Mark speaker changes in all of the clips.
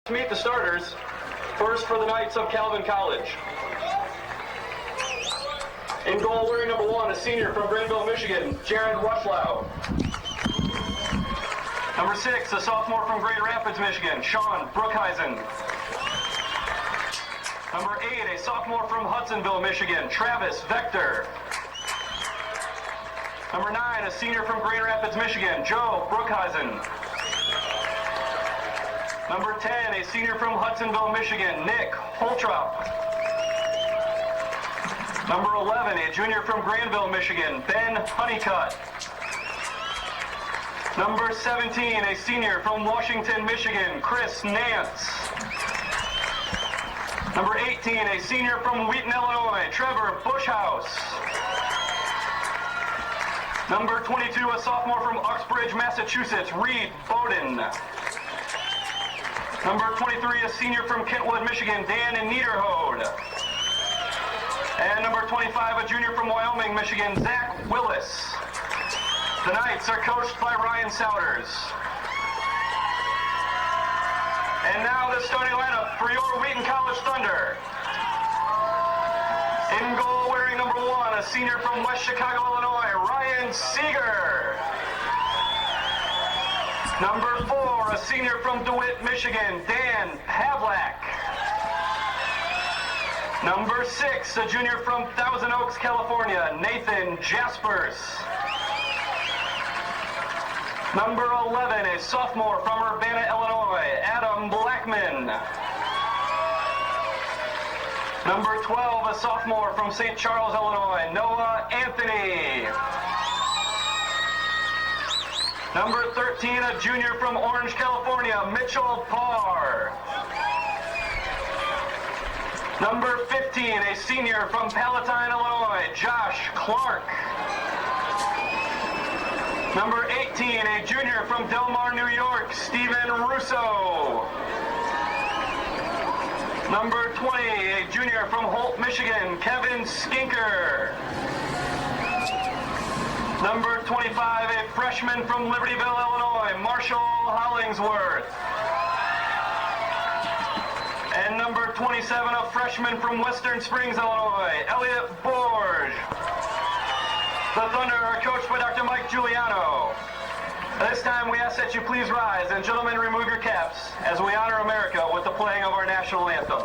Speaker 1: To meet the starters, first for the Knights of Calvin College. In goal, wearing number 1, a senior from Greenville, Michigan, Jared Rushlow. Number 6, a sophomore from Grand Rapids, Michigan, Sean Brookhuizen. Number 8, a sophomore from Hudsonville, Michigan, Travis Vector. Number 9, a senior from Grand Rapids, Michigan, Joe Brookhuizen. Number 10, a senior from Hudsonville, Michigan, Nick Holtrop. Number 11, a junior from Granville, Michigan, Ben Honeycutt. Number 17, a senior from Washington, Michigan, Chris Nance. Number 18, a senior from Wheaton, Illinois, Trevor Bushhouse. Number 22, a sophomore from Uxbridge, Massachusetts, Reed Bowden. Number 23, a senior from Kentwood, Michigan, Dan Niederhode. And number 25, a junior from Wyoming, Michigan, Zach Willis. The Knights are coached by Ryan Souders. And now the starting lineup for your Wheaton College Thunder. In goal, wearing number 1, a senior from West Chicago, Illinois, Ryan Seeger. Number 4, a senior from DeWitt, Michigan, Dan Pavlak. Number 6, a junior from Thousand Oaks, California, Nathan Jaspers. Number 11, a sophomore from Urbana, Illinois, Adam Blackman. Number 12, a sophomore from St. Charles, Illinois, Noah Anthony. Number 13, a junior from Orange, California, Mitchell Parr. Number 15, a senior from Palatine, Illinois, Josh Clark. Number 18, a junior from Del Mar, New York, Steven Russo. Number 20, a junior from Holt, Michigan, Kevin Skinker. Number 25, a freshman from Libertyville, Illinois, Marshall Hollingsworth. And number 27, a freshman from Western Springs, Illinois, Elliot Borge. The Thunder are coached by Dr. Mike Giuliano. At this time, we ask that you please rise, and gentlemen, remove your caps as we honor America with the playing of our national anthem.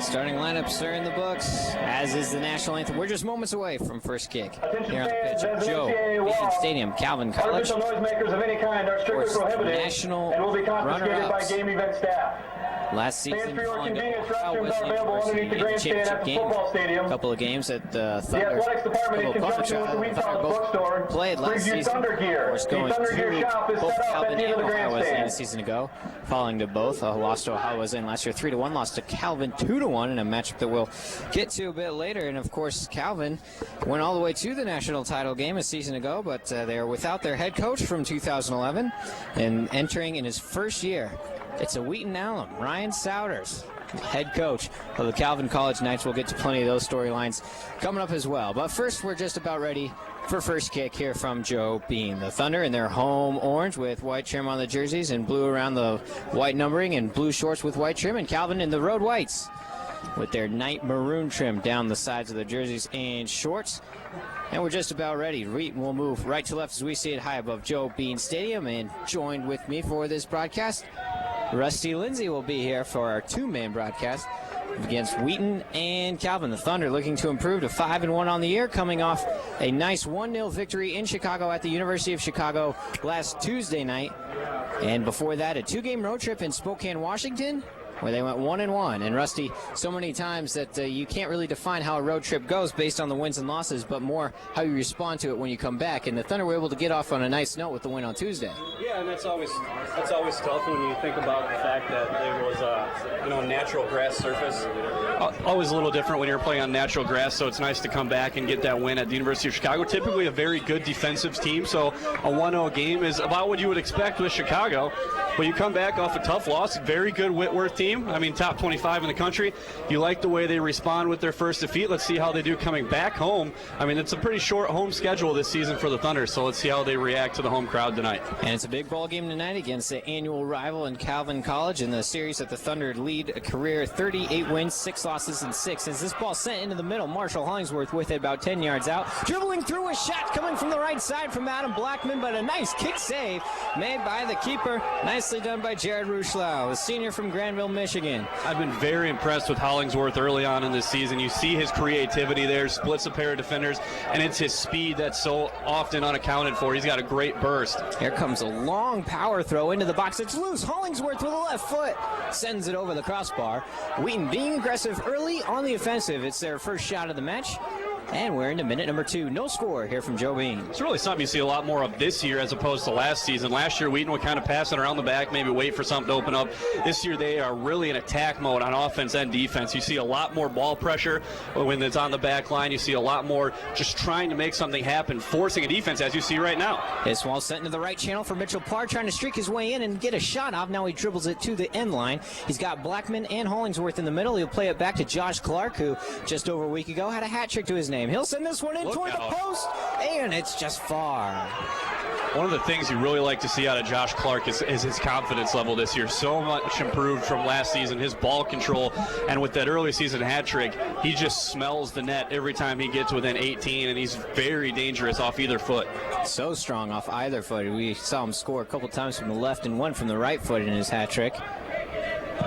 Speaker 2: Starting lineups are in the books, as is the national anthem. We're just moments away from first kick. Here on the pitch at Joe Wheaton Stadium, Calvin College.
Speaker 1: Artificial noisemakers of any kind are strictly prohibited
Speaker 2: national
Speaker 1: and will be confiscated
Speaker 2: runner-ups.
Speaker 1: by game event staff.
Speaker 2: last season.
Speaker 1: Fans for your
Speaker 2: falling to
Speaker 1: convenience,
Speaker 2: Ohio
Speaker 1: restrooms
Speaker 2: Wesleyan
Speaker 1: are available
Speaker 2: University
Speaker 1: underneath the
Speaker 2: in
Speaker 1: grandstand at the
Speaker 2: championship
Speaker 1: football
Speaker 2: game.
Speaker 1: stadium.
Speaker 2: A couple of games at the
Speaker 1: The
Speaker 2: Thunder.
Speaker 1: athletics department, in conjunction with the Wheaton Men's bookstore,
Speaker 2: Played last
Speaker 1: brings you
Speaker 2: season.
Speaker 1: Thunder gear.
Speaker 2: Of course,
Speaker 1: The
Speaker 2: going
Speaker 1: Thunder gear
Speaker 2: to
Speaker 1: shop is
Speaker 2: both
Speaker 1: set up at
Speaker 2: Calvin
Speaker 1: the end
Speaker 2: and
Speaker 1: of the
Speaker 2: Ohio Wesleyan a
Speaker 1: grandstand.
Speaker 2: season ago, falling to both. Lost to Ohio Wesleyan last year 3-1, lost to Calvin 2-1 in a matchup that we'll get to a bit later. And of course, Calvin went all the way to the national title game a season ago, but they are without their head coach from 2011 and entering in his first year. It's a Wheaton alum, Ryan Souders, head coach of the Calvin College Knights. We'll get to plenty of those storylines coming up as well. But first, we're just about ready for first kick here from Joe Bean. The Thunder in their home orange with white trim on the jerseys and blue around the white numbering and blue shorts with white trim. And Calvin in the road whites with their night maroon trim down the sides of the jerseys and shorts. And we're just about ready. Wheaton will move right to left as we see it high above Joe Bean Stadium. And joined with me for this broadcast, Rusty Lindsay will be here for our two-man broadcast against Wheaton and Calvin. The Thunder looking to improve to 5-1 on the year, coming off a nice 1-0 victory in Chicago at the University of Chicago last Tuesday night. And before that, a 2-game road trip in Spokane, Washington, where they went 1-1. And Rusty, so many times that you can't really define how a road trip goes based on the wins and losses, but more how you respond to it when you come back. And the Thunder were able to get off on a nice note with the win on Tuesday.
Speaker 3: Yeah, and that's always tough when you think about the fact that it was natural grass surface. Always a little different when you're playing on natural grass, so it's nice to come back and get that win at the University of Chicago. Typically a very good defensive team, so a 1-0 game is about what you would expect with Chicago. But you come back off a tough loss, very good Whitworth team. I mean, top 25 in the country. You like the way they respond with their first defeat. Let's see how they do coming back home. I mean, it's a pretty short home schedule this season for the Thunder, so let's see how they react to the home crowd tonight.
Speaker 2: And it's a big ball game tonight against the annual rival in Calvin College in the series that the Thunder lead a career 38 wins, 6 losses, and 6. As this ball sent into the middle, Marshall Hollingsworth with it about 10 yards out. Dribbling through a shot coming from the right side from Adam Blackman, but a nice kick save made by the keeper. Nicely done by Jared Ruschlau, the senior from Granville, Michigan.
Speaker 3: I've been very impressed with Hollingsworth early on in this season. You see his creativity there, splits a pair of defenders, and it's his speed that's so often unaccounted for. He's got a great burst.
Speaker 2: Here comes a long power throw into the box. It's loose. Hollingsworth with a left foot sends it over the crossbar. Wheaton being aggressive early on the offensive. It's their first shot of the match. And we're into minute number 2. No score here from Joe Bean.
Speaker 3: It's really something you see a lot more of this year as opposed to last season. Last year, Wheaton would kind of pass it around the back, maybe wait for something to open up. This year, they are really in attack mode on offense and defense. You see a lot more ball pressure when it's on the back line. You see a lot more just trying to make something happen, forcing a defense, as you see right now.
Speaker 2: This ball sent into the right channel for Mitchell Parr, trying to streak his way in and get a shot off. Now he dribbles it to the end line. He's got Blackman and Hollingsworth in the middle. He'll play it back to Josh Clark, who just over a week ago had a hat trick to his name. He'll send this one in toward the post, and it's just far.
Speaker 3: One of the things you really like to see out of Josh Clark is his confidence level this year. So much improved from last season, his ball control, and with that early season hat trick, he just smells the net every time he gets within 18, and he's very dangerous off either foot.
Speaker 2: So strong off either foot. We saw him score a couple times from the left and one from the right foot in his hat trick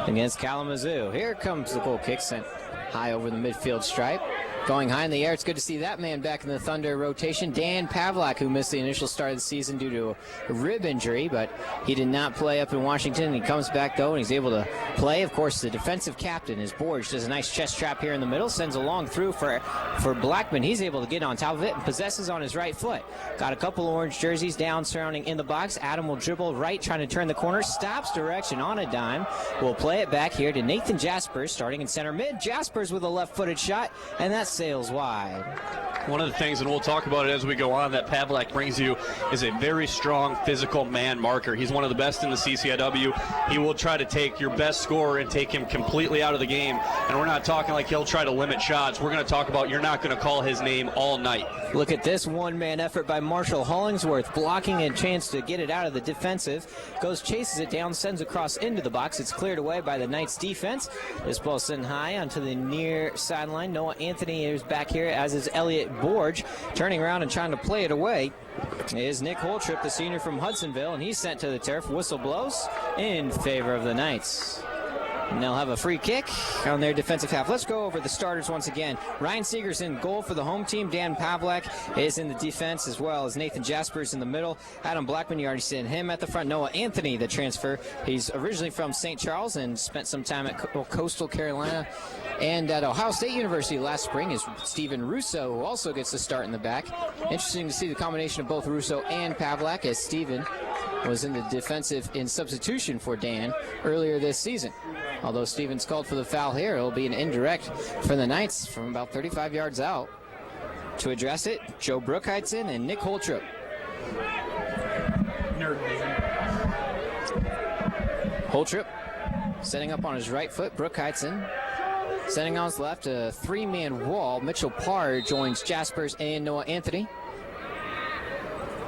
Speaker 2: against Kalamazoo. Here comes the goal kick, sent high over the midfield stripe. Going high in the air, it's good to see that man back in the Thunder rotation. Dan Pavlak, who missed the initial start of the season due to a rib injury, but he did not play up in Washington. He comes back, though, and he's able to play. Of course, the defensive captain is Borge. Does a nice chest trap here in the middle, sends a long through for Blackman. He's able to get on top of it and possesses on his right foot. Got a couple orange jerseys down surrounding in the box. Adam will dribble right, trying to turn the corner. Stops direction on a dime. We'll play it back here to Nathan Jaspers, starting in center mid. Jaspers with a left-footed shot, and that's sails wide.
Speaker 3: One of the things, and we'll talk about it as we go on, that Pavlak brings you is a very strong physical man marker. He's one of the best in the CCIW. He will try to take your best scorer and take him completely out of the game. And we're not talking like he'll try to limit shots. We're going to talk about you're not going to call his name all night.
Speaker 2: Look at this one-man effort by Marshall Hollingsworth, blocking a chance to get it out of the defensive. Goes, chases it down, sends across into the box. It's cleared away by the Knights defense. This ball sent high onto the near sideline. Noah Anthony is back here, as is Elliot Borge. Turning around and trying to play it away is Nick Holtrip, the senior from Hudsonville, and he's sent to the turf. Whistle blows in favor of the Knights. And they'll have a free kick on their defensive half. Let's go over the starters once again. Ryan Seeger's in goal for the home team. Dan Pavlak is in the defense, as well as Nathan Jaspers in the middle. Adam Blackman, you already seen him at the front. Noah Anthony, the transfer. He's originally from St. Charles and spent some time at Coastal Carolina and at Ohio State University last spring. Is Steven Russo, who also gets to start in the back. Interesting to see the combination of both Russo and Pavlak, as Steven was in the defensive in substitution for Dan earlier this season. Although Stevens called for the foul here, it'll be an indirect for the Knights from about 35 yards out. To address it, Joe Brookheitson and Nick Holtrop. Holtrop setting up on his right foot. Brookheitson setting on his left. A three-man wall. Mitchell Parr joins Jaspers and Noah Anthony.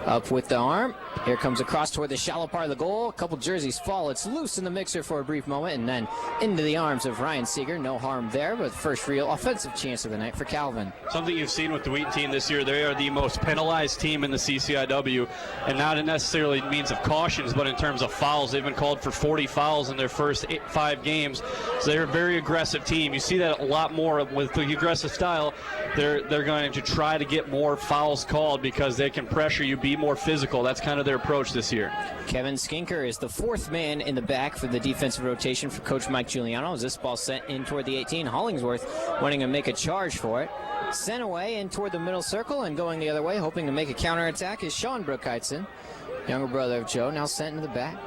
Speaker 2: Up with the arm. Here comes across toward the shallow part of the goal. A couple jerseys fall. It's loose in the mixer for a brief moment, and then into the arms of Ryan Seeger. No harm there, but first real offensive chance of the night for Calvin.
Speaker 3: Something you've seen with the Wheaton team this year, they are the most penalized team in the CCIW, and not necessarily means of cautions, but in terms of fouls. They've been called for 40 fouls in their first 5 games, so they're a very aggressive team. You see that a lot more with the aggressive style. They're going to try to get more fouls called because they can pressure you, be more physical. That's kind of their approach this year.
Speaker 2: Kevin Skinker is the fourth man in the back for the defensive rotation for Coach Mike Giuliano as this ball sent in toward the 18. Hollingsworth wanting to make a charge for it. Sent away in toward the middle circle, and going the other way, hoping to make a counterattack, is Sean Brookheitson, younger brother of Joe, now sent into the back.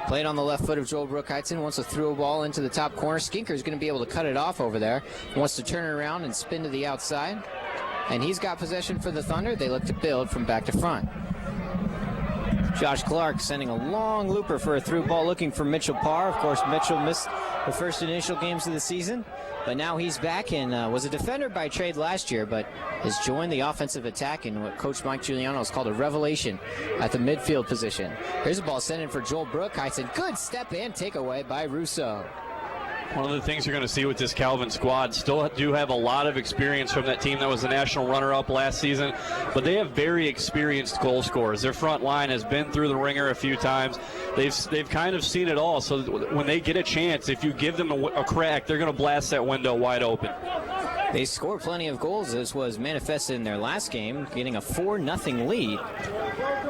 Speaker 2: Played on the left foot of Joel Brookheitson. Wants to throw a ball into the top corner. Skinker's going to be able to cut it off over there. Wants to turn it around and spin to the outside. And he's got possession for the Thunder. They look to build from back to front. Josh Clark sending a long looper for a through ball, looking for Mitchell Parr. Of course, Mitchell missed the first initial games of the season, but now he's back and was a defender by trade last year, but has joined the offensive attack in what Coach Mike Giuliano has called a revelation at the midfield position. Here's a ball sent in for Joel Brookheitson. Good step and takeaway by Russo.
Speaker 3: One of the things you're going to see with this Calvin squad, still do have a lot of experience from that team that was the national runner-up last season, but they have very experienced goal scorers. Their front line has been through the ringer a few times. They've kind of seen it all, so when they get a chance, if you give them a crack, they're going to blast that window wide open.
Speaker 2: They scored plenty of goals, as was manifested in their last game, getting a 4-0 lead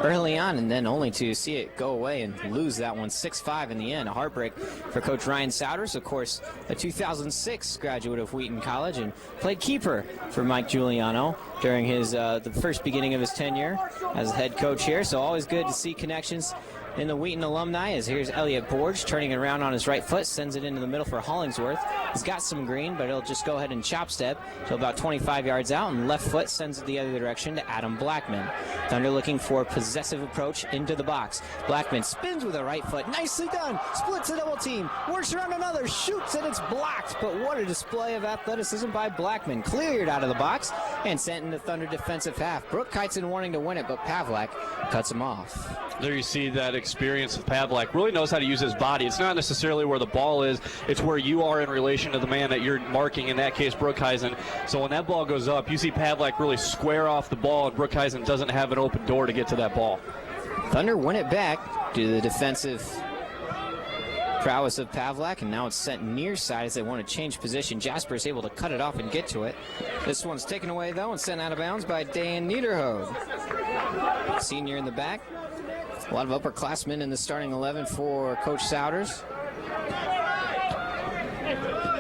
Speaker 2: early on, and then only to see it go away and lose that one 6-5 in the end. A heartbreak for Coach Ryan Souders, of course, a 2006 graduate of Wheaton College, and played keeper for Mike Giuliano during his the first beginning of his tenure as head coach here. So always good to see connections in the Wheaton alumni, as here's Elliot Borge turning it around on his right foot, sends it into the middle for Hollingsworth. He's got some green, but he'll just go ahead and chop step to about 25 yards out, and left foot sends it the other direction to Adam Blackman. Thunder looking for a possessive approach into the box. Blackman spins with a right foot. Nicely done. Splits a double team. Works around another. Shoots, and it's blocked. But what a display of athleticism by Blackman. Cleared out of the box and sent into Thunder defensive half. Brookheitson wanting to win it, but Pavlak cuts him off.
Speaker 3: There you see that experience of Pavlak. Really knows how to use his body. It's not necessarily where the ball is. It's where you are in relation to the man that you're marking, in that case, Brookheitson. So when that ball goes up, you see Pavlak really square off the ball, and Brookheitson doesn't have an open door to get to that ball.
Speaker 2: Thunder win it back due to the defensive prowess of Pavlak, and now it's sent near side as they want to change position. Jasper is able to cut it off and get to it. This one's taken away, though, and sent out of bounds by Dan Niederhode. Senior in the back. A lot of upperclassmen in the starting 11 for Coach Souders.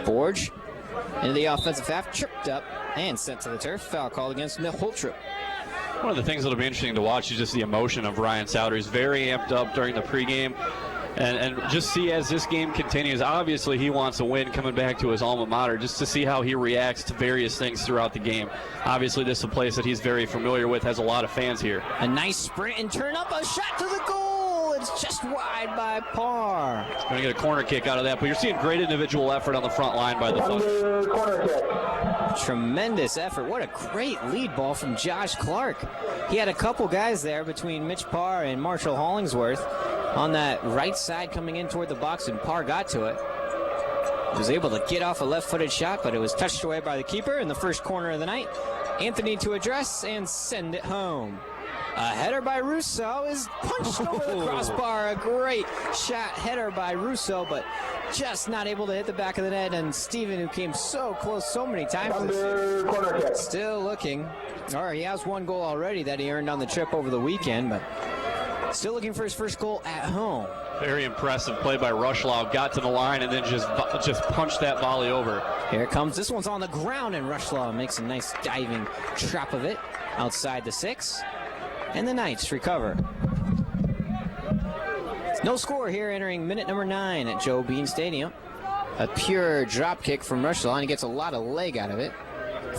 Speaker 2: Borge into the offensive half, tripped up and sent to the turf. Foul called against Holtrop.
Speaker 3: One of the things that'll be interesting to watch is just the emotion of Ryan Souders. He's very amped up during the pregame. And just see as this game continues, obviously he wants a win coming back to his alma mater, just to see how he reacts to various things throughout the game. Obviously this is a place that he's very familiar with, has a lot of fans here.
Speaker 2: A nice sprint and turn up, a shot to the goal. It's just wide by Parr.
Speaker 3: Going to get a corner kick out of that, but you're seeing great individual effort on the front line by the Thunder.
Speaker 2: Tremendous effort. What a great lead ball from Josh Clark. He had a couple guys there between Mitch Parr and Marshall Hollingsworth on that right side coming in toward the box, and Parr got to it. Was able to get off a left-footed shot, but it was touched away by the keeper in the first corner of the night. Anthony to address and send it home. A header by Russo is punched over the crossbar. A great shot header by Russo, but just not able to hit the back of the net. And Steven, who came so close so many times, still looking. All right, he has one goal already that he earned on the trip over the weekend, but still looking for his first goal at home.
Speaker 3: Very impressive play by Rushlow. Got to the line and then just punched that volley over.
Speaker 2: Here it comes. This one's on the ground, and Rushlow makes a nice diving trap of it outside the 6. And the Knights recover. No score here entering minute number 9 at Joe Bean Stadium. A pure drop kick from Rushlow, and he gets a lot of leg out of it.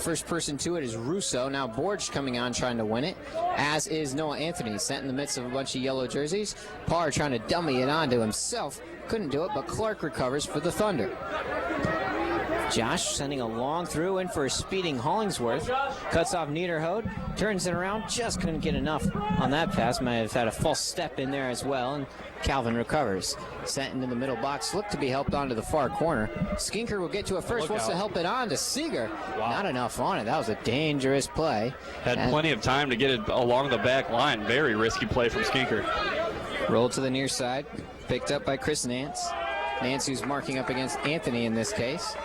Speaker 2: First person to it is Russo. Now Borge coming on trying to win it, as is Noah Anthony, sent in the midst of a bunch of yellow jerseys. Parr trying to dummy it onto himself. Couldn't do it, but Clark recovers for the Thunder. Josh sending a long through in for a speeding Hollingsworth. Cuts off Niederhode, turns it around, just couldn't get enough on that pass. Might have had a false step in there as well, and Calvin recovers. Sent into the middle box, looked to be helped onto the far corner. Skinker will get to it first, wants to help it on to Seeger. Wow. Not enough on it. That was a dangerous play.
Speaker 3: Had plenty of time to get it along the back line. Very risky play from Skinker.
Speaker 2: Rolled to the near side, picked up by Chris Nance. Nance, who's marking up against Anthony in this case.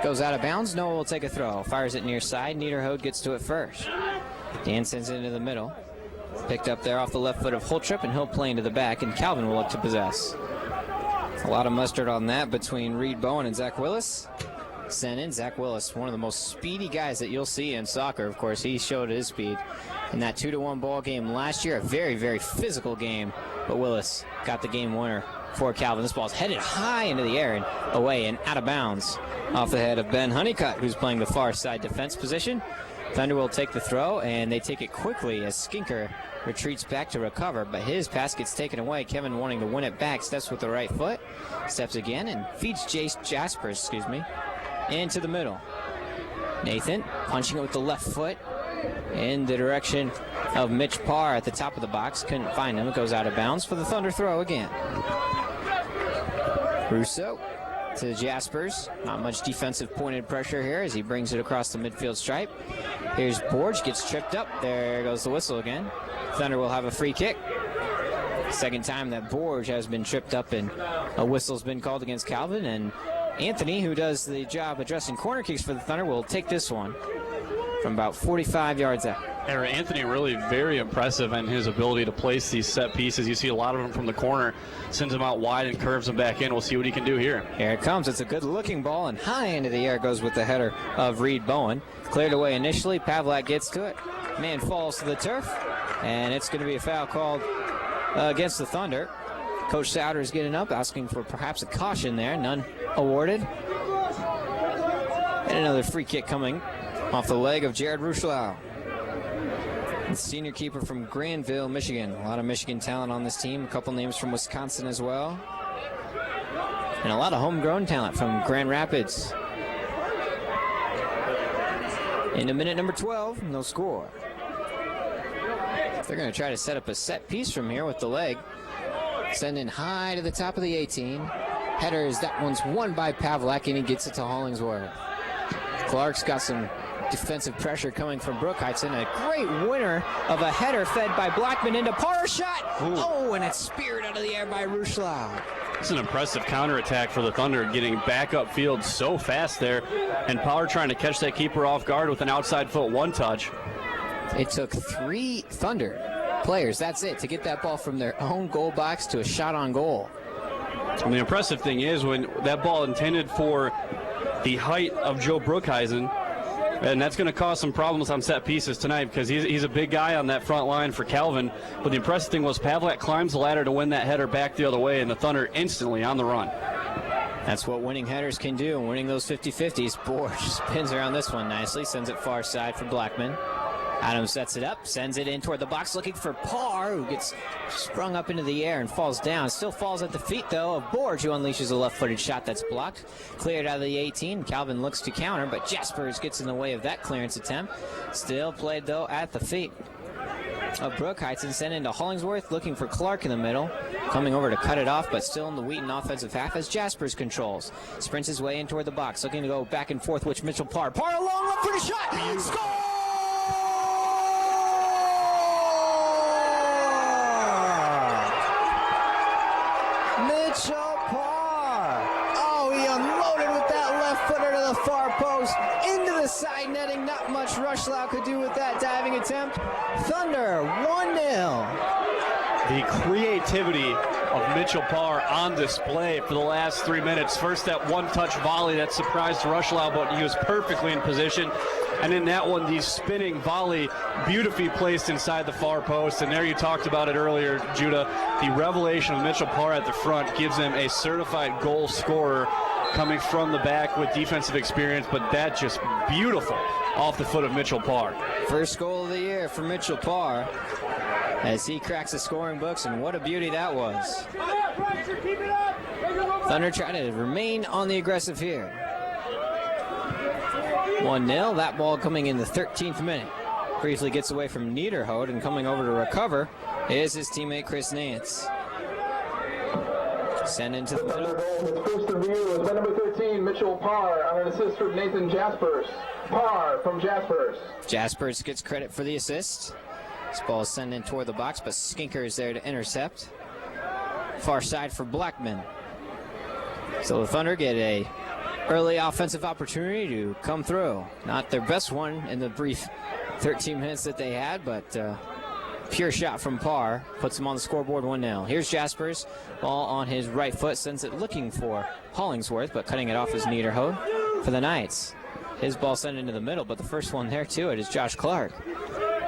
Speaker 2: Goes out of bounds. Noah will take a throw. Fires it near side. Niederhode gets to it first. Dan sends it into the middle. Picked up there off the left foot of Holtrip, and he'll play into the back, and Calvin will look to possess. A lot of mustard on that between Reed Bowen and Zach Willis. Sent in Zach Willis, one of the most speedy guys that you'll see in soccer. Of course, he showed his speed in that 2-1 ball game last year. A very, very physical game, but Willis got the game winner for Calvin. This ball's headed high into the air and away and out of bounds off the head of Ben Honeycutt, who's playing the far side defense position. Thunder will take the throw, and they take it quickly as Skinker retreats back to recover, but his pass gets taken away. Kevin wanting to win it back, steps with the right foot, steps again, and feeds Jaspers, into the middle. Nathan punching it with the left foot in the direction of Mitch Parr at the top of the box. Couldn't find him. It goes out of bounds for the Thunder throw again. Russo to Jaspers. Not much defensive pointed pressure here as he brings it across the midfield stripe. Here's Borge, gets tripped up. There goes the whistle again. Thunder will have a free kick. Second time that Borge has been tripped up and a whistle's been called against Calvin. And Anthony, who does the job addressing corner kicks for the Thunder, will take this one from about 45 yards out.
Speaker 3: Anthony really very impressive in his ability to place these set pieces. You see a lot of them from the corner, sends them out wide and curves them back in. We'll see what he can do here.
Speaker 2: Here it comes. It's a good looking ball, and high into the air goes with the header of Reed Bowen. Cleared away initially. Pavlak gets to it. Man falls to the turf, and it's going to be a foul called against the Thunder. Coach Souter is getting up, asking for perhaps a caution there. None awarded. And another free kick coming off the leg of Jared Rushlow. Senior keeper from Granville, Michigan. A lot of Michigan talent on this team. A couple names from Wisconsin as well. And a lot of homegrown talent from Grand Rapids. Into minute number 12, no score. They're going to try to set up a set piece from here with the leg. Sending high to the top of the 18. Headers, that one's won by Pavlak, and he gets it to Hollingsworth. Clark's got some defensive pressure coming from Brookheitson. A great winner of a header fed by Blackman into Parr shot. Ooh. Oh, and it's speared out of the air by Rushlow.
Speaker 3: It's an impressive counterattack for the Thunder, getting back upfield so fast there, and Power trying to catch that keeper off guard with an outside foot one touch.
Speaker 2: It took 3 Thunder players, that's it, to get that ball from their own goal box to a shot on goal.
Speaker 3: And the impressive thing is when that ball intended for the height of Joe Brookheisen, and that's going to cause some problems on set pieces tonight because he's a big guy on that front line for Calvin. But the impressive thing was Pavlak climbs the ladder to win that header back the other way, and the Thunder instantly on the run.
Speaker 2: That's what winning headers can do, and winning those 50-50s. Borge spins around this one nicely, sends it far side for Blackman. Adams sets it up, sends it in toward the box, looking for Parr, who gets sprung up into the air and falls down. Still falls at the feet, though, of Borge, who unleashes a left-footed shot that's blocked. Cleared out of the 18. Calvin looks to counter, but Jaspers gets in the way of that clearance attempt. Still played, though, at the feet of Brookheitson. Sent into Hollingsworth, looking for Clark in the middle. Coming over to cut it off, but still in the Wheaton offensive half as Jaspers controls. Sprints his way in toward the box, looking to go back and forth with Mitchell Parr. Parr, a long left-footed shot! Score! Mitchell Parr. Oh, he unloaded with that left footer to the far post, into the side netting. Not much Rushlow could do with that diving attempt. Thunder 1-0.
Speaker 3: The creativity of Mitchell Parr on display for the last 3 minutes. First, that one-touch volley that surprised Rushlow, but he was perfectly in position. And in that one, the spinning volley, beautifully placed inside the far post. And there, you talked about it earlier, Judah. The revelation of Mitchell Parr at the front gives him a certified goal scorer coming from the back with defensive experience, but that just beautiful off the foot of Mitchell Parr.
Speaker 2: First goal of the year for Mitchell Parr as he cracks the scoring books, and what a beauty that was. Thunder trying to remain on the aggressive here. 1-0, that ball coming in the 13th minute. Briefly gets away from Niederhout, and coming over to recover is his teammate Chris Nance. Send into the middle.
Speaker 4: First of the year was by number 13, Mitchell Parr, on an assist from Nathan Jaspers. Parr from Jaspers.
Speaker 2: Jaspers gets credit for the assist. This ball is sent in toward the box, but Skinker is there to intercept. Far side for Blackman. So the Thunder get a early offensive opportunity to come through. Not their best one in the brief 13 minutes that they had, but pure shot from Parr puts him on the scoreboard 1-0. Here's Jaspers. Ball on his right foot, sends it looking for Hollingsworth, but cutting it off is Niederhout for the Knights. His ball sent into the middle, but the first one there to it is Josh Clark.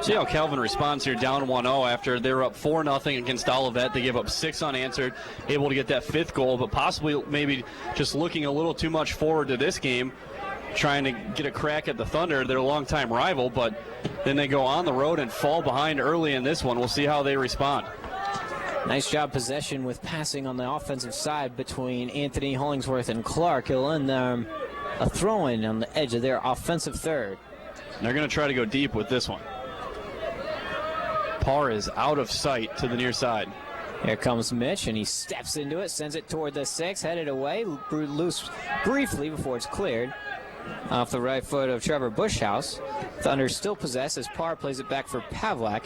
Speaker 3: See how Calvin responds here, down 1-0 after they were up 4-0 against Olivet. They gave up 6 unanswered, able to get that 5th goal, but possibly maybe just looking a little too much forward to this game, trying to get a crack at the Thunder, their longtime rival, but then they go on the road and fall behind early in this one. We'll see how they respond.
Speaker 2: Nice job possession with passing on the offensive side between Anthony Hollingsworth and Clark. He'll end a throw-in on the edge of their offensive third.
Speaker 3: And they're going to try to go deep with this one. Parr is out of sight to the near side.
Speaker 2: Here comes Mitch, and he steps into it, sends it toward the 6, headed away, loose briefly before it's cleared. Off the right foot of Trevor Bushhouse. Thunder still possess as Parr plays it back for Pavlak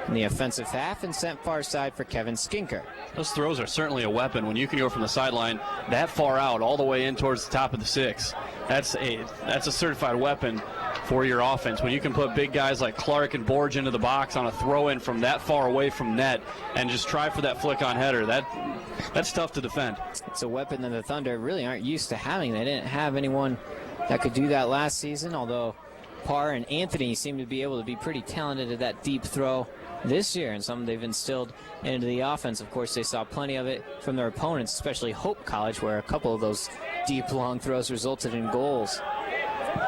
Speaker 2: in the offensive half and sent far side for Kevin Skinker.
Speaker 3: Those throws are certainly a weapon when you can go from the sideline that far out all the way in towards the top of the 6. That's a certified weapon for your offense. When you can put big guys like Clark and Borge into the box on a throw-in from that far away from net and just try for that flick-on header, that's tough to defend.
Speaker 2: It's a weapon that the Thunder really aren't used to having. They didn't have anyone that could do that last season, although Parr and Anthony seem to be able to be pretty talented at that deep throw this year, and something they've instilled into the offense. Of course, they saw plenty of it from their opponents, especially Hope College, where a couple of those deep, long throws resulted in goals.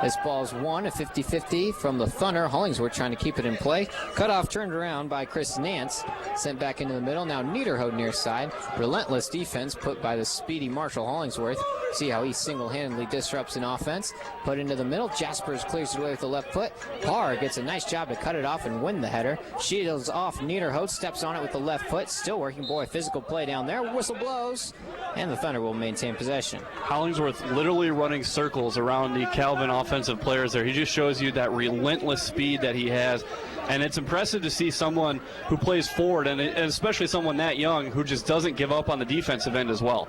Speaker 2: This ball's won, a 50-50 from the Thunder. Hollingsworth trying to keep it in play. Cut off, turned around by Chris Nance. Sent back into the middle. Now Niederhout near side. Relentless defense put by the speedy Marshall Hollingsworth. See how he single-handedly disrupts an offense. Put into the middle. Jaspers clears it away with the left foot. Parr gets a nice job to cut it off and win the header. Shields off. Niederhout steps on it with the left foot. Still working, boy, physical play down there. Whistle blows. And the Thunder will maintain possession.
Speaker 3: Hollingsworth literally running circles around the Calvin offensive players there. He just shows you that relentless speed that he has. And it's impressive to see someone who plays forward, and especially someone that young, who just doesn't give up on the defensive end as well.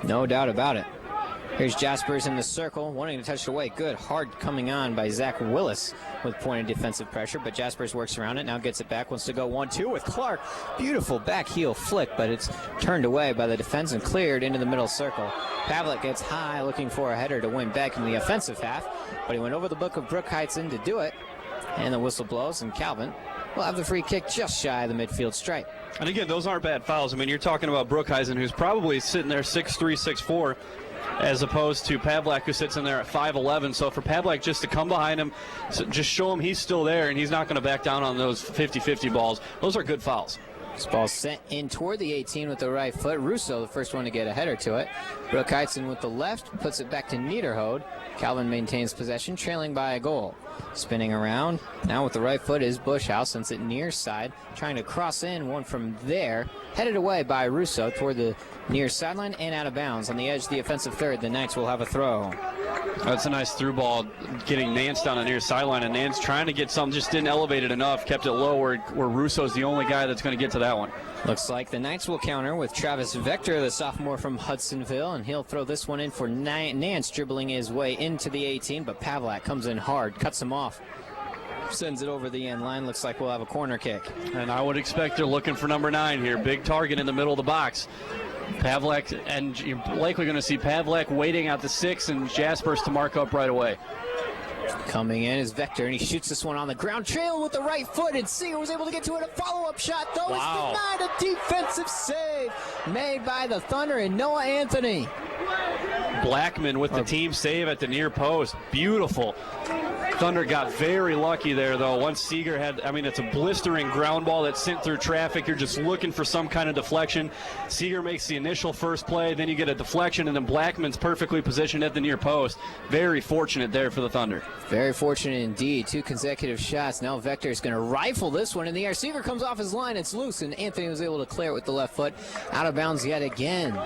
Speaker 2: No doubt about it. Here's Jaspers in the circle, wanting to touch it away. Good, hard coming on by Zach Willis with pointed defensive pressure, but Jaspers works around it, now gets it back, wants to go 1-2 with Clark. Beautiful back heel flick, but it's turned away by the defense and cleared into the middle circle. Pavlik gets high, looking for a header to win back in the offensive half, but he went over the book of Brooke Heitzen to do it, and the whistle blows, and Calvin will have the free kick just shy of the midfield stripe.
Speaker 3: And again, those aren't bad fouls. I mean, you're talking about Brookhuizen, who's probably sitting there 6'3", 6'4", as opposed to Pavlak, who sits in there at 5'11". So for Pavlak just to come behind him, just show him he's still there and he's not going to back down on those 50-50 balls. Those are good fouls.
Speaker 2: This ball sent in toward the 18 with the right foot. Russo, the first one to get a header to it. Brooke Heitzen with the left, puts it back to Niederhout. Calvin maintains possession, trailing by a goal. Spinning around, now with the right foot is Bushhouse, sends it near side, trying to cross in one from there. Headed away by Russo toward the near sideline and out of bounds. On the edge of the offensive third, the Knights will have a throw.
Speaker 3: That's a nice through ball, getting Nance down the near sideline, and Nance trying to get something, just didn't elevate it enough, kept it low where Russo's the only guy that's going to get to that one.
Speaker 2: Looks like the Knights will counter with Travis Vector, the sophomore from Hudsonville, and he'll throw this one in for Nance, dribbling his way into the 18, but Pavlak comes in hard, cuts him off, sends it over the end line. Looks like we'll have a corner kick.
Speaker 3: And I would expect they're looking for number 9 here. Big target in the middle of the box. Pavlak, and you're likely going to see Pavlak waiting out the 6 and Jaspers to mark up right away.
Speaker 2: Coming in is Vector, and he shoots this one on the ground, trailing with the right foot, and Seeger was able to get to it. A follow-up shot, though.
Speaker 3: Wow.
Speaker 2: It's denied. A defensive save made by the Thunder and Noah Anthony.
Speaker 3: Blackman with the team save at the near post. Beautiful. Thunder got very lucky there, though. Once Seeger had, it's a blistering ground ball that sent through traffic. You're just looking for some kind of deflection. Seeger makes the initial first play, then you get a deflection, and then Blackman's perfectly positioned at the near post. Very fortunate there for the Thunder.
Speaker 2: Very fortunate indeed. 2 consecutive shots. Now Vector's going to rifle this one in the air. Seeger comes off his line. It's loose, and Anthony was able to clear it with the left foot. Out of bounds yet again.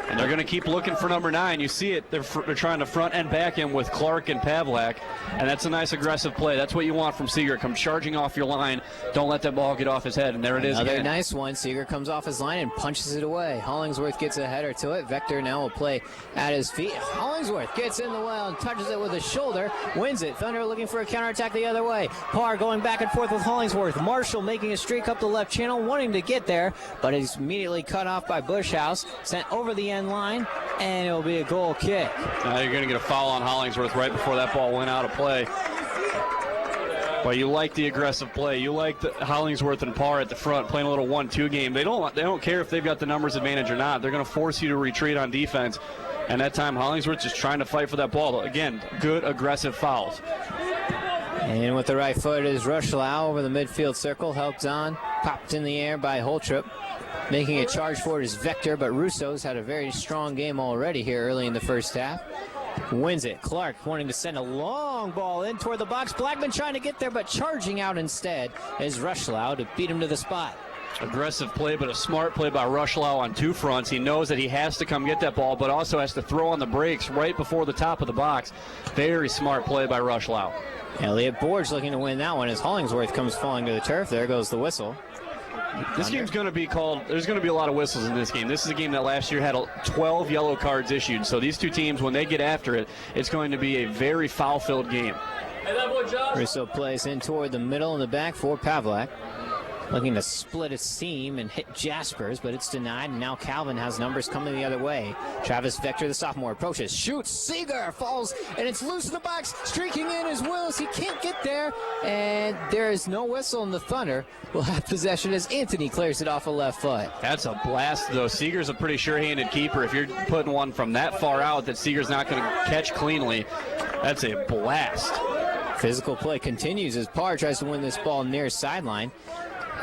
Speaker 3: And they're going to keep looking for number 9. You see it. They're trying to front and back him with Clark and Pavlak. And that's a nice aggressive play. That's what you want from Seeger. Come charging off your line. Don't let that ball get off his head. And there it is
Speaker 2: again. Another
Speaker 3: again.
Speaker 2: nice one. Seeger comes off his line and punches it away. Hollingsworth gets a header to it. Vector now will play at his feet. Hollingsworth gets in the well and touches it with his shoulder. Wins it. Thunder looking for a counterattack the other way. Parr going back and forth with Hollingsworth. Marshall making a streak up the left channel, wanting to get there, but he's immediately cut off by Bushhouse. Sent over the end line, and it'll be a goal kick.
Speaker 3: Now you're going to get a foul on Hollingsworth right before that ball went out of play. But you like the aggressive play. You like the Hollingsworth and Parr at the front playing a little 1-2 game. They don't care if they've got the numbers advantage or not. They're going to force you to retreat on defense. And that time Hollingsworth just trying to fight for that ball. Again, good aggressive fouls.
Speaker 2: And with the right foot is Rushlau over the midfield circle. Helped on. Popped in the air by Holtrip. Making a charge for it is Vector, but Russo's had a very strong game already here early in the first half. Wins it. Clark wanting to send a long ball in toward the box. Blackman trying to get there, but charging out instead is Rushlau to beat him to the spot.
Speaker 3: Aggressive play, but a smart play by Rushlau on 2 fronts. He knows that he has to come get that ball, but also has to throw on the brakes right before the top of the box. Very smart play by Rushlau.
Speaker 2: Elliott Borge looking to win that one as Hollingsworth comes falling to the turf. There goes the whistle.
Speaker 3: This game's going to be called, there's going to be a lot of whistles in this game. This is a game that last year had 12 yellow cards issued. So these two teams, when they get after it, it's going to be a very foul-filled game.
Speaker 2: Russo plays in toward the middle and the back for Pavlak. Looking to split a seam and hit Jaspers, but it's denied. And now Calvin has numbers coming the other way. Travis Vector, the sophomore, approaches, shoots. Seeger falls, and it's loose in the box. Streaking in is Willis. He can't get there, and there is no whistle, and the Thunder will have possession as Anthony clears it off a left foot.
Speaker 3: That's a blast, though. Seeger's a pretty sure-handed keeper. If you're putting one from that far out that Seeger's not going to catch cleanly, that's a blast.
Speaker 2: Physical play continues as Parr tries to win this ball near sideline.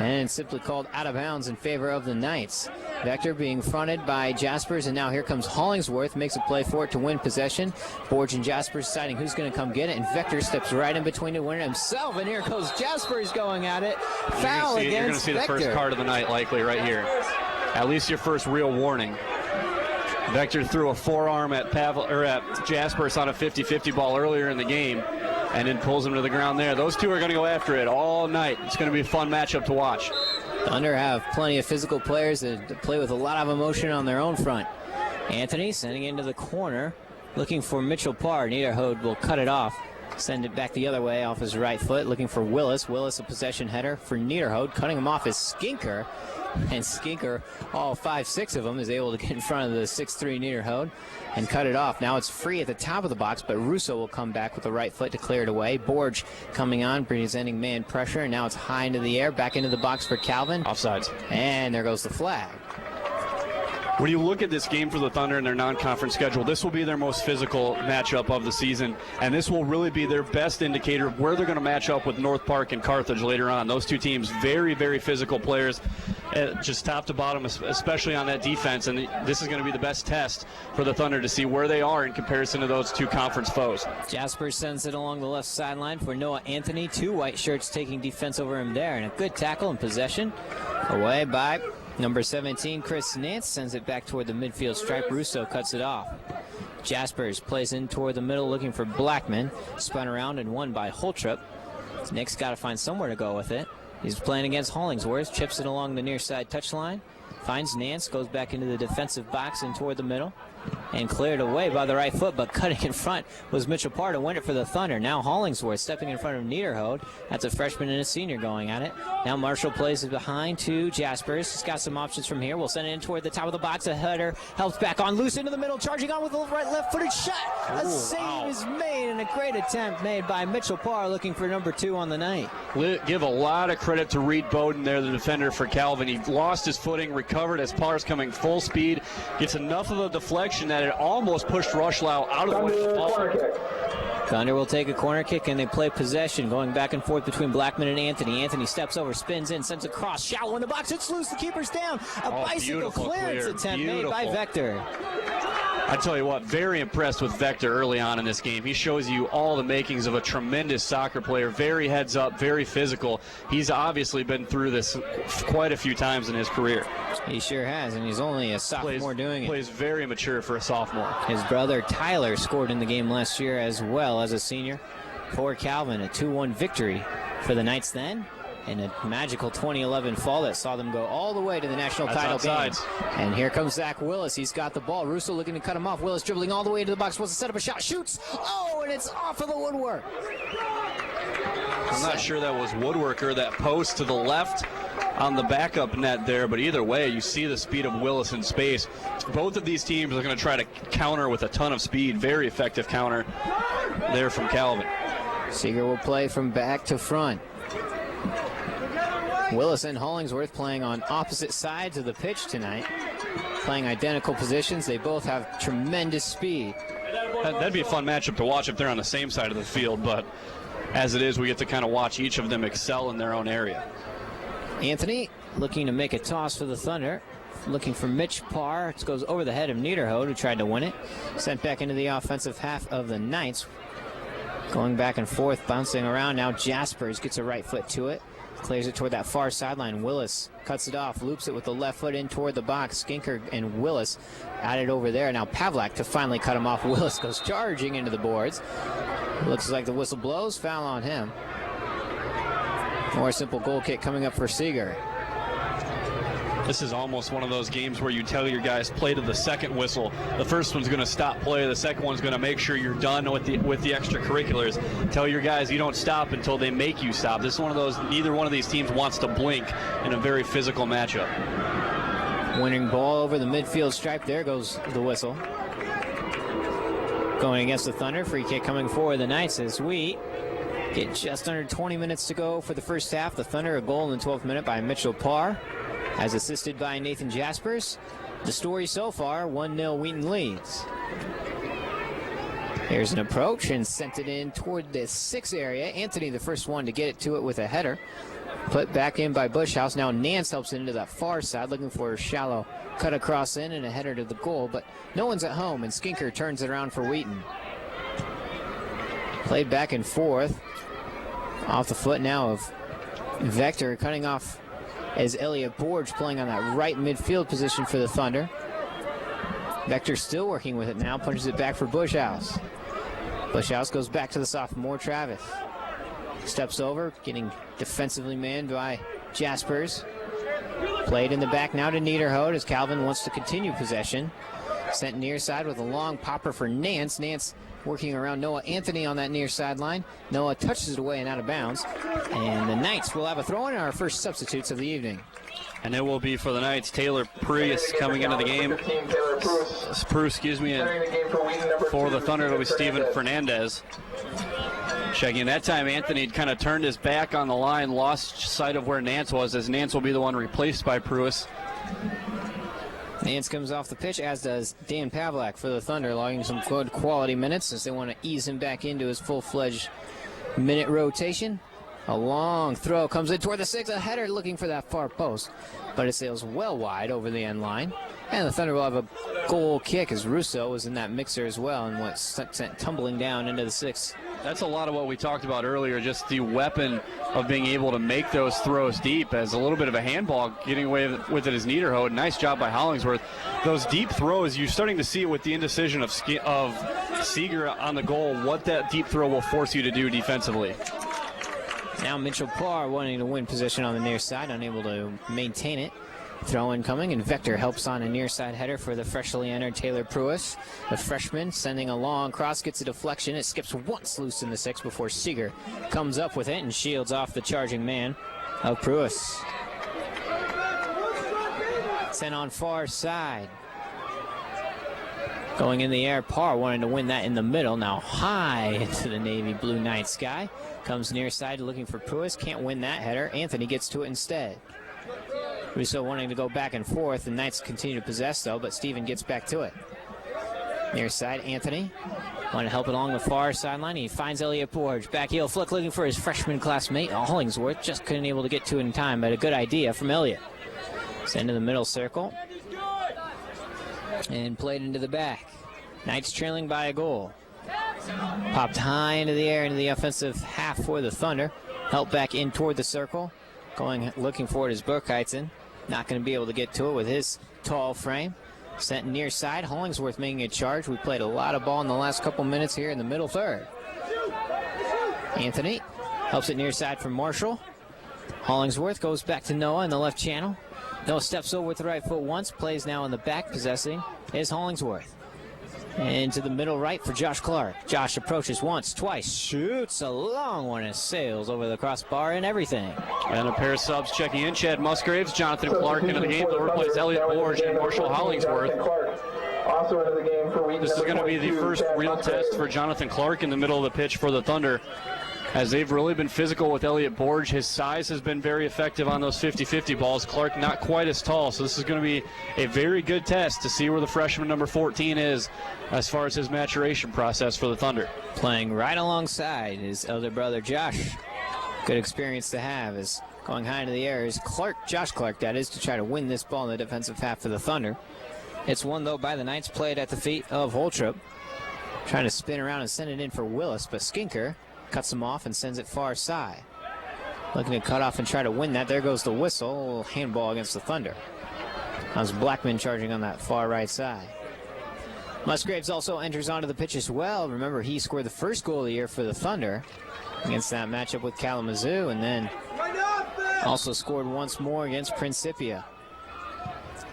Speaker 2: And simply called out of bounds in favor of the Knights. Vector being fronted by Jaspers, and now here comes Hollingsworth, makes a play for it to win possession. Borge and Jaspers deciding who's going to come get it, and Vector steps right in between to win it himself, and here goes Jaspers going at it. Foul against Vector. You're going to see
Speaker 3: the first card of the night likely right here. At least your first real warning. Vector threw a forearm at Jaspers on a 50-50 ball earlier in the game, and then pulls him to the ground there. Those two are going to go after it all night. It's going to be a fun matchup to watch.
Speaker 2: Thunder have plenty of physical players that play with a lot of emotion on their own front. Anthony sending into the corner, looking for Mitchell Parr. Niederhode will cut it off. Send it back the other way off his right foot, looking for Willis. Willis, a possession header for Niederhode. Cutting him off is Skinker. And Skinker, all 5-6 of them, is able to get in front of the 6'3 Niederhode and cut it off. Now it's free at the top of the box, but Russo will come back with the right foot to clear it away. Borge coming on, presenting man pressure, and now it's high into the air, back into the box for Calvin.
Speaker 3: Offsides.
Speaker 2: And there goes the flag.
Speaker 3: When you look at this game for the Thunder and their non-conference schedule, this will be their most physical matchup of the season, and this will really be their best indicator of where they're going to match up with North Park and Carthage later on. Those two teams, very, very physical players, just top to bottom, especially on that defense, and this is going to be the best test for the Thunder to see where they are in comparison to those two conference foes.
Speaker 2: Jasper sends it along the left sideline for Noah Anthony. 2 white shirts taking defense over him there, and a good tackle and possession away by number 17, Chris Nance, sends it back toward the midfield stripe. Russo cuts it off. Jaspers plays in toward the middle looking for Blackman. Spun around and won by Holtrip. Nick's got to find somewhere to go with it. He's playing against Hollingsworth. Chips it along the near side touchline. Finds Nance, goes back into the defensive box and toward the middle. And cleared away by the right foot, but cutting in front was Mitchell Parr to win it for the Thunder. Now Hollingsworth stepping in front of Niederhode. That's a freshman and a senior going at it. Now Marshall plays it behind to Jaspers. He's got some options from here. We'll send it in toward the top of the box. A header helps back on loose into the middle, charging on with a right left-footed shot. A save is made, and a great attempt made by Mitchell Parr, looking for number 2 on the night.
Speaker 3: Give a lot of credit to Reed Bowden there, the defender for Calvin. He lost his footing, recovered as Parr's coming full speed, gets enough of a deflection that it almost pushed Rushlau out of the way of the ball.
Speaker 2: Thunder will take a corner kick, and they play possession, going back and forth between Blackman and Anthony. Anthony steps over, spins in, sends a cross, shallow in the box. It's loose. The keeper's down. A bicycle clearance attempt made by Vector.
Speaker 3: I tell you what, very impressed with Vector early on in this game. He shows you all the makings of a tremendous soccer player. Very heads up, very physical. He's obviously been through this quite a few times in his career.
Speaker 2: He sure has, and he's only a sophomore doing it.
Speaker 3: Plays very mature for a sophomore.
Speaker 2: His brother Tyler scored in the game last year as well as a senior. For Calvin, a 2-1 victory for the Knights then, and a magical 2011 fall that saw them go all the way to the national title game. And here comes Zach Willis. He's got the ball. Russo looking to cut him off. Willis dribbling all the way into the box. Wants to set up a shot. Shoots. Oh, and it's off of the woodwork.
Speaker 3: I'm not sure that was woodwork or that post to the left on the backup net there, but either way, you see the speed of Willis in space. Both of these teams are going to try to counter with a ton of speed. Very effective counter there from Calvin.
Speaker 2: Seeger will play from back to front. Willis and Hollingsworth playing on opposite sides of the pitch tonight, playing identical positions. They both have tremendous speed.
Speaker 3: That'd be a fun matchup to watch if they're on the same side of the field, but as it is, we get to kind of watch each of them excel in their own area.
Speaker 2: Anthony looking to make a toss for the Thunder, looking for Mitch Parr. It goes over the head of Niederhode, who tried to win it. Sent back into the offensive half of the Knights. Going back and forth, bouncing around. Now Jaspers gets a right foot to it. Clears it toward that far sideline. Willis cuts it off, loops it with the left foot in toward the box. Skinker and Willis at it over there. Now Pavlak to finally cut him off. Willis goes charging into the boards. Looks like the whistle blows. Foul on him. More simple goal kick coming up for Seeger.
Speaker 3: This is almost one of those games where you tell your guys play to the second whistle. The first one's going to stop play. The second one's going to make sure you're done with the extracurriculars. Tell your guys you don't stop until they make you stop. This is one of those, neither one of these teams wants to blink in a very physical matchup.
Speaker 2: Winning ball over the midfield stripe. There goes the whistle. Going against the Thunder. Free kick coming for the Knights as we get just under 20 minutes to go for the first half. The Thunder, a goal in the 12th minute by Mitchell Parr, as assisted by Nathan Jaspers. The story so far, 1-0 Wheaton leads. Here's an approach and sent it in toward the 6 area. Anthony, the first one to get it to it with a header. Put back in by Bushhouse. Now Nance helps it into that far side, looking for a shallow cut across in and a header to the goal, but no one's at home, and Skinker turns it around for Wheaton. Played back and forth. Off the foot now of Vector, cutting off as Elliot Borge playing on that right midfield position for the Thunder. Vector still working with it now, punches it back for Bushhouse. Bushhouse goes back to the sophomore Travis. Steps over, getting defensively manned by Jaspers. Played in the back now to Niederhode as Calvin wants to continue possession. Sent near side with a long popper for Nance. Nance working around Noah Anthony on that near sideline. Noah touches it away and out of bounds. And the Knights will have a throw-in, our first substitutes of the evening.
Speaker 3: And it will be for the Knights, Taylor Prius coming into the game. Spruce, excuse me. And for the Thunder, it'll be Steven Fernandez. Checking that time, Anthony had kind of turned his back on the line, lost sight of where Nance was, as Nance will be the one replaced by Pruis.
Speaker 2: Nance comes off the pitch, as does Dan Pavlak for the Thunder, logging some good quality minutes as they want to ease him back into his full-fledged minute rotation. A long throw comes in toward the 6, a header looking for that far post, but it sails well wide over the end line. And the Thunder will have a goal kick as Russo was in that mixer as well and went sent tumbling down into the 6.
Speaker 3: That's a lot of what we talked about earlier, just the weapon of being able to make those throws deep, as a little bit of a handball getting away with it as Niederhode. Nice job by Hollingsworth. Those deep throws, you're starting to see it with the indecision of Seeger on the goal, what that deep throw will force you to do defensively.
Speaker 2: Now Mitchell Parr wanting to win position on the near side, unable to maintain it. Throw incoming, and Vector helps on a near side header for the freshly entered Taylor Pruis. The freshman sending a long cross, gets a deflection. It skips once loose in the 6 before Seeger comes up with it and shields off the charging man of Pruis. Sent on far side. Going in the air, Parr wanting to win that in the middle. Now high into the navy blue night sky. Comes near side looking for Pruis. Can't win that header. Anthony gets to it instead. Russo wanting to go back and forth. The Knights continue to possess, though, but Steven gets back to it. Near side, Anthony. Want to help it along the far sideline. He finds Elliot Borge. Back heel flick looking for his freshman classmate, Hollingsworth. Just couldn't able to get to it in time, but a good idea from Elliot. Send to the middle circle. And played into the back. Knights trailing by a goal. Popped high into the air into the offensive half for the Thunder. Helped back in toward the circle. Looking for it is Burkheitzen. Not going to be able to get to it with his tall frame. Sent near side. Hollingsworth making a charge. We played a lot of ball in the last couple minutes here in the middle third. Anthony helps it near side from Marshall. Hollingsworth goes back to Noah in the left channel. Noah steps over with the right foot once. Plays now in the back. Possessing is Hollingsworth. Into the middle right for Josh Clark. Josh approaches once, twice, shoots a long one and sails over the crossbar and everything.
Speaker 3: And a pair of subs checking in. Chad Musgraves, Jonathan Clark into the game. They'll replace Elliot Borge and Marshall Hollingsworth.
Speaker 4: Also into the game for Wheaton.
Speaker 3: This is going to be the first real test for Jonathan Clark in the middle of the pitch for the Thunder, as they've really been physical with Elliot Borge. His size has been very effective on those 50-50 balls. Clark not quite as tall, so this is going to be a very good test to see where the freshman number 14 is as far as his maturation process for the Thunder.
Speaker 2: Playing right alongside his elder brother Josh. Good experience to have is going high into the air is Josh Clark, that is, to try to win this ball in the defensive half for the Thunder. It's won, though, by the Knights, played at the feet of Holtrup. Trying to spin around and send it in for Willis, but Skinker cuts him off and sends it far side. Looking to cut off and try to win that. There goes the whistle. A little handball against the Thunder. That was Blackman charging on that far right side. Musgraves also enters onto the pitch as well. Remember, he scored the first goal of the year for the Thunder against that matchup with Kalamazoo, and then also scored once more against Principia.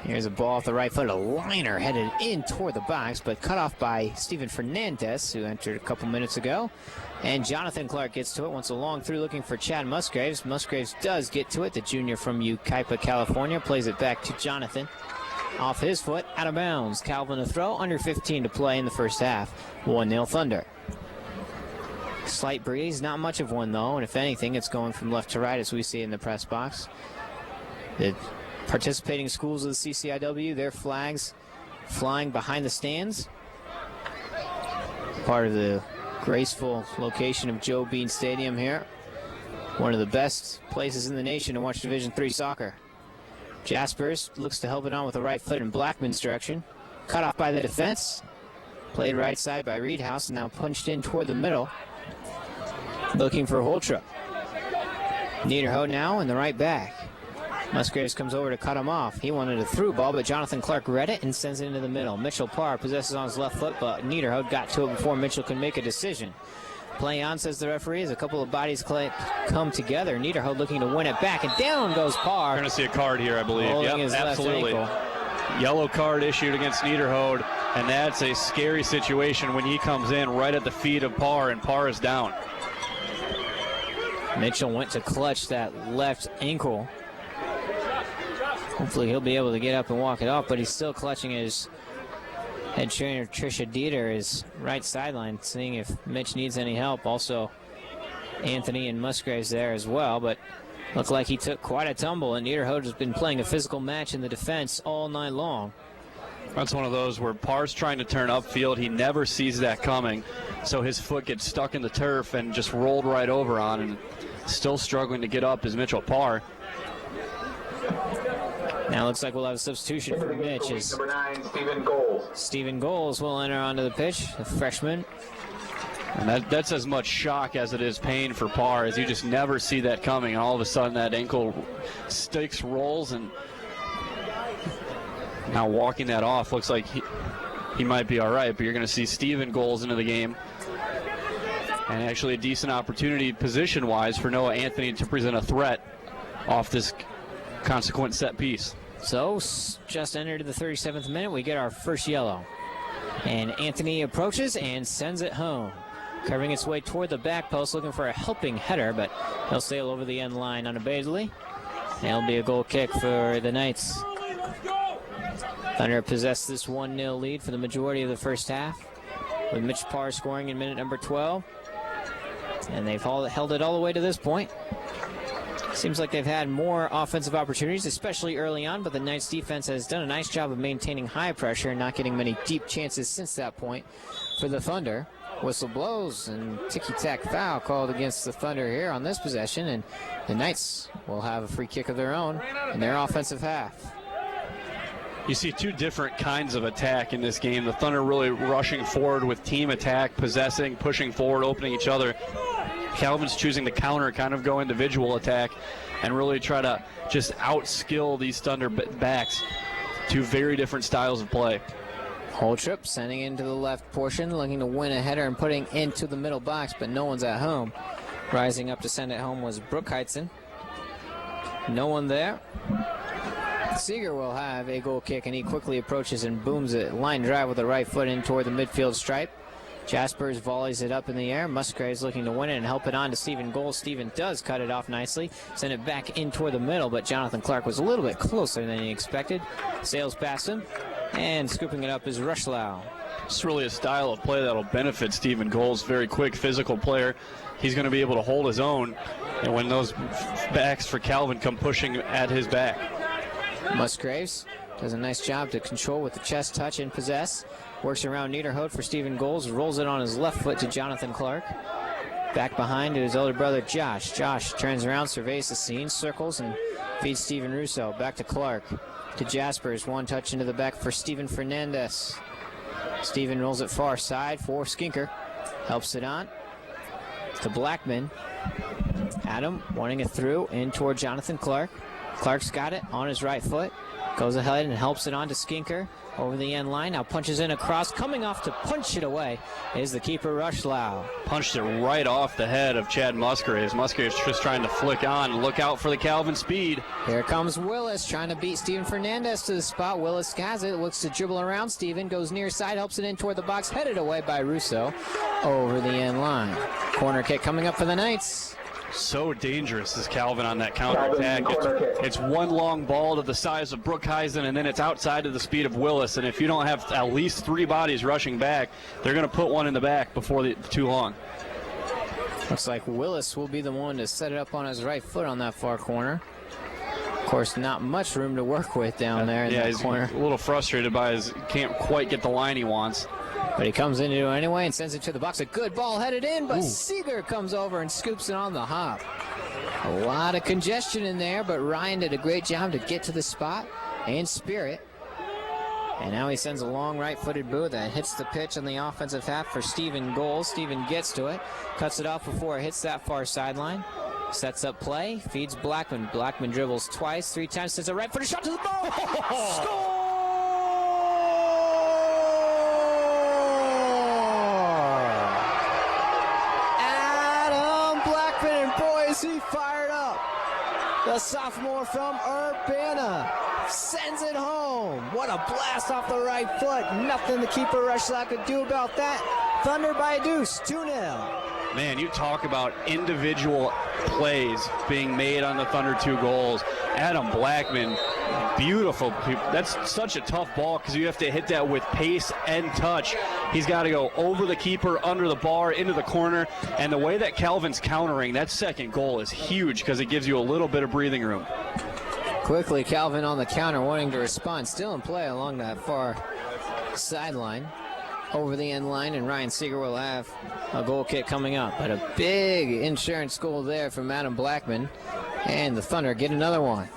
Speaker 2: Here's a ball off the right foot. A liner headed in toward the box, but cut off by Steven Fernandez, who entered a couple minutes ago. And Jonathan Clark gets to it. Once a long through looking for Chad Musgraves. Musgraves does get to it. The junior from Yucaipa, California, plays it back to Jonathan. Off his foot, out of bounds. Calvin a throw, under 15 to play in the first half. 1-0 Thunder. Slight breeze, not much of one though, and if anything, it's going from left to right as we see in the press box. The participating schools of the CCIW, their flags flying behind the stands. Part of the graceful location of Joe Bean Stadium here. One of the best places in the nation to watch Division III soccer. Jaspers looks to help it on with the right foot in Blackman's direction. Cut off by the defense. Played right side by Reedhouse and now punched in toward the middle. Looking for Holtrup. Niederho now in the right back. Musgraves comes over to cut him off. He wanted a through ball, but Jonathan Clark read it and sends it into the middle. Mitchell Parr possesses on his left foot, but Niederho got to it before Mitchell can make a decision. Play on, says the referee, as a couple of bodies come together. Niederho looking to win it back, and down goes Parr.
Speaker 3: We're going to see a card here, I believe. Yep, absolutely. Yellow card issued against Niederho, and that's a scary situation when he comes in right at the feet of Parr, and Parr is down.
Speaker 2: Mitchell went to clutch that left ankle. Hopefully he'll be able to get up and walk it off, but he's still clutching his head trainer Tricia Dieter, his right sideline, seeing if Mitch needs any help. Also Anthony and Musgraves there as well, but looked like he took quite a tumble, and Niederhout has been playing a physical match in the defense all night long.
Speaker 3: That's one of those where Parr's trying to turn upfield. He never sees that coming, so his foot gets stuck in the turf and just rolled right over on, and still struggling to get up is Mitchell Parr.
Speaker 2: Now looks like we'll have a substitution for Mitch.
Speaker 4: Number 9, Stephen Goals.
Speaker 2: Stephen Goals will enter onto the pitch, the freshman.
Speaker 3: And that's as much shock as it is pain for Parr, as you just never see that coming. And all of a sudden that ankle sticks, rolls, and now walking that off looks like he might be all right. But you're going to see Stephen Goals into the game. And actually a decent opportunity position-wise for Noah Anthony to present a threat off this consequent set piece.
Speaker 2: So, just entered the 37th minute, we get our first yellow. And Anthony approaches and sends it home. Curving its way toward the back post, looking for a helping header, but he'll sail over the end line unabatedly. And it'll be a goal kick for the Knights. Thunder possessed this 1-0 lead for the majority of the first half, with Mitch Parr scoring in minute number 12. And they've held it all the way to this point. Seems like they've had more offensive opportunities, especially early on, but the Knights defense has done a nice job of maintaining high pressure and not getting many deep chances since that point for the Thunder. Whistle blows and ticky-tack foul called against the Thunder here on this possession, and the Knights will have a free kick of their own in their offensive half.
Speaker 3: You see two different kinds of attack in this game. The Thunder really rushing forward with team attack, possessing, pushing forward, opening each other. Calvin's choosing to counter, kind of go individual attack, and really try to just outskill these Thunder backs. Two very different styles of play.
Speaker 2: Holtrip sending into the left portion, looking to win a header and putting into the middle box, but no one's at home. Rising up to send it home was Brookheitzen. No one there. Seeger will have a goal kick, and he quickly approaches and booms it line drive with the right foot in toward the midfield stripe. Jaspers volleys it up in the air. Musgrave's looking to win it and help it on to Stephen Gold. Stephen does cut it off nicely, send it back in toward the middle, but Jonathan Clark was a little bit closer than he expected. Sails past him, and scooping it up is Rushlow.
Speaker 3: It's really a style of play that'll benefit Stephen Gold's very quick physical player. He's going to be able to hold his own, and when those backs for Calvin come pushing at his back.
Speaker 2: Musgraves does a nice job to control with the chest touch and possess. Works around Niederholt for Stephen Goals, rolls it on his left foot to Jonathan Clark. Back behind to his older brother Josh. Josh turns around, surveys the scene, circles, and feeds Stephen Russo. Back to Clark, to Jaspers. One touch into the back for Stephen Fernandez. Stephen rolls it far side for Skinker. Helps it on to Blackman. Adam wanting it through in toward Jonathan Clark. Clark's got it on his right foot. Goes ahead and helps it on to Skinker over the end line. Now punches in across. Coming off to punch it away is the keeper, Rushlow.
Speaker 3: Punched it right off the head of Chad Musgraves. Musgraves just trying to flick on. Look out for the Calvin speed.
Speaker 2: Here comes Willis trying to beat Stephen Fernandez to the spot. Willis has it. Looks to dribble around Stephen. Goes near side. Helps it in toward the box. Headed away by Russo over the end line. Corner kick coming up for the Knights.
Speaker 3: So dangerous is Calvin on that counterattack. It's one long ball to the size of Brookhuizen, and then it's outside of the speed of Willis. And if you don't have at least three bodies rushing back, they're going to put one in the back before too long.
Speaker 2: Looks like Willis will be the one to set it up on his right foot on that far corner. Of course, not much room to work with down there in that corner.
Speaker 3: He's a little frustrated by his can't quite get the line he wants.
Speaker 2: But he comes into it anyway and sends it to the box. A good ball headed in, but Seeger comes over and scoops it on the hop. A lot of congestion in there, but Ryan did a great job to get to the spot and spear it. And now he sends a long right-footed boot that hits the pitch on the offensive half for Stephen Goals. Stephen gets to it, cuts it off before it hits that far sideline. Sets up play, feeds Blackman. Blackman dribbles twice, three times, sends a right-footed shot to the ball. Score! Is he fired up? The sophomore from Urbana sends it home. What a blast off the right foot. Nothing the keeper Rushlow could do about that. Thunder by a deuce, 2-0.
Speaker 3: Man, you talk about individual plays being made on the Thunder 2 goals. Adam Blackman, beautiful. That's such a tough ball because you have to hit that with pace and touch. He's got to go over the keeper, under the bar, into the corner. And the way that Calvin's countering, that second goal is huge because it gives you a little bit of breathing room.
Speaker 2: Quickly, Calvin on the counter wanting to respond. Still in play along that far sideline. Over the end line, and Ryan Seeger will have a goal kick coming up. But a big insurance goal there from Adam Blackman. And the Thunder get another one.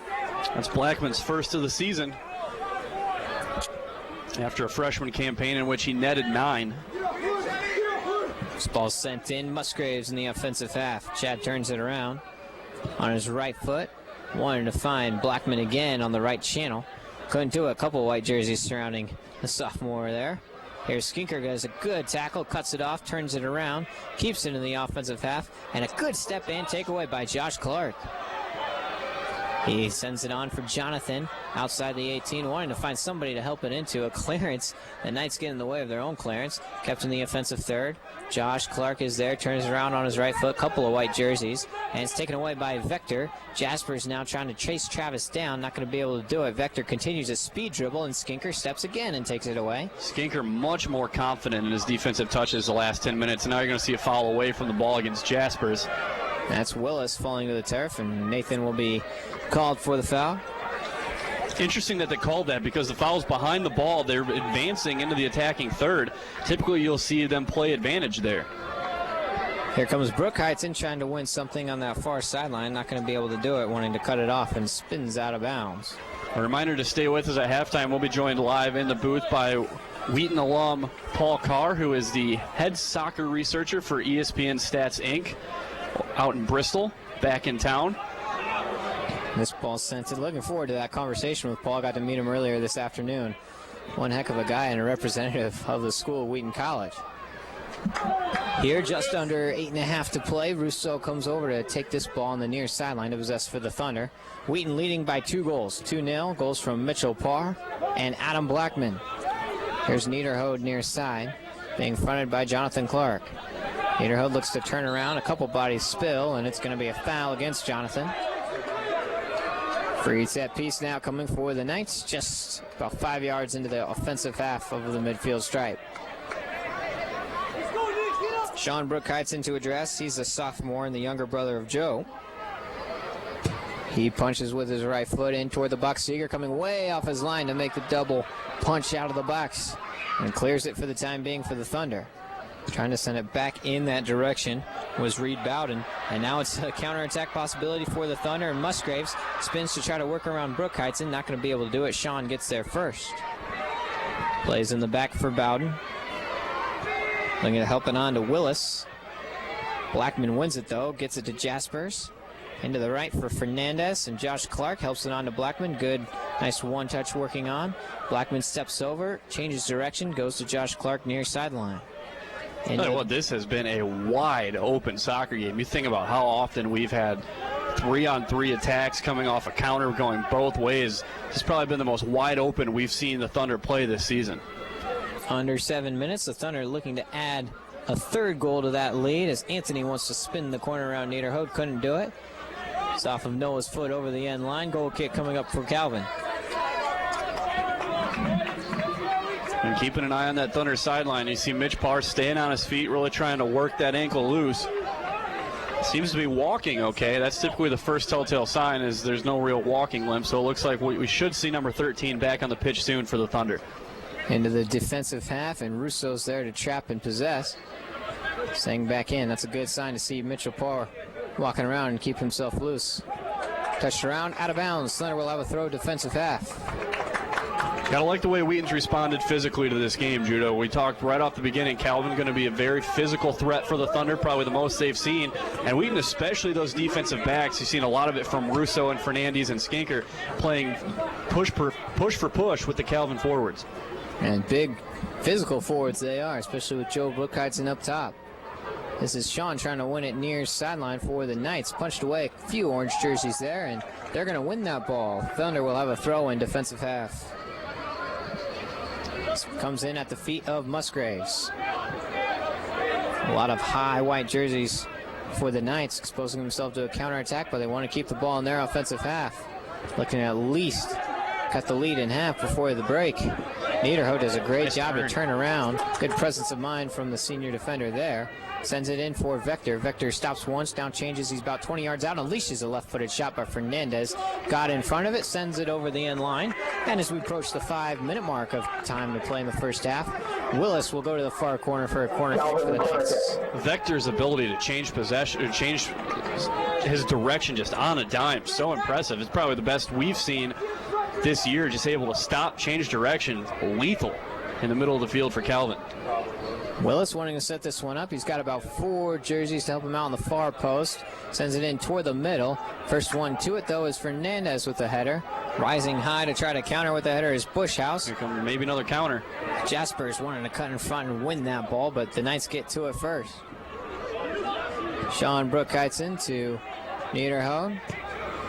Speaker 3: That's Blackman's first of the season, after a freshman campaign in which he netted 9.
Speaker 2: This ball sent in. Musgraves in the offensive half. Chad turns it around on his right foot. Wanted to find Blackman again on the right channel. Couldn't do it. A couple of white jerseys surrounding the sophomore there. Here's Skinker, does a good tackle, cuts it off, turns it around, keeps it in the offensive half, and a good step and takeaway by Josh Clark. He sends it on for Jonathan outside the 18, wanting to find somebody to help it into a clearance. The Knights get in the way of their own clearance. Kept in the offensive third. Josh Clark is there, turns around on his right foot, couple of white jerseys, and it's taken away by Vector. Jasper's now trying to chase Travis down, not going to be able to do it. Vector continues a speed dribble, and Skinker steps again and takes it away.
Speaker 3: Skinker much more confident in his defensive touches the last 10 minutes, and now you're going to see a foul away from the ball against Jaspers.
Speaker 2: That's Willis falling to the turf, and Nathan will be called for the foul.
Speaker 3: Interesting that they called that because the foul's behind the ball. They're advancing into the attacking third. Typically, you'll see them play advantage there.
Speaker 2: Here comes Brooke Heighton trying to win something on that far sideline. Not going to be able to do it, wanting to cut it off, and spins out of bounds.
Speaker 3: A reminder to stay with us at halftime. We'll be joined live in the booth by Wheaton alum Paul Carr, who is the head soccer researcher for ESPN Stats Inc. out in Bristol, back in town.
Speaker 2: This ball sent it. Looking forward to that conversation with Paul. Got to meet him earlier this afternoon. One heck of a guy and a representative of the school, Wheaton College. Here, just under 8.5 to play. Rousseau comes over to take this ball on the near sideline to possess for the Thunder. Wheaton leading by 2 goals. 2-0. Goals from Mitchell Parr and Adam Blackman. Here's Niederhode near side, being fronted by Jonathan Clark. Niederhode looks to turn around. A couple bodies spill, and it's going to be a foul against Jonathan. Free set piece now coming for the Knights, just about 5 yards into the offensive half of the midfield stripe. Sean Brooke Heights into address. He's a sophomore and the younger brother of Joe. He punches with his right foot in toward the box. Seeger coming way off his line to make the double punch out of the box, and clears it for the time being for the Thunder. Trying to send it back in that direction was Reed Bowden. And now it's a counterattack possibility for the Thunder. And Musgraves spins to try to work around Brooke Heighton. Not going to be able to do it. Sean gets there first. Plays in the back for Bowden. Looking to help it on to Willis. Blackman wins it though. Gets it to Jaspers. Into the right for Fernandez. And Josh Clark helps it on to Blackman. Good, nice one-touch working on. Blackman steps over, changes direction, goes to Josh Clark near sideline.
Speaker 3: Well, this has been a wide open soccer game. You think about how often we've had 3-on-3 attacks coming off a counter going both ways. This has probably been the most wide open we've seen the Thunder play this season.
Speaker 2: Under 7 minutes, the Thunder looking to add a third goal to that lead as Anthony wants to spin the corner around Niederhode. Couldn't do it. It's off of Noah's foot over the end line. Goal kick coming up for Calvin.
Speaker 3: And keeping an eye on that Thunder sideline, you see Mitch Parr staying on his feet, really trying to work that ankle loose. Seems to be walking okay. That's typically the first telltale sign, is there's no real walking limp. So it looks like we should see number 13 back on the pitch soon for the Thunder.
Speaker 2: Into the defensive half, and Rousseau's there to trap and possess. Staying back in. That's a good sign to see Mitchell Parr walking around and keep himself loose. Touched around, out of bounds. Thunder will have a throw defensive half.
Speaker 3: Gotta like the way Wheaton's responded physically to this game, Judo. We talked right off the beginning, Calvin going to be a very physical threat for the Thunder, probably the most they've seen. And Wheaton, especially those defensive backs, you've seen a lot of it from Rousseau and Fernandez and Skinker, playing push for push with the Calvin forwards.
Speaker 2: And big physical forwards they are, especially with Joe Brookheitzen up top. This is Sean trying to win it near sideline for the Knights. Punched away a few orange jerseys there, and they're going to win that ball. Thunder will have a throw in defensive half. Comes in at the feet of Musgraves. A lot of high white jerseys for the Knights, exposing themselves to a counterattack, but they want to keep the ball in their offensive half. Looking at least cut the lead in half before the break. Niederhode does a great job to turn around. Good presence of mind from the senior defender there. Sends it in for Vector. Vector stops once, down changes. He's about 20 yards out. Unleashes a left-footed shot by Fernandez. Got in front of it, sends it over the end line. And as we approach the 5-minute mark of time to play in the first half, Willis will go to the far corner for a corner kick for the Knights.
Speaker 3: Vector's ability to change possession, change his direction just on a dime, so impressive. It's probably the best we've seen this year, just able to stop, change direction, lethal. in the middle of the field for Calvin.
Speaker 2: Willis wanting to set this one up. He's got about 4 jerseys to help him out on the far post. Sends it in toward the middle. First one to it, though, is Fernandez with the header. Rising high to try to counter with the header is Bushhouse.
Speaker 3: Here comes maybe another counter.
Speaker 2: Jaspers wanting to cut in front and win that ball, but the Knights get to it first. Sean Brookheitson to Niederhoed.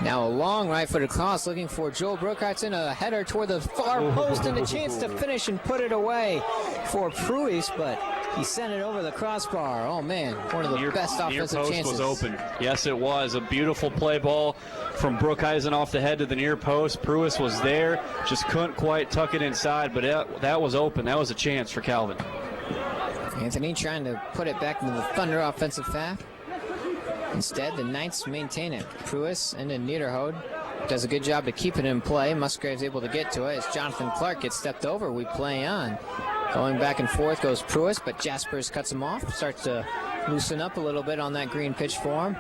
Speaker 2: Now a long right-footed cross looking for Joel Brookheitson. A header toward the far post and a chance to finish and put it away for Pruis, but he sent it over the crossbar. Oh, man, one of the best offensive
Speaker 3: near
Speaker 2: chances.
Speaker 3: post was open. Yes, it was. A beautiful play ball from Brookheisen off the head to the near post. Pruis was there, just couldn't quite tuck it inside, but that was open. That was a chance for Calvin.
Speaker 2: Anthony trying to put it back into the Thunder offensive half. Instead, the Knights maintain it. Pruis into Niederhoed. Does a good job to keep it in play. Musgrave's able to get to it as Jonathan Clark gets stepped over. We play on. Going back and forth goes Pruis, but Jaspers cuts him off. Starts to loosen up a little bit on that green pitch for him.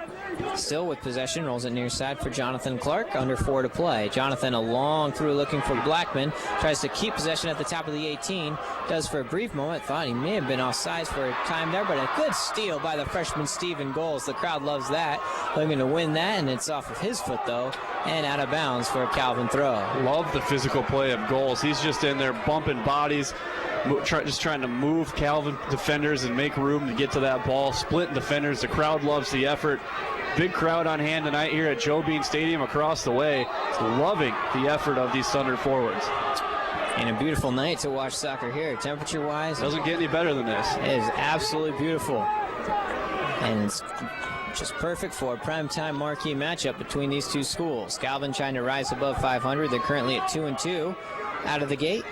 Speaker 2: Still with possession, rolls it near side for Jonathan Clark. Under 4 to play. Jonathan a long through looking for Blackman. Tries to keep possession at the top of the 18. Does for a brief moment. Thought he may have been offsides for a time there, but a good steal by the freshman Stephen Goals. The crowd loves that. Looking to win that, and it's off of his foot though, and out of bounds for a Calvin throw.
Speaker 3: Love the physical play of Goals. He's just in there bumping bodies. Just trying to move Calvin defenders and make room to get to that ball. Splitting defenders. The crowd loves the effort. Big crowd on hand tonight here at Joe Bean Stadium across the way. Loving the effort of these Thunder forwards.
Speaker 2: And a beautiful night to watch soccer here. Temperature-wise,
Speaker 3: doesn't get any better than this.
Speaker 2: It is absolutely beautiful. And it's just perfect for a primetime marquee matchup between these two schools. Calvin trying to rise above 500. They're currently at 2-2 out of the gate.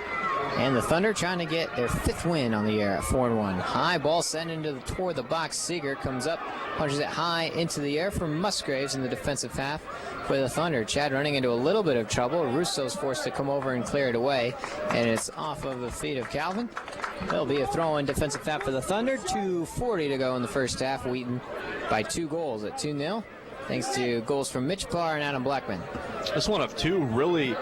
Speaker 2: And the Thunder trying to get their 5th win on the year at 4-1. High ball sent toward the box. Seeger comes up, punches it high into the air from Musgraves in the defensive half for the Thunder. Chad running into a little bit of trouble. Russo's forced to come over and clear it away. And it's off of the feet of Calvin. There'll be a throw-in defensive half for the Thunder. 2:40 to go in the first half. Wheaton by 2 goals at 2-0. Thanks to goals from Mitch Parr and Adam Blackman.
Speaker 3: This one of 2 really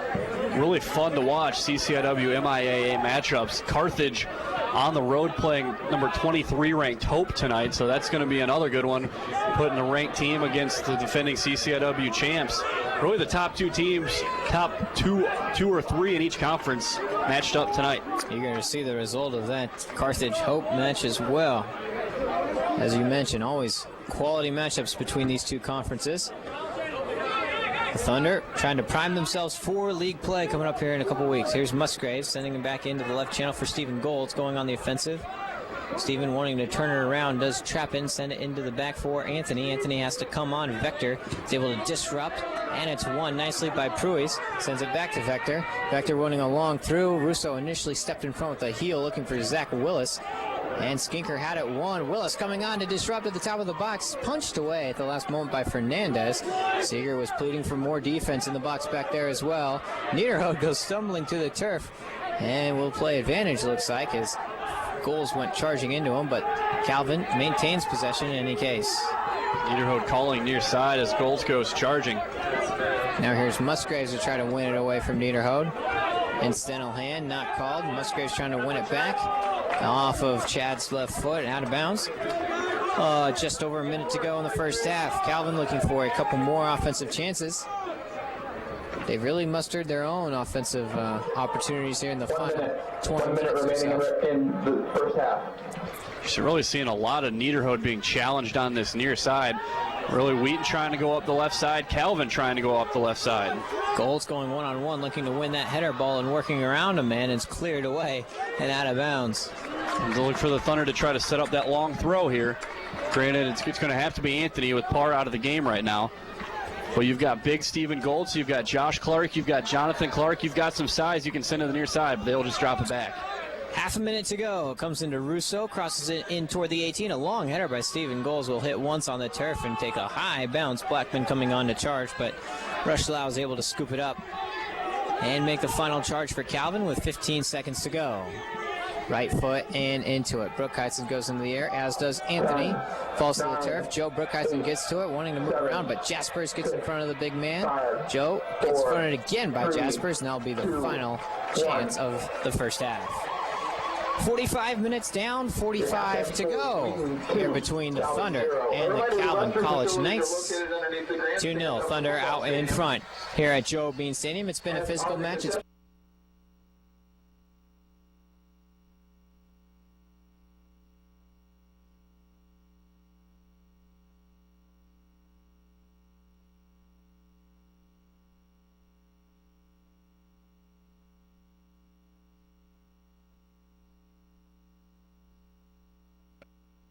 Speaker 3: fun to watch CCIW MIAA matchups. Carthage on the road playing number 23 ranked Hope tonight, so that's going to be another good one, putting a ranked team against the defending CCIW champs. Really the top 2 teams, top two or three in each conference matched up tonight.
Speaker 2: You're going to see the result of that Carthage Hope match as well. As you mentioned, always quality matchups between these two conferences. The Thunder trying to prime themselves for league play coming up here in a couple weeks. Here's Musgraves sending him back into the left channel for Stephen Golds going on the offensive. Stephen wanting to turn it around, does trap in, send it into the back for Anthony. Anthony has to come on. Vector is able to disrupt, and it's won nicely by Pruis. Sends it back to Vector. Vector running along through. Russo initially stepped in front with a heel looking for Zach Willis. And Skinker had it won. Willis coming on to disrupt at the top of the box. Punched away at the last moment by Fernandez. Seeger was pleading for more defense in the box back there as well. Niederhoed goes stumbling to the turf. And will play advantage, looks like, as goals went charging into him. But Calvin maintains possession in any case.
Speaker 3: Niederhoed calling near side as goals goes charging.
Speaker 2: Now here's Musgraves to try to win it away from Niederhoed. Incidental hand, not called. Musgraves trying to win it back. Off of Chad's left foot, out of bounds. Just over a minute to go in the first half. Calvin looking for a couple more offensive chances. They've really mustered their own offensive opportunities here in the final 20 minutes or so.
Speaker 4: In the first half.
Speaker 3: You're really seeing a lot of Niederhoed being challenged on this near side. Really Wheaton trying to go up the left side. Calvin trying to go up the left side.
Speaker 2: Golds going one-on-one, looking to win that header ball and working around a man. It's cleared away and out of bounds.
Speaker 3: They'll look for the Thunder to try to set up that long throw here. Granted, it's going to have to be Anthony with Parr out of the game right now. But you've got big Stephen Golds, you've got Josh Clark, you've got Jonathan Clark, you've got some size you can send to the near side, but they'll just drop it back.
Speaker 2: Half a minute to go. Comes into Russo, crosses it in toward the 18. A long header by Stephen Golds will hit once on the turf and take a high bounce. Blackman coming on to charge, but Rushlau is able to scoop it up and make the final charge for Calvin with 15 seconds to go. Right foot and into it. Brookheisen goes into the air, as does Anthony. Falls to the turf. Joe Brookheisen gets to it, wanting to move around, but Jaspers gets in front of the big man. Joe gets fronted again by Jaspers, and that'll be the final chance of the first half. 45 minutes down, 45 to go here between the Thunder and the Calvin College Knights. 2-0, Thunder out in front here at Joe Bean Stadium. It's been a physical match.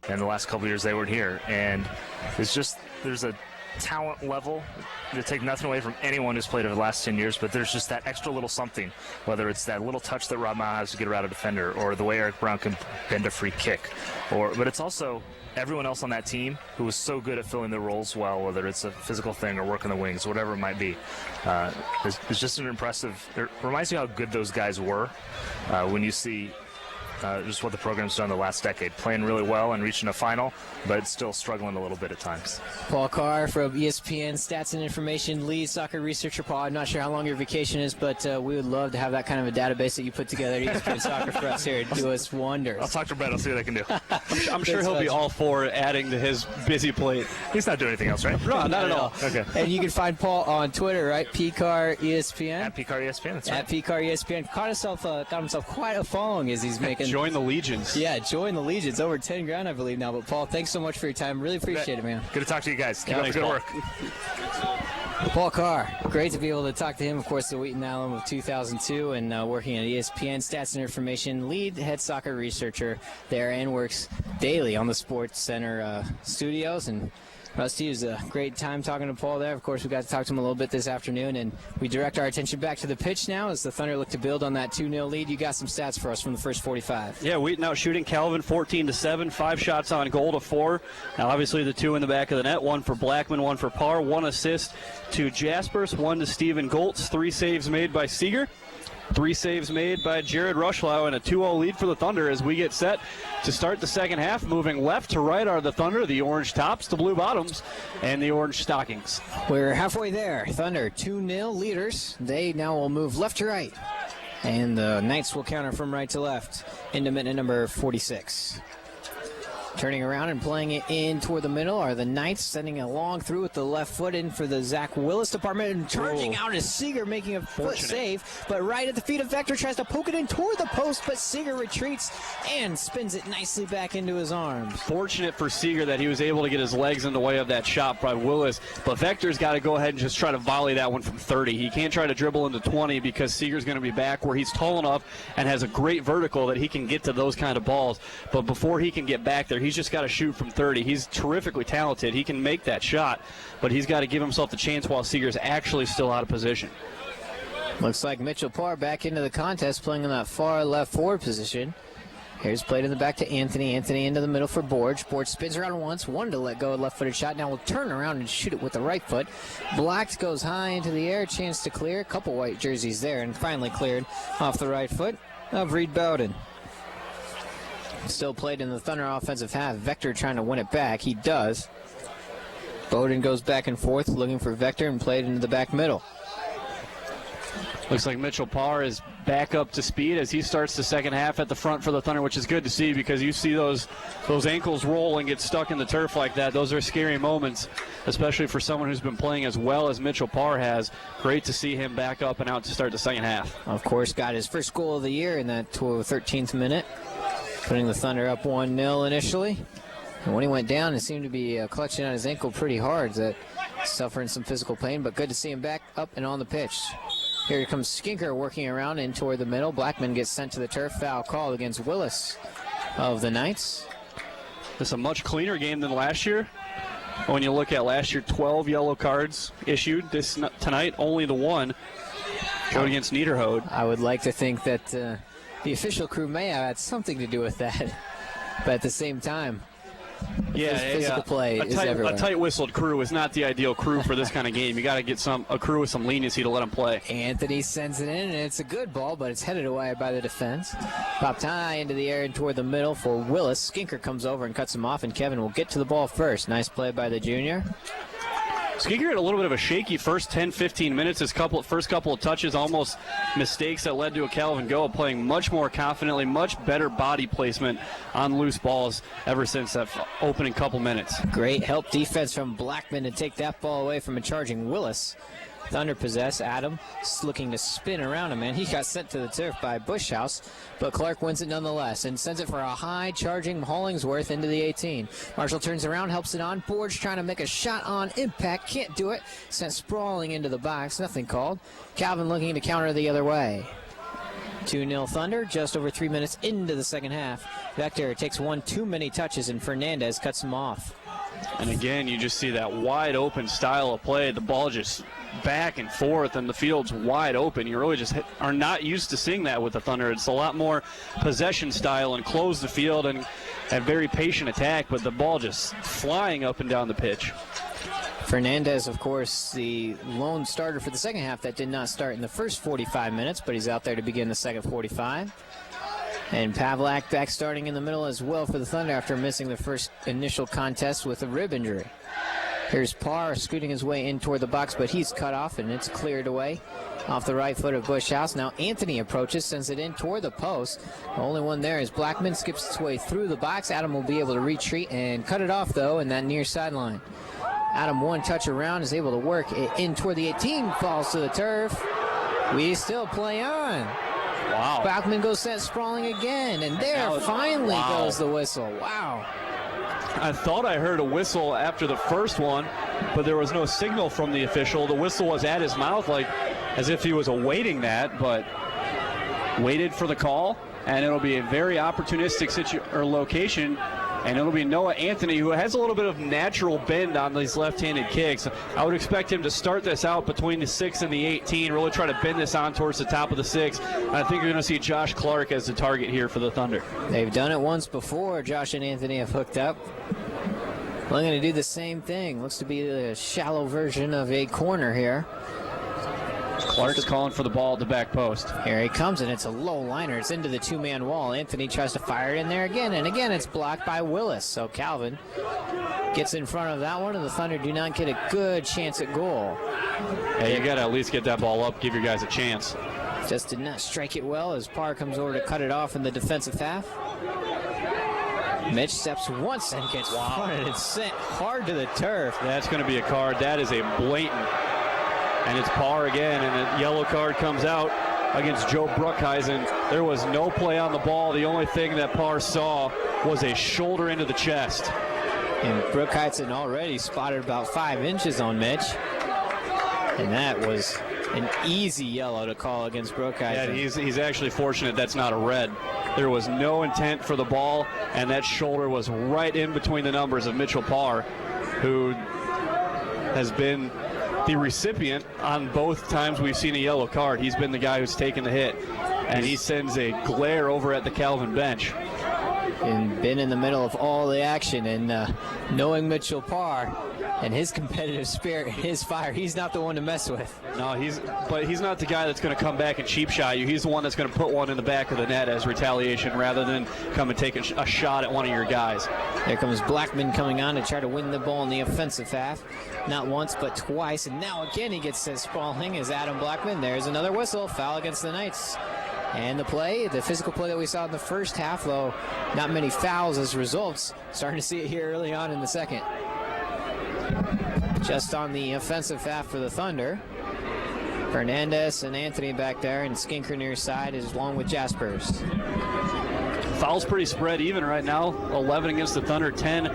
Speaker 5: And the last couple years they weren't here, and it's just there's a talent level to take nothing away from anyone who's played over the last 10 years, but there's just that extra little something, whether it's that little touch that Rob Mao has to get around a defender, or the way Eric Brown can bend a free kick, but it's also everyone else on that team who was so good at filling their roles well, whether it's a physical thing or working the wings, whatever it might be. It's just an impressive. It reminds you how good those guys were when you see just what the program's done the last decade, playing really well and reaching a final, but still struggling a little bit at times.
Speaker 2: Paul Carr from ESPN Stats and Information, lead soccer researcher. Paul, I'm not sure how long your vacation is, but we would love to have that kind of a database that you put together at ESPN Soccer for us here. Do us wonders.
Speaker 5: I'll talk to Brett. I'll see what I can do.
Speaker 3: I'm sure he'll be all for adding to his busy plate.
Speaker 5: He's not doing anything else, right?
Speaker 3: No, not at all.
Speaker 5: Okay.
Speaker 2: And you can find Paul on Twitter, right? PCAR ESPN.
Speaker 5: At PCAR ESPN, that's right.
Speaker 2: At PCAR ESPN. Got himself quite a following as he's making.
Speaker 3: Join the Legions.
Speaker 2: Yeah, join the Legions. Over 10 grand, I believe now. But Paul, thanks so much for your time. Really appreciate it, man.
Speaker 5: Good to talk to you guys. Keep up the good work.
Speaker 2: Paul Carr, great to be able to talk to him. Of course, the Wheaton alum of 2002 and working at ESPN Stats and Information, lead head soccer researcher there, and works daily on the Sports Center studios. And Rusty, it was a great time talking to Paul there. Of course, we got to talk to him a little bit this afternoon, and we direct our attention back to the pitch now as the Thunder look to build on that 2-0 lead. You got some stats for us from the first 45.
Speaker 3: Yeah, Wheaton out shooting Calvin 14-7, 5 shots on goal to 4. Now, obviously, the 2 in the back of the net, 1 for Blackman, 1 for Parr, 1 assist to Jaspers, 1 to Steven Goltz, 3 saves made by Seeger. 3 saves made by Jared Rushlow, and a 2-0 lead for the Thunder as we get set to start the second half. Moving left to right are the Thunder, the orange tops, the blue bottoms, and the orange stockings.
Speaker 2: We're halfway there. Thunder 2-0 leaders. They now will move left to right, and the Knights will counter from right to left into minute number 46. Turning around and playing it in toward the middle are the Knights, sending a long through with the left foot in for the Zach Willis department, and charging out is Seeger, making a foot save, but right at the feet of Vector, tries to poke it in toward the post, but Seeger retreats and spins it nicely back into his arms.
Speaker 3: Fortunate for Seeger that he was able to get his legs in the way of that shot by Willis, but Vector's got to go ahead and just try to volley that one from 30. He can't try to dribble into 20 because Seeger's going to be back where he's tall enough and has a great vertical that he can get to those kind of balls, but before he can get back there, he's just got to shoot from 30. He's terrifically talented. He can make that shot, but he's got to give himself the chance while Seeger's actually still out of position.
Speaker 2: Looks like Mitchell Parr back into the contest, playing in that far left forward position. Here's played in the back to Anthony. Anthony into the middle for Borge. Borge spins around once, wanted to let go, left-footed shot. Now will turn around and shoot it with the right foot. Blocked, goes high into the air, chance to clear. A couple white jerseys there, and finally cleared off the right foot of Reed Bowden. Still played in the Thunder offensive half. Vector trying to win it back. He does. Bowden goes back and forth looking for Vector and played into the back middle.
Speaker 3: Looks like Mitchell Parr is back up to speed as he starts the second half at the front for the Thunder, which is good to see because you see those ankles roll and get stuck in the turf like that. Those are scary moments, especially for someone who's been playing as well as Mitchell Parr has. Great to see him back up and out to start the second half.
Speaker 2: Of course, got his first goal of the year in that 13th minute, putting the Thunder up 1-0 initially. And when he went down, it seemed to be clutching on his ankle pretty hard, that suffering some physical pain, but good to see him back up and on the pitch. Here comes Skinker working around in toward the middle. Blackman gets sent to the turf. Foul called against Willis of the Knights.
Speaker 3: It's a much cleaner game than last year. When you look at last year, 12 yellow cards issued. Tonight, only the one showed against Niederhode.
Speaker 2: I would like to think that the official crew may have had something to do with that. But at the same time, physical play is everywhere.
Speaker 3: A tight-whistled crew is not the ideal crew for this kind of game. You got to get a crew with some leniency to let them play.
Speaker 2: Anthony sends it in, and it's a good ball, but it's headed away by the defense. Popped high into the air and toward the middle for Willis. Skinker comes over and cuts him off, and Kevin will get to the ball first. Nice play by the junior.
Speaker 3: Skinker had a little bit of a shaky first 10-15 minutes. His first couple of touches, almost mistakes that led to a Calvin go, playing much more confidently, much better body placement on loose balls ever since that opening couple minutes.
Speaker 2: Great help defense from Blackman to take that ball away from a charging Willis. Thunder possess. Adam looking to spin around him, and he got sent to the turf by Bushhouse, but Clark wins it nonetheless and sends it for a high charging Hollingsworth into the 18. Marshall turns around, helps it on. Borge trying to make a shot on impact, can't do it. Sent sprawling into the box, nothing called. Calvin looking to counter the other way. 2-0 Thunder, just over 3 minutes into the second half. Vector takes one too many touches, and Fernandez cuts him off.
Speaker 3: And again, you just see that wide open style of play. The ball just back and forth, and the field's wide open. You really just are not used to seeing that with the Thunder. It's a lot more possession style and close the field and a very patient attack, but the ball just flying up and down the pitch.
Speaker 2: Fernandez, of course, the lone starter for the second half that did not start in the first 45 minutes, but he's out there to begin the second 45. And Pavlak back starting in the middle as well for the Thunder after missing the first initial contest with a rib injury. Here's Parr scooting his way in toward the box, but he's cut off and it's cleared away off the right foot of Bushhouse. Now Anthony approaches, sends it in toward the post. The only one there is Blackman, skips its way through the box. Adam will be able to retreat and cut it off, though, in that near sideline. Adam one touch around, is able to work it in toward the 18, falls to the turf. We still play on.
Speaker 3: Wow.
Speaker 2: Blackman goes set sprawling again, and there finally goes the whistle. Wow.
Speaker 3: I thought I heard a whistle after the first one, but there was no signal from the official. The whistle was at his mouth, like as if he was awaiting that, but waited for the call, and it'll be a very opportunistic location, and it'll be Noah Anthony, who has a little bit of natural bend on these left-handed kicks. I would expect him to start this out between the 6 and the 18, really try to bend this on towards the top of the 6. I think you're going to see Josh Clark as the target here for the Thunder.
Speaker 2: They've done it once before. Josh and Anthony have hooked up. I'm going to do the same thing. Looks to be a shallow version of a corner here.
Speaker 3: Clark's calling for the ball at the back post.
Speaker 2: Here he comes, and it's a low liner. It's into the two-man wall. Anthony tries to fire it in there again, and again it's blocked by Willis. So Calvin gets in front of that one, and the Thunder do not get a good chance at goal.
Speaker 3: Hey, you got to at least get that ball up, give your guys a chance.
Speaker 2: Just did not strike it well as Parr comes over to cut it off in the defensive half. Mitch steps once and gets fronted and sent hard to the turf.
Speaker 3: That's going to be a card. That is a blatant. And it's Parr again, and the yellow card comes out against Joe Bruckheisen. There was no play on the ball. The only thing that Parr saw was a shoulder into the chest.
Speaker 2: And Bruckheisen already spotted about 5 inches on Mitch. And that was an easy yellow to call against Bruckheisen.
Speaker 3: Yeah, he's actually fortunate that's not a red. There was no intent for the ball, and that shoulder was right in between the numbers of Mitchell Parr, who has been the recipient on both times we've seen a yellow card. He's been the guy who's taken the hit, and he sends a glare over at the Calvin bench.
Speaker 2: And been in the middle of all the action, and knowing Mitchell Parr and his competitive spirit and his fire, he's not the one to mess with.
Speaker 3: No, but he's not the guy that's going to come back and cheap shot you. He's the one that's going to put one in the back of the net as retaliation rather than come and take a shot at one of your guys.
Speaker 2: There comes Blackman coming on to try to win the ball in the offensive half. Not once, but twice, and now again he gets sent sprawling as Adam Blackman. There's another whistle, foul against the Knights. And the physical play that we saw in the first half, though, not many fouls as results. Starting to see it here early on in the second. Just on the offensive half for the Thunder. Fernandez and Anthony back there, and Skinker near side is along with Jaspers.
Speaker 3: Fouls pretty spread even right now. 11 against the Thunder, 10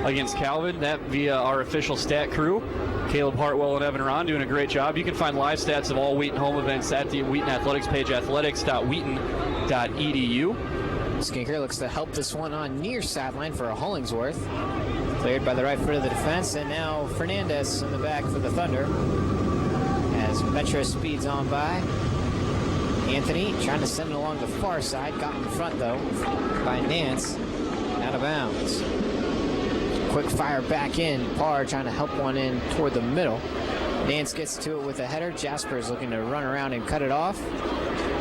Speaker 3: against Calvin. That via our official stat crew. Caleb Hartwell and Evan Ron doing a great job. You can find live stats of all Wheaton home events at the Wheaton Athletics page, athletics.wheaton.edu.
Speaker 2: Skinker looks to help this one on near sideline for a Hollingsworth. Cleared by the right foot of the defense, and now Fernandez in the back for the Thunder as Metro speeds on by. Anthony trying to send it along the far side, got in front though by Nance, out of bounds. Quick fire back in. Parr trying to help one in toward the middle. Nance gets to it with a header. Jasper's looking to run around and cut it off.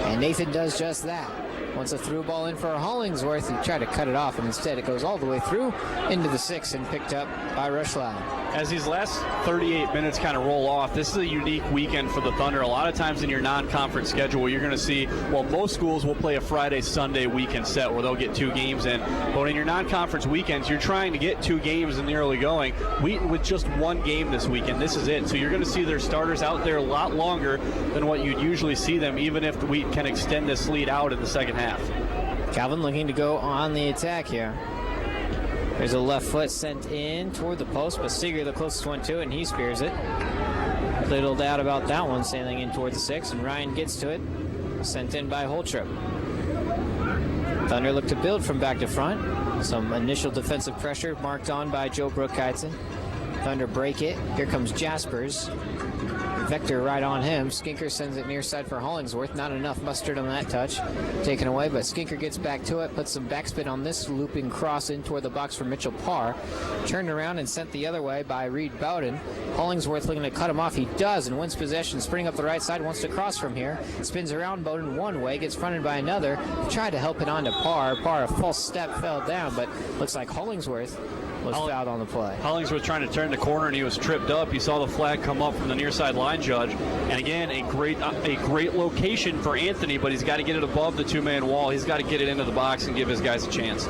Speaker 2: And Nathan does just that. Wants a through ball in for Hollingsworth. He tried to cut it off, and instead it goes all the way through into the 6 and picked up by Rushlow.
Speaker 3: As these last 38 minutes kind of roll off, this is a unique weekend for the Thunder. A lot of times in your non-conference schedule, you're going to see, well, most schools will play a Friday-Sunday weekend set where they'll get 2 games in. But in your non-conference weekends, you're trying to get 2 games in the early going. Wheaton with just 1 game this weekend. This is it. So you're going to see their starters out there a lot longer than what you'd usually see them, even if the Wheaton can extend this lead out in the second half.
Speaker 2: Calvin looking to go on the attack here. There's a left foot sent in toward the post, but Seeger the closest one to it, and he spears it. Little doubt about that one, sailing in toward the 6, and Ryan gets to it. Sent in by Holtrip. Thunder look to build from back to front. Some initial defensive pressure marked on by Joe Brookheitson. Thunder break it. Here comes Jaspers. Vector right on him. Skinker sends it near side for Hollingsworth. Not enough mustard on that touch. Taken away, but Skinker gets back to it. Puts some backspin on this looping cross in toward the box for Mitchell Parr. Turned around and sent the other way by Reed Bowden. Hollingsworth looking to cut him off. He does and wins possession. Sprinting up the right side. Wants to cross from here. Spins around Bowden one way. Gets fronted by another. Tried to help it on to Parr. Parr, a false step, fell down, but looks like Hollingsworth was fouled on the play.
Speaker 3: Hollingsworth trying to turn the corner, and he was tripped up. You saw the flag come up from the near side line judge. And again, a great location for Anthony, but he's got to get it above the 2-man wall. He's got to get it into the box and give his guys a chance.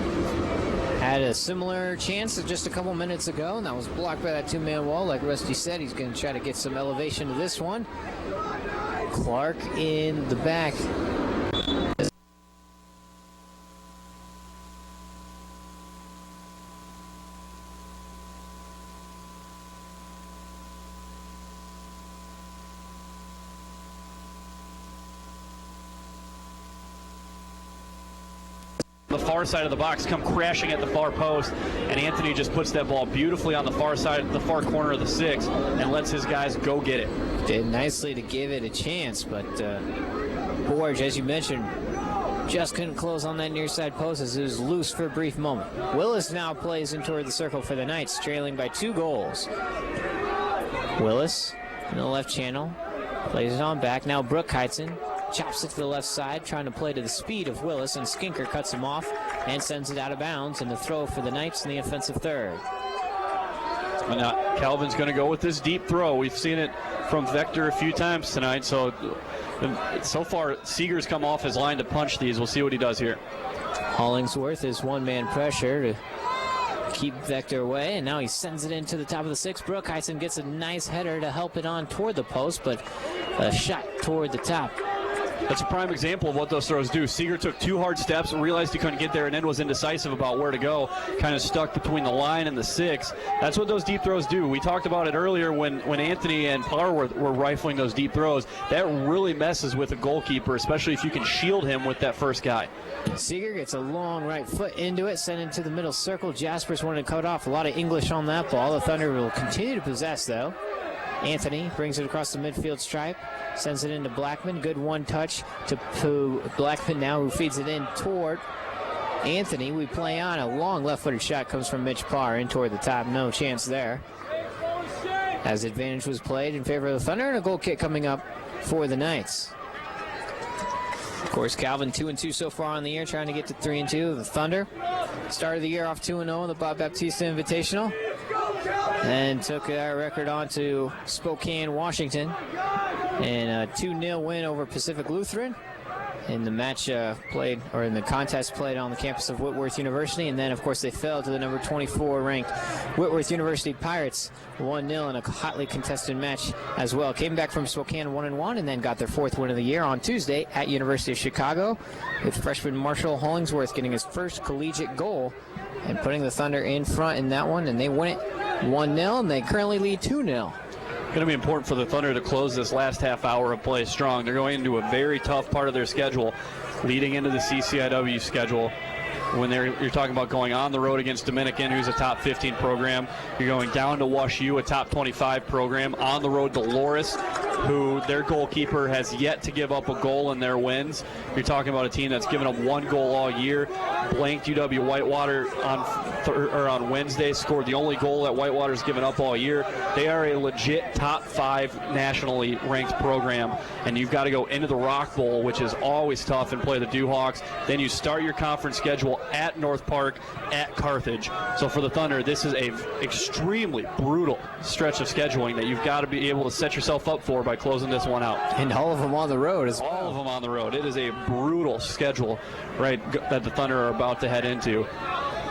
Speaker 2: Had a similar chance just a couple minutes ago, and that was blocked by that 2-man wall. Like Rusty said, he's going to try to get some elevation to this one. Clark in the back.
Speaker 3: The far side of the box come crashing at the far post, and Anthony just puts that ball beautifully on the far side, the far corner of the 6, and lets his guys go get it.
Speaker 2: Did nicely to give it a chance, but Borge, as you mentioned, just couldn't close on that near side post as it was loose for a brief moment. Willis now plays in toward the circle for the Knights, trailing by 2 goals. Willis in the left channel, plays it on back. Now Brookheitson chops it to the left side, trying to play to the speed of Willis, and Skinker cuts him off and sends it out of bounds, and the throw for the Knights in the offensive third.
Speaker 3: And now Calvin's going to go with this deep throw. We've seen it from Vector a few times tonight, so far Seeger's come off his line to punch these. We'll see what he does here.
Speaker 2: Hollingsworth is 1-man pressure to keep Vector away, and now he sends it into the top of the 6. Brookheitson gets a nice header to help it on toward the post, but a shot toward the top.
Speaker 3: That's a prime example of what those throws do. Seeger took 2 hard steps, realized he couldn't get there, and then was indecisive about where to go, kind of stuck between the line and the 6. That's what those deep throws do. We talked about it earlier when Anthony and Parr were rifling those deep throws. That really messes with a goalkeeper, especially if you can shield him with that first guy.
Speaker 2: Seeger gets a long right foot into it, sent into the middle circle. Jaspers wanted to cut off. A lot of English on that ball. The Thunder will continue to possess, though. Anthony brings it across the midfield stripe, sends it into Blackman. Good one touch to Blackman now, who feeds it in toward Anthony. We play on. A long left-footed shot comes from Mitch Parr in toward the top. No chance there, as advantage was played in favor of the Thunder, and a goal kick coming up for the Knights. Of course, Calvin 2-2 so far on the year, trying to get to 3-2. The Thunder started the year off 2-0 in the Bob Baptista Invitational, and took our record on to Spokane, Washington, and a 2-0 win over Pacific Lutheran in the match played, or in the contest played on the campus of Whitworth University. And then, of course, they fell to the number 24 ranked Whitworth University Pirates 1-0 in a hotly contested match as well. Came back from Spokane 1-1, and then got their 4th win of the year on Tuesday at University of Chicago, with freshman Marshall Hollingsworth getting his first collegiate goal and putting the Thunder in front in that one, and they win it 1-0, and they currently lead 2-0.
Speaker 3: Going to be important for the Thunder to close this last half hour of play strong. They're going into a very tough part of their schedule, leading into the CCIW schedule. When you're talking about going on the road against Dominican, who's a top 15 program. You're going down to Wash U, a top 25 program, on the road to Loris, who their goalkeeper has yet to give up a goal in their wins. You're talking about a team that's given up one goal all year. Blanked UW Whitewater on Wednesday, scored the only goal that Whitewater's given up all year. They are a legit top 5 nationally ranked program, and you've got to go into the Rock Bowl, which is always tough, and play the Dewhawks. Then you start your conference schedule at North Park, at Carthage. So for the Thunder, this is a extremely brutal stretch of scheduling that you've got to be able to set yourself up for by closing this one out.
Speaker 2: And all of them on the road as well.
Speaker 3: All of them on the road. It is a brutal schedule, right, that the Thunder are about to head into.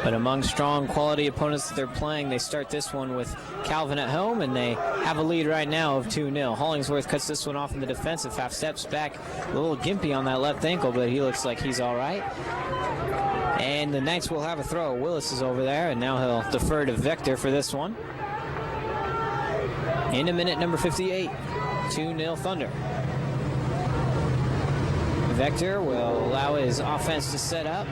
Speaker 2: But among strong quality opponents that they're playing, they start this one with Calvin at home, and they have a lead right now of 2-0. Hollingsworth cuts this one off in the defensive half, steps back, a little gimpy on that left ankle, but he looks like he's all right. And the Knights will have a throw. Willis is over there, and now he'll defer to Vector for this one. In a minute, number 58, 2-0 Thunder. Vector will allow his offense to set up.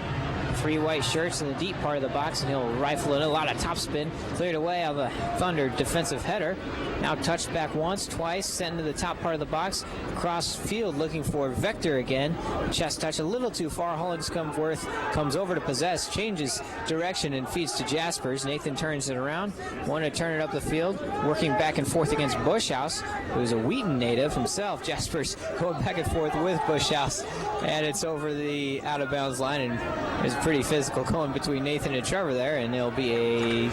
Speaker 2: 3 white shirts in the deep part of the box, and he'll rifle it. A lot of topspin, cleared away on the Thunder defensive header. Now touched back once, twice, sent into the top part of the box. Cross field looking for Vector again. Chest touch a little too far. Hollingsworth comes over to possess, changes direction, and feeds to Jaspers. Nathan turns it around. Want to turn it up the field, working back and forth against Bushhouse, who's a Wheaton native himself. Jaspers going back and forth with Bushhouse, and it's over the out-of-bounds line, and it's pretty physical going between Nathan and Trevor there, and there'll be a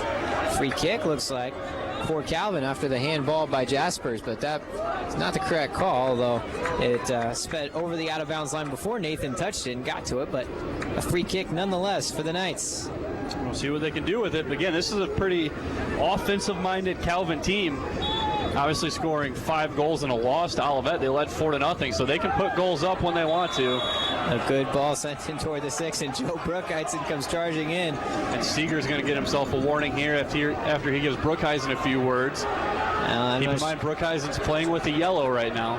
Speaker 2: free kick, looks like, for Calvin after the handball by Jaspers, but that's not the correct call, although it sped over the out-of-bounds line before Nathan touched it and got to it, but a free kick nonetheless for the Knights.
Speaker 3: We'll see what they can do with it. But again, this is a pretty offensive-minded Calvin team. Obviously scoring 5 goals and a loss to Olivet. They led 4-0, so they can put goals up when they want to.
Speaker 2: A good ball sent in toward the 6, and Joe Brookheisen comes charging in.
Speaker 3: And Seeger's going to get himself a warning here after he gives Brookheisen a few words. Keep in mind, Brookheisen's playing with the yellow right now.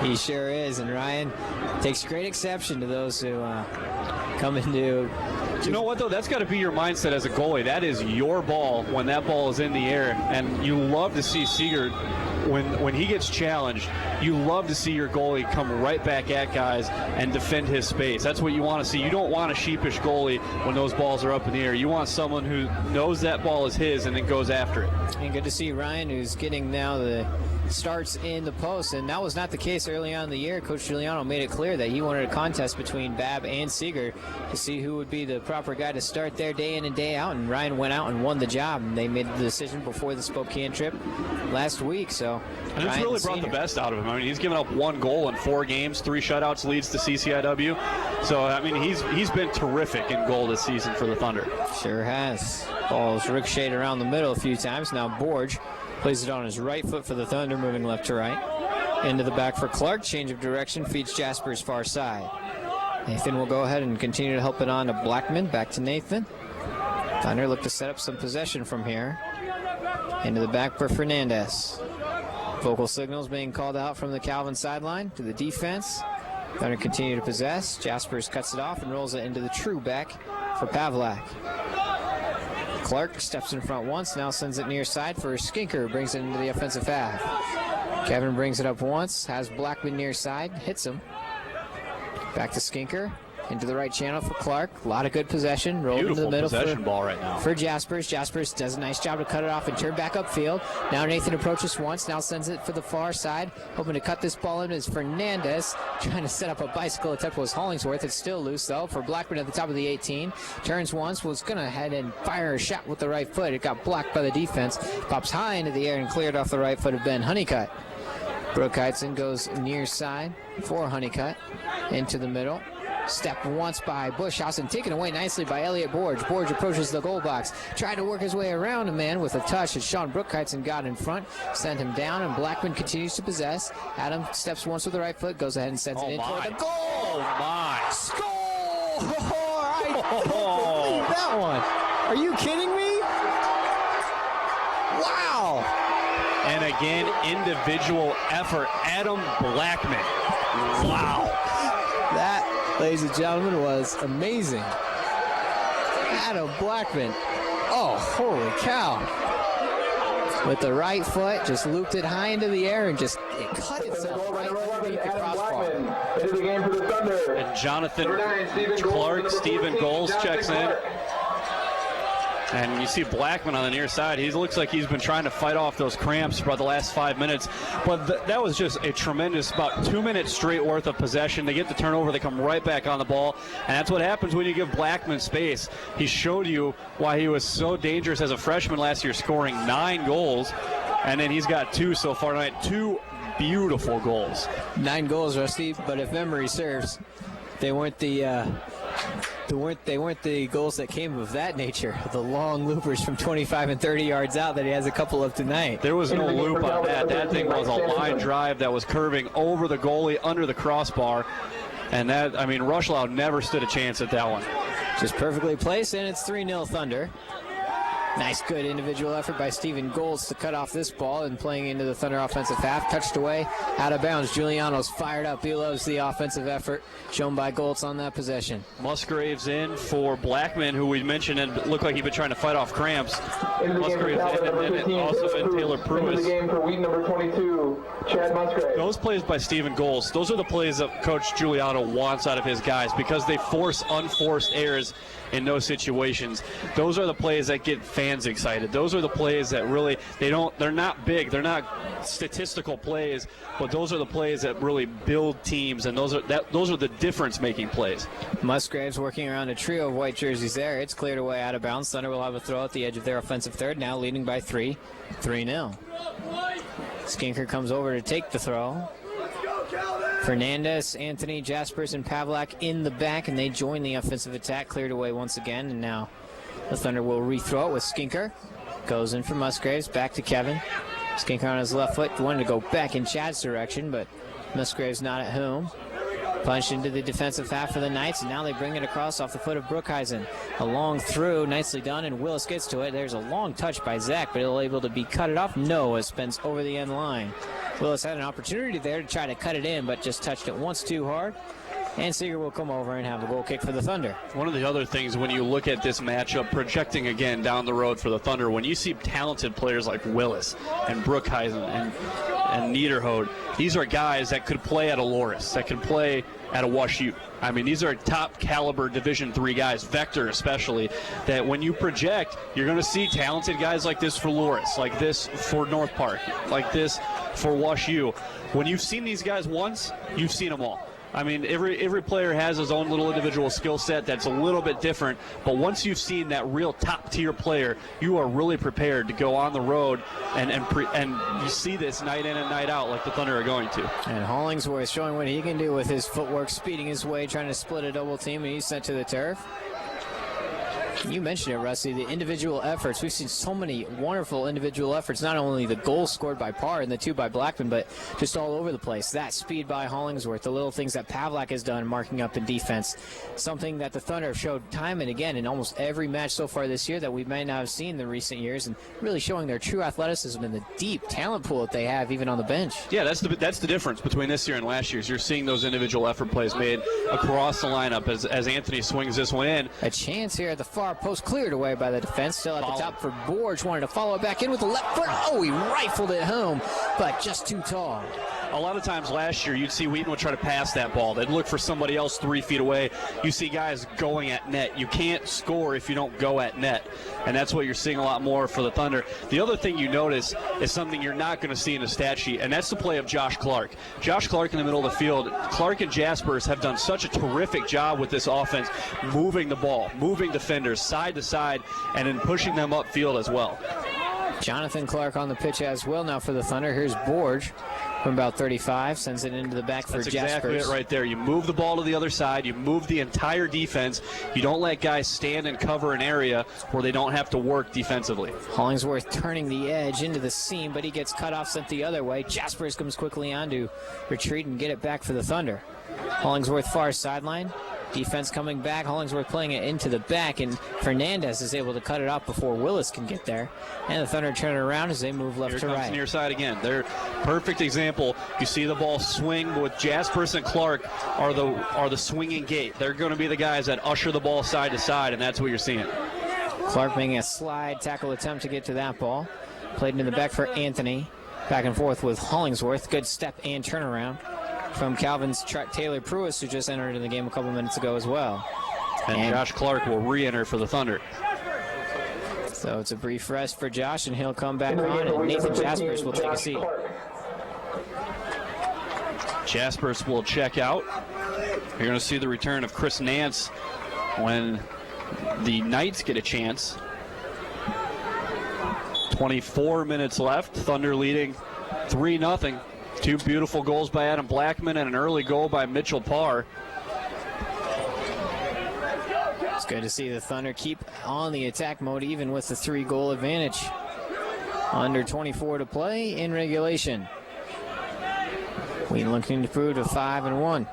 Speaker 2: He sure is, and Ryan takes great exception to those who come into...
Speaker 3: You know what, though? That's got to be your mindset as a goalie. That is your ball when that ball is in the air, and you love to see Seeger, when he gets challenged, you love to see your goalie come right back at guys and defend his space. That's what you want to see. You don't want a sheepish goalie when those balls are up in the air. You want someone who knows that ball is his and then goes after it.
Speaker 2: And good to see Ryan, who's getting now the starts in the post, and that was not the case early on in the year. Coach Giuliano made it clear that he wanted a contest between Babb and Seeger to see who would be the proper guy to start there day in and day out, and Ryan went out and won the job, and they made the decision before the Spokane trip last week. So
Speaker 3: and it's really brought the best out of him. I mean, he's given up 1 goal in 4 games, 3 shutouts, leads to CCIW. So I mean, he's been terrific in goal this season for the Thunder.
Speaker 2: Sure has. Ball's ricocheted around the middle a few times. Now Borge plays it on his right foot for the Thunder, moving left to right. Into the back for Clark. Change of direction, feeds Jasper's far side. Nathan will go ahead and continue to help it on to Blackman. Back to Nathan. Thunder look to set up some possession from here. Into the back for Fernandez. Vocal signals being called out from the Calvin sideline to the defense. Thunder continue to possess. Jaspers cuts it off and rolls it into the true back for Pavlak. Clark steps in front once, now sends it near side for Skinker, brings it into the offensive half. Kevin brings it up once, has Blackman near side, hits him. Back to Skinker, into the right channel for Clark. A lot of good possession, rolled into the middle
Speaker 3: ball right now
Speaker 2: for Jaspers. Jaspers does a nice job to cut it off and turn back upfield. Now Nathan approaches once, now sends it for the far side. Hoping to cut this ball in is Fernandez, trying to set up a bicycle attempt was Hollingsworth. It's still loose though for Blackman at the top of the 18. Turns once, was going to head and fire a shot with the right foot. It got blocked by the defense. Pops high into the air and cleared off the right foot of Ben Honeycutt. Brookheisen goes near side for Honeycutt. Into the middle. Step once by Bushhouse and taken away nicely by Elliot Borge. Borge approaches the goal box. Tried to work his way around a man with a touch as Sean Brookheisen got in front. Sent him down, and Blackman continues to possess. Adam steps once with the right foot, goes ahead and sends it in for the goal.
Speaker 3: Oh, my.
Speaker 2: Score! I don't believe that one. Are you kidding me? Wow!
Speaker 3: And again, individual effort. Adam Blackman. Wow.
Speaker 2: That, ladies and gentlemen, was amazing. Adam Blackman. Oh, holy cow. with the right foot, just looped it high into the air and just it cut itself right underneath the crossbar.
Speaker 4: Into the game for the Thunder.
Speaker 3: And Jonathan Clark, Stephen Goals checks in. And you see Blackman on the near side. He looks like he's been trying to fight off those cramps for the last 5 minutes. But that was just a tremendous, about 2 minutes straight worth of possession. They get the turnover. They come right back on the ball. And that's what happens when you give Blackman space. He showed you why he was so dangerous as a freshman last year, scoring 9 goals. And then he's got 2 so far tonight. 2 beautiful goals.
Speaker 2: 9 goals, Rusty. But if memory serves, they weren't the goals that came of that nature. The long loopers from 25 and 30 yards out that he has a couple of tonight.
Speaker 3: There was no loop on that. That thing was a line drive that was curving over the goalie under the crossbar. And that, I mean, Rushlow never stood a chance at that one.
Speaker 2: Just perfectly placed, and it's 3-0 Thunder. Nice, good individual effort by Stephen Golds to cut off this ball and playing into the Thunder offensive half. Touched away, out of bounds. Giuliano's fired up. He loves the offensive effort shown by Golds on that possession.
Speaker 3: Musgraves in for Blackman, who we mentioned and looked like he'd been trying to fight off cramps. Musgraves in, and then also in Taylor Pruitt.
Speaker 4: Into the game for Wheaton number 22, Chad Musgraves.
Speaker 3: Those plays by Stephen Golds, those are the plays that Coach Giuliano wants out of his guys because they force unforced errors in those situations. Those are the plays that get fans excited. Those are the plays that really, they're not big, they're not statistical plays, but those are the plays that really build teams, and those are the difference-making plays.
Speaker 2: Musgraves working around a trio of white jerseys there. It's cleared away out of bounds. Thunder will have a throw at the edge of their offensive third, now leading by 3-0. Skinker comes over to take the throw. Fernandez, Anthony, Jaspers, and Pavlak in the back, and they join the offensive attack. Cleared away once again, and now the Thunder will rethrow it with Skinker. Goes in for Musgraves, back to Kevin. Skinker on his left foot, wanted to go back in Chad's direction, but Musgraves not at home. Punched into the defensive half for the Knights, and now they bring it across off the foot of Brookhuizen. A long through, nicely done, and Willis gets to it. There's a long touch by Zach, but he'll able to be cut it off. No, as Spence over the end line. Willis had an opportunity there to try to cut it in, but just touched it once too hard. And Seeger will come over and have the goal kick for the Thunder.
Speaker 3: One of the other things when you look at this matchup, projecting again down the road for the Thunder, when you see talented players like Willis and Brookhuizen and Niederhode, these are guys that could play at a Loris, that could play at a WashU. I mean, these are top caliber Division III guys, Vector especially, that when you project, you're going to see talented guys like this for Loris, like this for North Park, like this for WashU. When you've seen these guys once, you've seen them all. I mean, every player has his own little individual skill set that's a little bit different, but once you've seen that real top-tier player, you are really prepared to go on the road and you see this night in and night out like the Thunder are going to.
Speaker 2: And Hollingsworth showing what he can do with his footwork, speeding his way, trying to split a double team, and he's sent to the turf. You mentioned it, Rusty, the individual efforts. We've seen so many wonderful individual efforts, not only the goals scored by Parr and the 2 by Blackman, but just all over the place. That speed by Hollingsworth, the little things that Pavlak has done marking up in defense, something that the Thunder have showed time and again in almost every match so far this year that we may not have seen in the recent years, and really showing their true athleticism and the deep talent pool that they have even on the bench.
Speaker 3: Yeah, that's the difference between this year and last year's. You're seeing those individual effort plays made across the lineup as Anthony swings this one in.
Speaker 2: A chance here at the far post, cleared away by the defense. Still at the top for Borge. Wanted to follow it back in with the left foot. Oh, he rifled it home, but just too tall.
Speaker 3: A lot of times last year, you'd see Wheaton would try to pass that ball. They'd look for somebody else 3 feet away. You see guys going at net. You can't score if you don't go at net, and that's what you're seeing a lot more for the Thunder. The other thing you notice is something you're not going to see in the stat sheet, and that's the play of Josh Clark. Josh Clark in the middle of the field. Clark and Jaspers have done such a terrific job with this offense, moving the ball, moving defenders side to side, and then pushing them upfield as well.
Speaker 2: Jonathan Clark on the pitch as well now for the Thunder. Here's Borge from about 35, sends it into the back for Jaspers.
Speaker 3: That's exactly it right there. You move the ball to the other side. You move the entire defense. You don't let guys stand and cover an area where they don't have to work defensively.
Speaker 2: Hollingsworth turning the edge into the seam, but he gets cut off, sent the other way. Jaspers comes quickly on to retreat and get it back for the Thunder. Hollingsworth far sideline. Defense coming back. Hollingsworth playing it into the back, and Fernandez is able to cut it off before Willis can get there. And the Thunder turn it around as they move left to right.
Speaker 3: Here comes near side again. They're perfect example. You see the ball swing with Jaspers and Clark are the swinging gate. They're going to be the guys that usher the ball side to side, and that's what you're seeing.
Speaker 2: Clark making a slide tackle attempt to get to that ball. Played into the back for Anthony. Back and forth with Hollingsworth. Good step and turnaround from Calvin's Taylor Pruis, who just entered in the game a couple minutes ago as well.
Speaker 3: And Josh Clark will re-enter for the Thunder.
Speaker 2: So it's a brief rest for Josh, and he'll come back on, and Nathan Jaspers will take a seat.
Speaker 3: Jaspers will check out. You're going to see the return of Chris Nance when the Knights get a chance. 24 minutes left. Thunder leading 3-0. Two beautiful goals by Adam Blackman and an early goal by Mitchell Parr.
Speaker 2: It's good to see the Thunder keep on the attack mode even with the 3-goal advantage. Under 24 to play in regulation. Wheaton looking to improve to 5-1.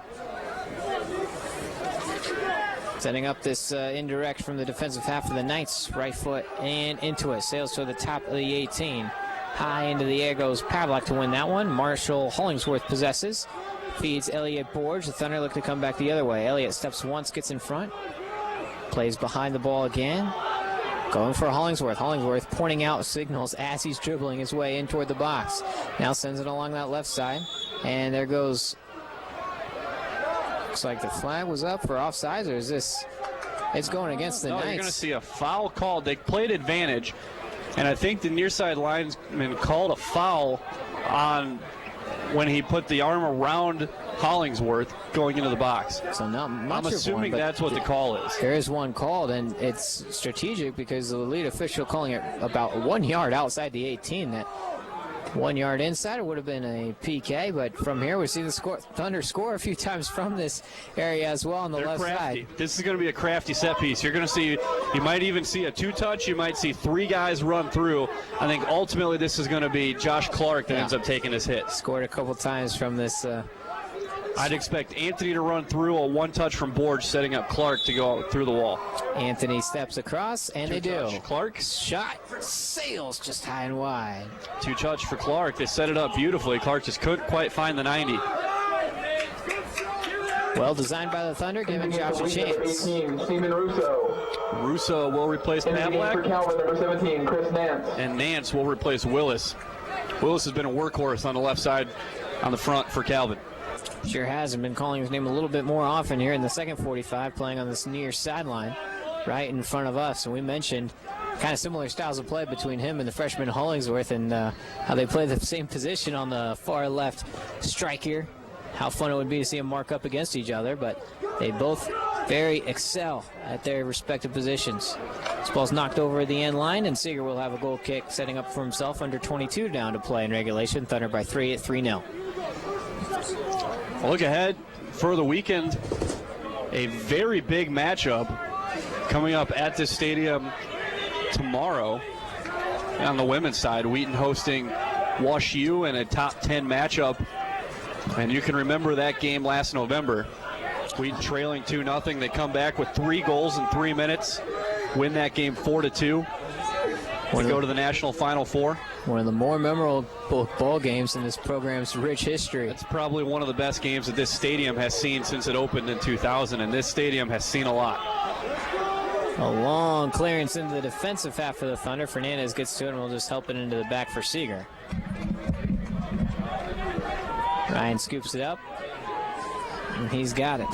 Speaker 2: Setting up this indirect from the defensive half of the Knights. Right foot and into it. Sails to the top of the 18. High into the air goes Pavlik to win that one. Marshall Hollingsworth possesses. Feeds Elliott Borge. The Thunder look to come back the other way. Elliott steps once, gets in front. Plays behind the ball again. Going for Hollingsworth. Hollingsworth pointing out signals as he's dribbling his way in toward the box. Now sends it along that left side. And there goes... Looks like the flag was up for offsides, or is this... It's going against the Knights.
Speaker 3: You're going to see a foul called. They played advantage, and I think the near side linesman called a foul on when he put the arm around Hollingsworth going into the box.
Speaker 2: So not much
Speaker 3: I'm assuming
Speaker 2: of one,
Speaker 3: that's what the call is.
Speaker 2: There is one called, and it's strategic because the lead official calling it about 1 yard outside the 18. That 1 yard inside, it would have been a PK, but from here we see the Thunder score a few times from this area as well on the left
Speaker 3: crafty.
Speaker 2: side.
Speaker 3: This is going to be a crafty set piece. You're going to see, you might even see a two-touch. You might see three guys run through. I think ultimately this is going to be Josh Clark that ends up taking his hit.
Speaker 2: Scored a couple times from this.
Speaker 3: I'd expect Anthony to run through, a one-touch from Borge, setting up Clark to go through the wall.
Speaker 2: Anthony steps across, and they do.
Speaker 3: Clark.
Speaker 2: Shot sails just high and wide.
Speaker 3: Two-touch for Clark. They set it up beautifully. Clark just couldn't quite find the 90.
Speaker 2: Well designed by the Thunder, giving Josh a chance.
Speaker 4: 18, Steven Russo.
Speaker 3: Russo will replace
Speaker 4: For
Speaker 3: Pavlik.
Speaker 4: Calvin, number 17, Chris Nance.
Speaker 3: And Nance will replace Willis. Willis has been a workhorse on the left side on the front for Calvin.
Speaker 2: Sure has, and been calling his name a little bit more often here in the second 45, playing on this near sideline right in front of us. And we mentioned kind of similar styles of play between him and the freshman Hollingsworth, and how they play the same position on the far left striker. How fun it would be to see them mark up against each other, but they both very excel at their respective positions. This ball's knocked over the end line, and Seeger will have a goal kick setting up for himself. Under 22 down to play in regulation. Thunder by 3 at 3-0.
Speaker 3: Look ahead for the weekend. A very big matchup coming up at this stadium tomorrow. On the women's side, Wheaton hosting Wash U in a top 10 matchup. And you can remember that game last November. Wheaton trailing 2-0. They come back with 3 goals in 3 minutes. Win that game 4-2. To go to the National Final Four.
Speaker 2: One of the more memorable ball games in this program's rich history.
Speaker 3: It's probably one of the best games that this stadium has seen since it opened in 2000, and this stadium has seen a lot.
Speaker 2: A long clearance into the defensive half of the Thunder. Fernandez gets to it, and we'll just help it into the back for Seeger. Ryan scoops it up, and he's got it.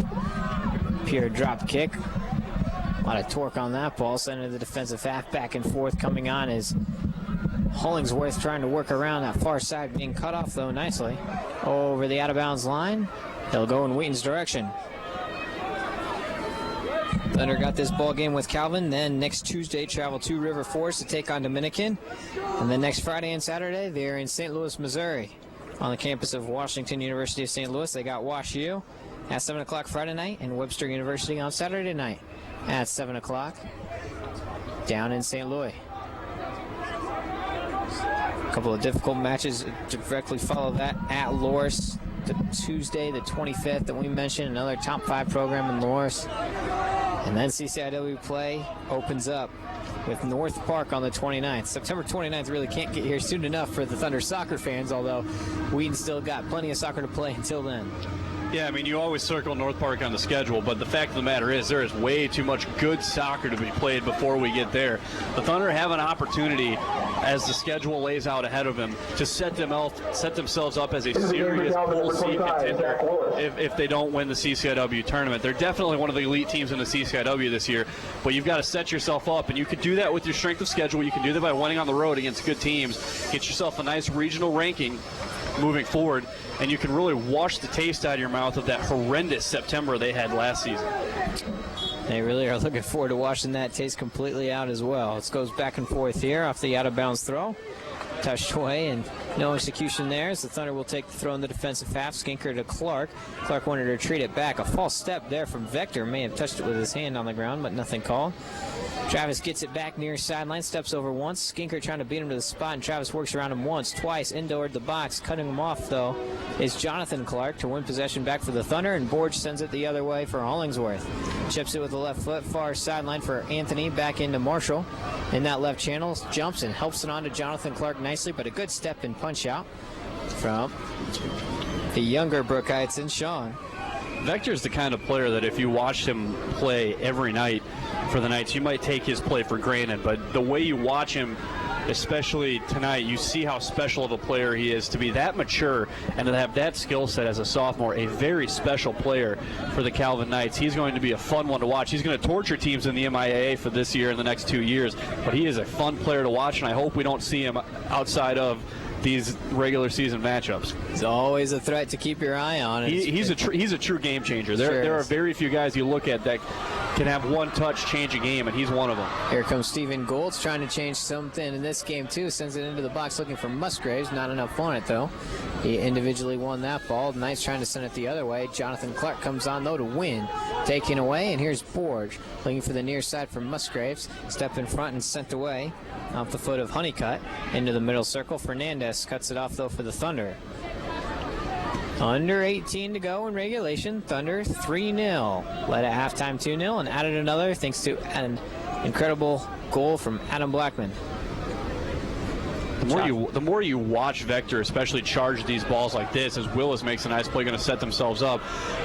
Speaker 2: Pure drop kick. A lot of torque on that ball. Sending the defensive half back and forth. Coming on is Hollingsworth trying to work around that far side, being cut off, though, nicely. Over the out-of-bounds line. He'll go in Wheaton's direction. Thunder got this ball game with Calvin. Then next Tuesday, travel to River Forest to take on Dominican. And then next Friday and Saturday, they're in St. Louis, Missouri, on the campus of Washington University of St. Louis. They got Wash U at 7 o'clock Friday night, and Webster University on Saturday night at 7 o'clock down in St. Louis. A couple of difficult matches directly follow that at Loris, the Tuesday the 25th that we mentioned, another top 5 program in Loris. And then CCIW play opens up with North Park on the 29th. September 29th really can't get here soon enough for the Thunder soccer fans, although Wheaton still got plenty of soccer to play until then.
Speaker 3: Yeah, I mean, you always circle North Park on the schedule, but the fact of the matter is there is way too much good soccer to be played before we get there. The Thunder have an opportunity, as the schedule lays out ahead of them, to set themselves up as a serious full seed contender if they don't win the CCIW tournament. They're definitely one of the elite teams in the CCIW this year, but you've got to set yourself up, and you can do that with your strength of schedule. You can do that by winning on the road against good teams. Get yourself a nice regional ranking moving forward, and you can really wash the taste out of your mouth of that horrendous September they had last season.
Speaker 2: They really are looking forward to washing that taste completely out as well. It goes back and forth here off the out-of-bounds throw. Touched away and no execution there as the Thunder will take the throw in the defensive half. Skinker to Clark. Clark wanted to retreat it back. A false step there from Vector. May have touched it with his hand on the ground, but nothing called. Travis gets it back near sideline, steps over once. Skinker trying to beat him to the spot, and Travis works around him once, twice, into the box. Cutting him off, though, is Jonathan Clark to win possession back for the Thunder, and Borge sends it the other way for Hollingsworth. Chips it with the left foot, far sideline for Anthony, back into Marshall. In that left channel, jumps and helps it on to Jonathan Clark nicely, but a good step and punch out from the younger Brookhites and Sean.
Speaker 3: Vector's the kind of player that if you watched him play every night for the Knights, you might take his play for granted, but the way you watch him, especially tonight, you see how special of a player he is to be that mature and to have that skill set as a sophomore, a very special player for the Calvin Knights. He's going to be a fun one to watch. He's going to torture teams in the MIAA for this year and the next 2 years, but he is a fun player to watch, and I hope we don't see him outside of these regular season matchups.
Speaker 2: He's always a threat to keep your eye on.
Speaker 3: He's a true game changer. There are very few guys you look at that can have one touch change a game, and he's one of them.
Speaker 2: Here comes Stephen Golds trying to change something in this game too. Sends it into the box looking for Musgraves. Not enough on it though. He individually won that ball. The Knights trying to send it the other way. Jonathan Clark comes on though to win. Taken away, and here's Borge looking for the near side for Musgraves. Step in front and sent away off the foot of Honeycutt into the middle circle. Fernandez cuts it off though for the Thunder. Under 18 to go in regulation. Thunder 3-0. Led at halftime 2-0 and added another thanks to an incredible goal from Adam Blackman.
Speaker 3: The more you watch Vector, especially charge these balls like this, as Willis makes a nice play, going to set themselves up.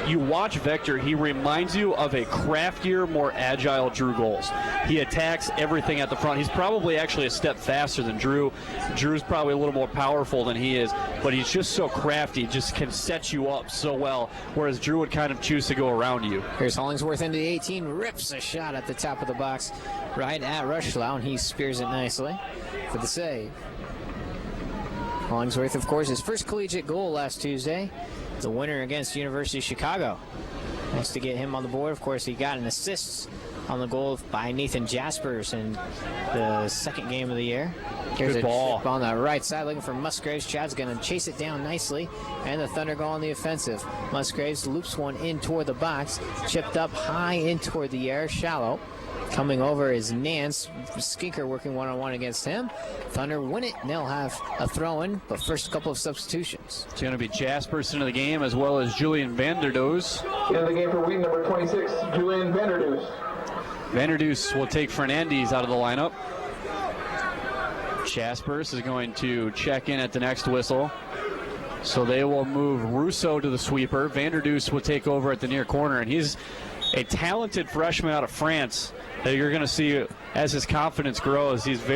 Speaker 3: You watch Vector, he reminds you of a craftier, more agile Drew Goals. He attacks everything at the front. He's probably actually a step faster than Drew. Drew's probably a little more powerful than he is, but he's just so crafty, just can set you up so well, whereas Drew would kind of choose to go around you.
Speaker 2: Here's Hollingsworth into the 18, rips a shot at the top of the box right at Rushlow, and he spears it nicely for the save. Hollingsworth, of course, his first collegiate goal last Tuesday, the winner against University of Chicago. Nice to get him on the board. Of course, he got an assist on the goal by Nathan Jaspers in the second game of the year. Here's
Speaker 3: Good ball
Speaker 2: on the right side looking for Musgraves. Chad's going to chase it down nicely, and the Thunder go on the offensive. Musgraves loops one in toward the box, chipped up high in toward the air, shallow. Coming over is Nance. Skinker working one-on-one against him. Thunder win it, and they'll have a throw-in, but first a couple of substitutions.
Speaker 3: It's going to be Jaspers into the game, as well as Julian Vanderdoes.
Speaker 4: In the game for Wheaton, number 26, Julian Vanderdoes.
Speaker 3: Vanderdoes will take Fernandez out of the lineup. Jaspers is going to check in at the next whistle. So they will move Russo to the sweeper. Vanderdoes will take over at the near corner, and he's a talented freshman out of France that you're going to see as his confidence grows. He's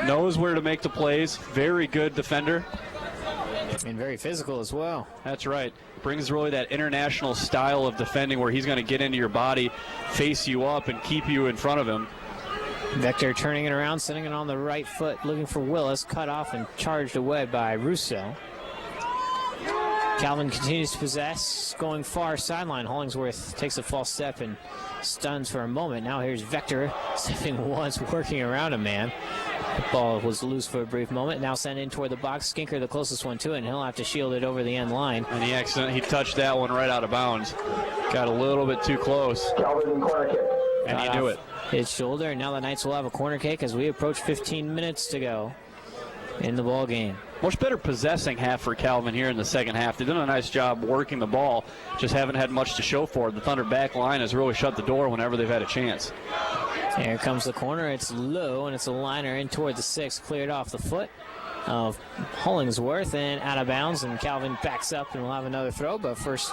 Speaker 3: knows where to make the plays, very good defender.
Speaker 2: And very physical as well.
Speaker 3: That's right. Brings really that international style of defending where he's going to get into your body, face you up, and keep you in front of him.
Speaker 2: Vector turning it around, sending it on the right foot, looking for Willis, cut off and charged away by Russo. Calvin continues to possess, going far sideline. Hollingsworth takes a false step and stuns for a moment. Now here's Vector, stepping once, working around a man. The ball was loose for a brief moment. Now sent in toward the box. Skinker the closest one to it, and he'll have to shield it over the end line.
Speaker 3: And he touched that one right out of bounds. Got a little bit too close.
Speaker 4: Calvin corner kick.
Speaker 3: And he knew it.
Speaker 2: His shoulder, and now the Knights will have a corner kick as we approach 15 minutes to go in the ball game.
Speaker 3: Much better possessing half for Calvin here in the second half. They've done a nice job working the ball, just haven't had much to show for it. The Thunder back line has really shut the door whenever they've had a chance.
Speaker 2: Here comes the corner. It's low, and it's a liner in toward the 6, cleared off the foot of Hollingsworth, and out of bounds, and Calvin backs up and will have another throw. But first,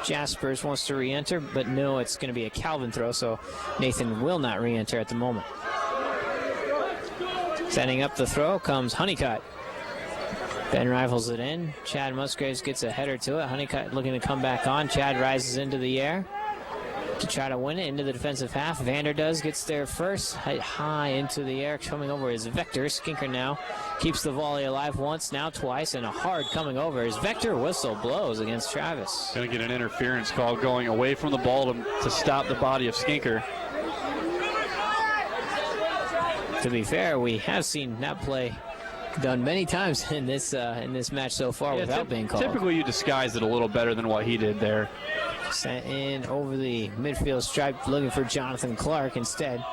Speaker 2: Jaspers wants to re-enter, but no, it's going to be a Calvin throw, so Nathan will not re-enter at the moment. Setting up the throw comes Honeycutt. Ben rifles it in. Chad Musgraves gets a header to it. Honeycutt looking to come back on. Chad rises into the air to try to win it into the defensive half. Vanderdoes gets there first, high into the air. Coming over is Vector. Skinker now keeps the volley alive once, now twice, and a hard coming over as Vector whistle blows against Travis.
Speaker 3: Going to get an interference call going away from the ball to stop the body of Skinker.
Speaker 2: To be fair, we have seen that play done many times in this match so far without being called.
Speaker 3: Typically you disguise it a little better than what he did there.
Speaker 2: Sent in over the midfield stripe, looking for Jonathan Clark instead.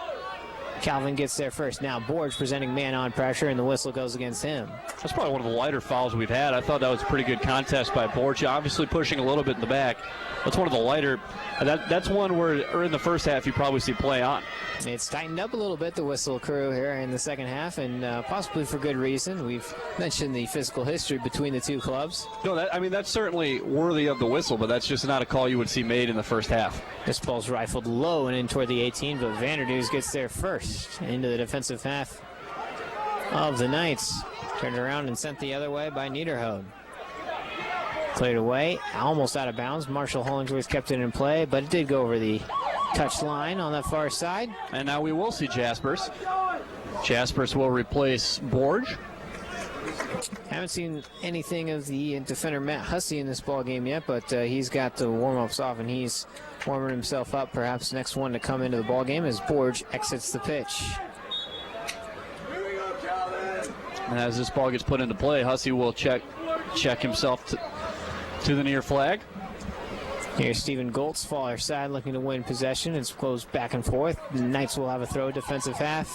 Speaker 2: Calvin gets there first. Now Borge presenting man-on pressure, and the whistle goes against him.
Speaker 3: That's probably one of the lighter fouls we've had. I thought that was a pretty good contest by Borge, obviously pushing a little bit in the back. That's one of the lighter. That's one where in the first half you probably see play on.
Speaker 2: It's tightened up a little bit, the whistle crew here in the second half, and possibly for good reason. We've mentioned the physical history between the two clubs.
Speaker 3: No, that's certainly worthy of the whistle, but that's just not a call you would see made in the first half.
Speaker 2: This ball's rifled low and in toward the 18, but Vanderdoes gets there first into the defensive half of the Knights. Turned around and sent the other way by Niederhode. Cleared away, almost out of bounds. Marshall Hollingsworth kept it in play, but it did go over the touch line on that far side.
Speaker 3: And now we will see Jaspers. Jaspers will replace Borge.
Speaker 2: Haven't seen anything of the defender Matt Hussey in this ball game yet, but he's got the warm-ups off, and he's warming himself up. Perhaps next one to come into the ball game as Borge exits the pitch.
Speaker 3: And as this ball gets put into play, Hussey will check himself to the near flag.
Speaker 2: Here's Stephen Goltz, far side, looking to win possession. It's close back and forth. The Knights will have a throw, defensive half.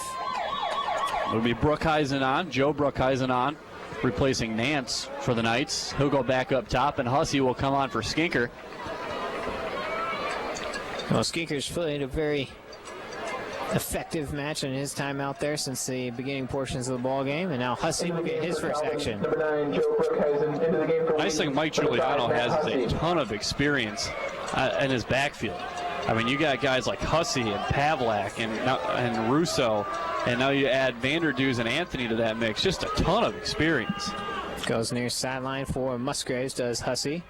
Speaker 3: It'll be Brookhuizen on, Joe Brookhuizen on, replacing Nance for the Knights. He'll go back up top, and Hussey will come on for Skinker.
Speaker 2: Well, Skinker's played a very effective match in his time out there since the beginning portions of the ball game, and now Hussey will get his first action.
Speaker 4: Number 9, Joe Brookhuizen into the game for
Speaker 3: Nice thing Mike Giuliano has is a ton of experience in his backfield. I mean, you got guys like Hussey and Pavlak and Russo, and now you add Vanderdoes and Anthony to that mix. Just a ton of experience.
Speaker 2: Goes near sideline for Musgraves, does Hussey.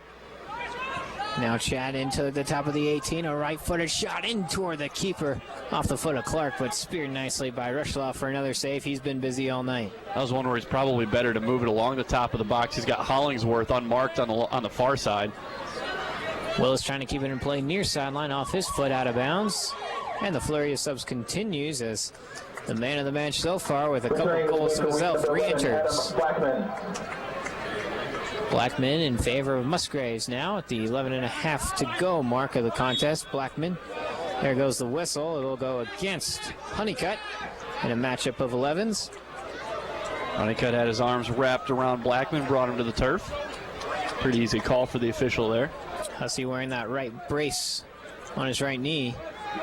Speaker 2: Now Chad into the top of the 18, a right-footed shot in toward the keeper off the foot of Clark, but speared nicely by Rushloff for another save. He's been busy all night.
Speaker 3: That was one where he's probably better to move it along the top of the box. He's got Hollingsworth unmarked on the far side.
Speaker 2: Willis trying to keep it in play near sideline, off his foot, out of bounds. And the flurry of subs continues as the man of the match so far with a couple goals himself re-enters. Blackman in favor of Musgraves now at the 11.5 to go mark of the contest. Blackman, there goes the whistle. It'll go against Honeycutt in a matchup of 11s.
Speaker 3: Honeycutt had his arms wrapped around Blackman, brought him to the turf. Pretty easy call for the official there.
Speaker 2: Hussey wearing that right brace on his right knee.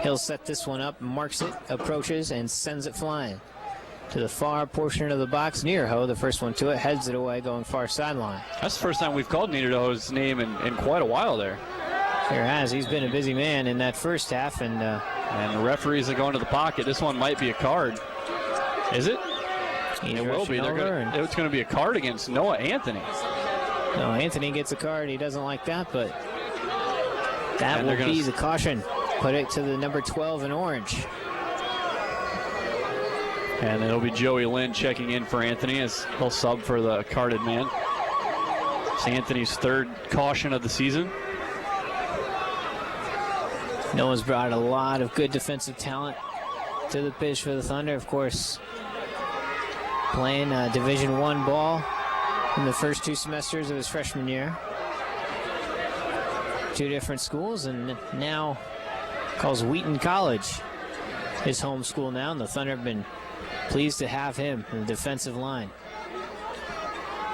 Speaker 2: He'll set this one up, marks it, approaches, and sends it flying to the far portion of the box. Niederho, the first one to it, heads it away, going far sideline.
Speaker 3: That's the first time we've called Niederho's name in quite a while there.
Speaker 2: Sure has. He's been a busy man in that first half. And
Speaker 3: the referees are going to the pocket. This one might be a card. Is it?
Speaker 2: It
Speaker 3: will be. It's going to be a card against Noah Anthony.
Speaker 2: No, Anthony gets a card. He doesn't like that, but that will be the caution. Put it to the number 12 in orange.
Speaker 5: And it'll be Joey Lynn checking in for Anthony as he'll sub for the carded man. It's Anthony's third caution of the season.
Speaker 2: Noah's brought a lot of good defensive talent to the pitch for the Thunder. Of course, playing Division I ball in the first 2 semesters of his freshman year. 2 different schools, and now calls Wheaton College his home school now, and the Thunder have been pleased to have him in the defensive line.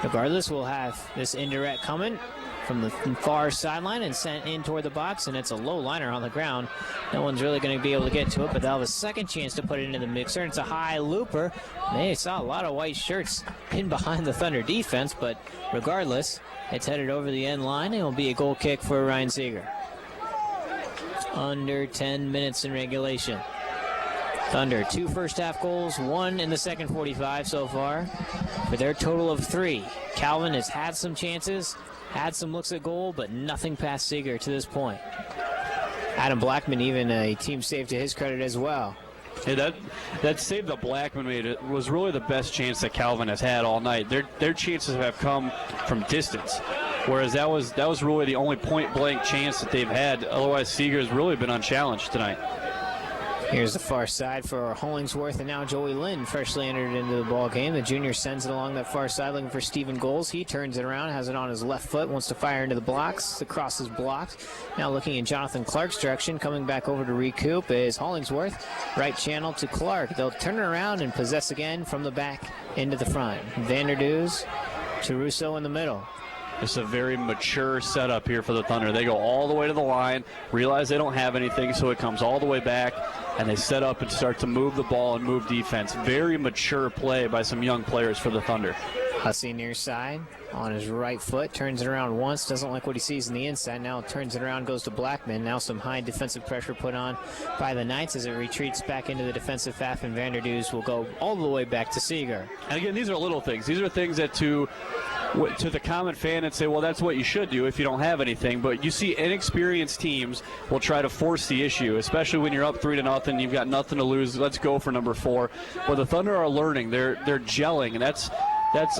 Speaker 2: Regardless, we'll have this indirect coming from the far sideline and sent in toward the box, and it's a low liner on the ground. No one's really going to be able to get to it, but they'll have a second chance to put it into the mixer. It's a high looper. They saw a lot of white shirts in behind the Thunder defense, but regardless, it's headed over the end line. It will be a goal kick for Ryan Seeger. Under 10 minutes in regulation. Thunder, 2 first-half goals, 1 in the second 45 so far, for their total of 3. Calvin has had some chances, had some looks at goal, but nothing past Seeger to this point. Adam Blackman, even a team save to his credit as well.
Speaker 3: Hey, that save that Blackman made was really the best chance that Calvin has had all night. Their chances have come from distance, whereas that was really the only point-blank chance that they've had. Otherwise, Seeger's really been unchallenged tonight.
Speaker 2: Here's the far side for Hollingsworth, and now Joey Lynn freshly entered into the ball game. The junior sends it along that far side looking for Stephen Goals. He turns it around, has it on his left foot, wants to fire into the blocks. The cross is blocked. Now looking in Jonathan Clark's direction, coming back over to recoup is Hollingsworth. Right channel to Clark. They'll turn it around and possess again from the back into the front. Vanderdoos to Russo in the middle.
Speaker 3: It's a very mature setup here for the Thunder. They go all the way to the line, realize they don't have anything, so it comes all the way back, and they set up and start to move the ball and move defense. Very mature play by some young players for the Thunder.
Speaker 2: Hussey near side on his right foot, turns it around once, doesn't like what he sees in the inside, now turns it around, goes to Blackman. Now some high defensive pressure put on by the Knights as it retreats back into the defensive half, and Vanderdoos will go all the way back to Seeger.
Speaker 3: And again, these are little things. These are things that to the common fan and say, well, that's what you should do if you don't have anything. But you see inexperienced teams will try to force the issue, especially when you're up 3-0, you've got nothing to lose. Let's go for number 4. Well, the Thunder are learning. They're gelling, and that's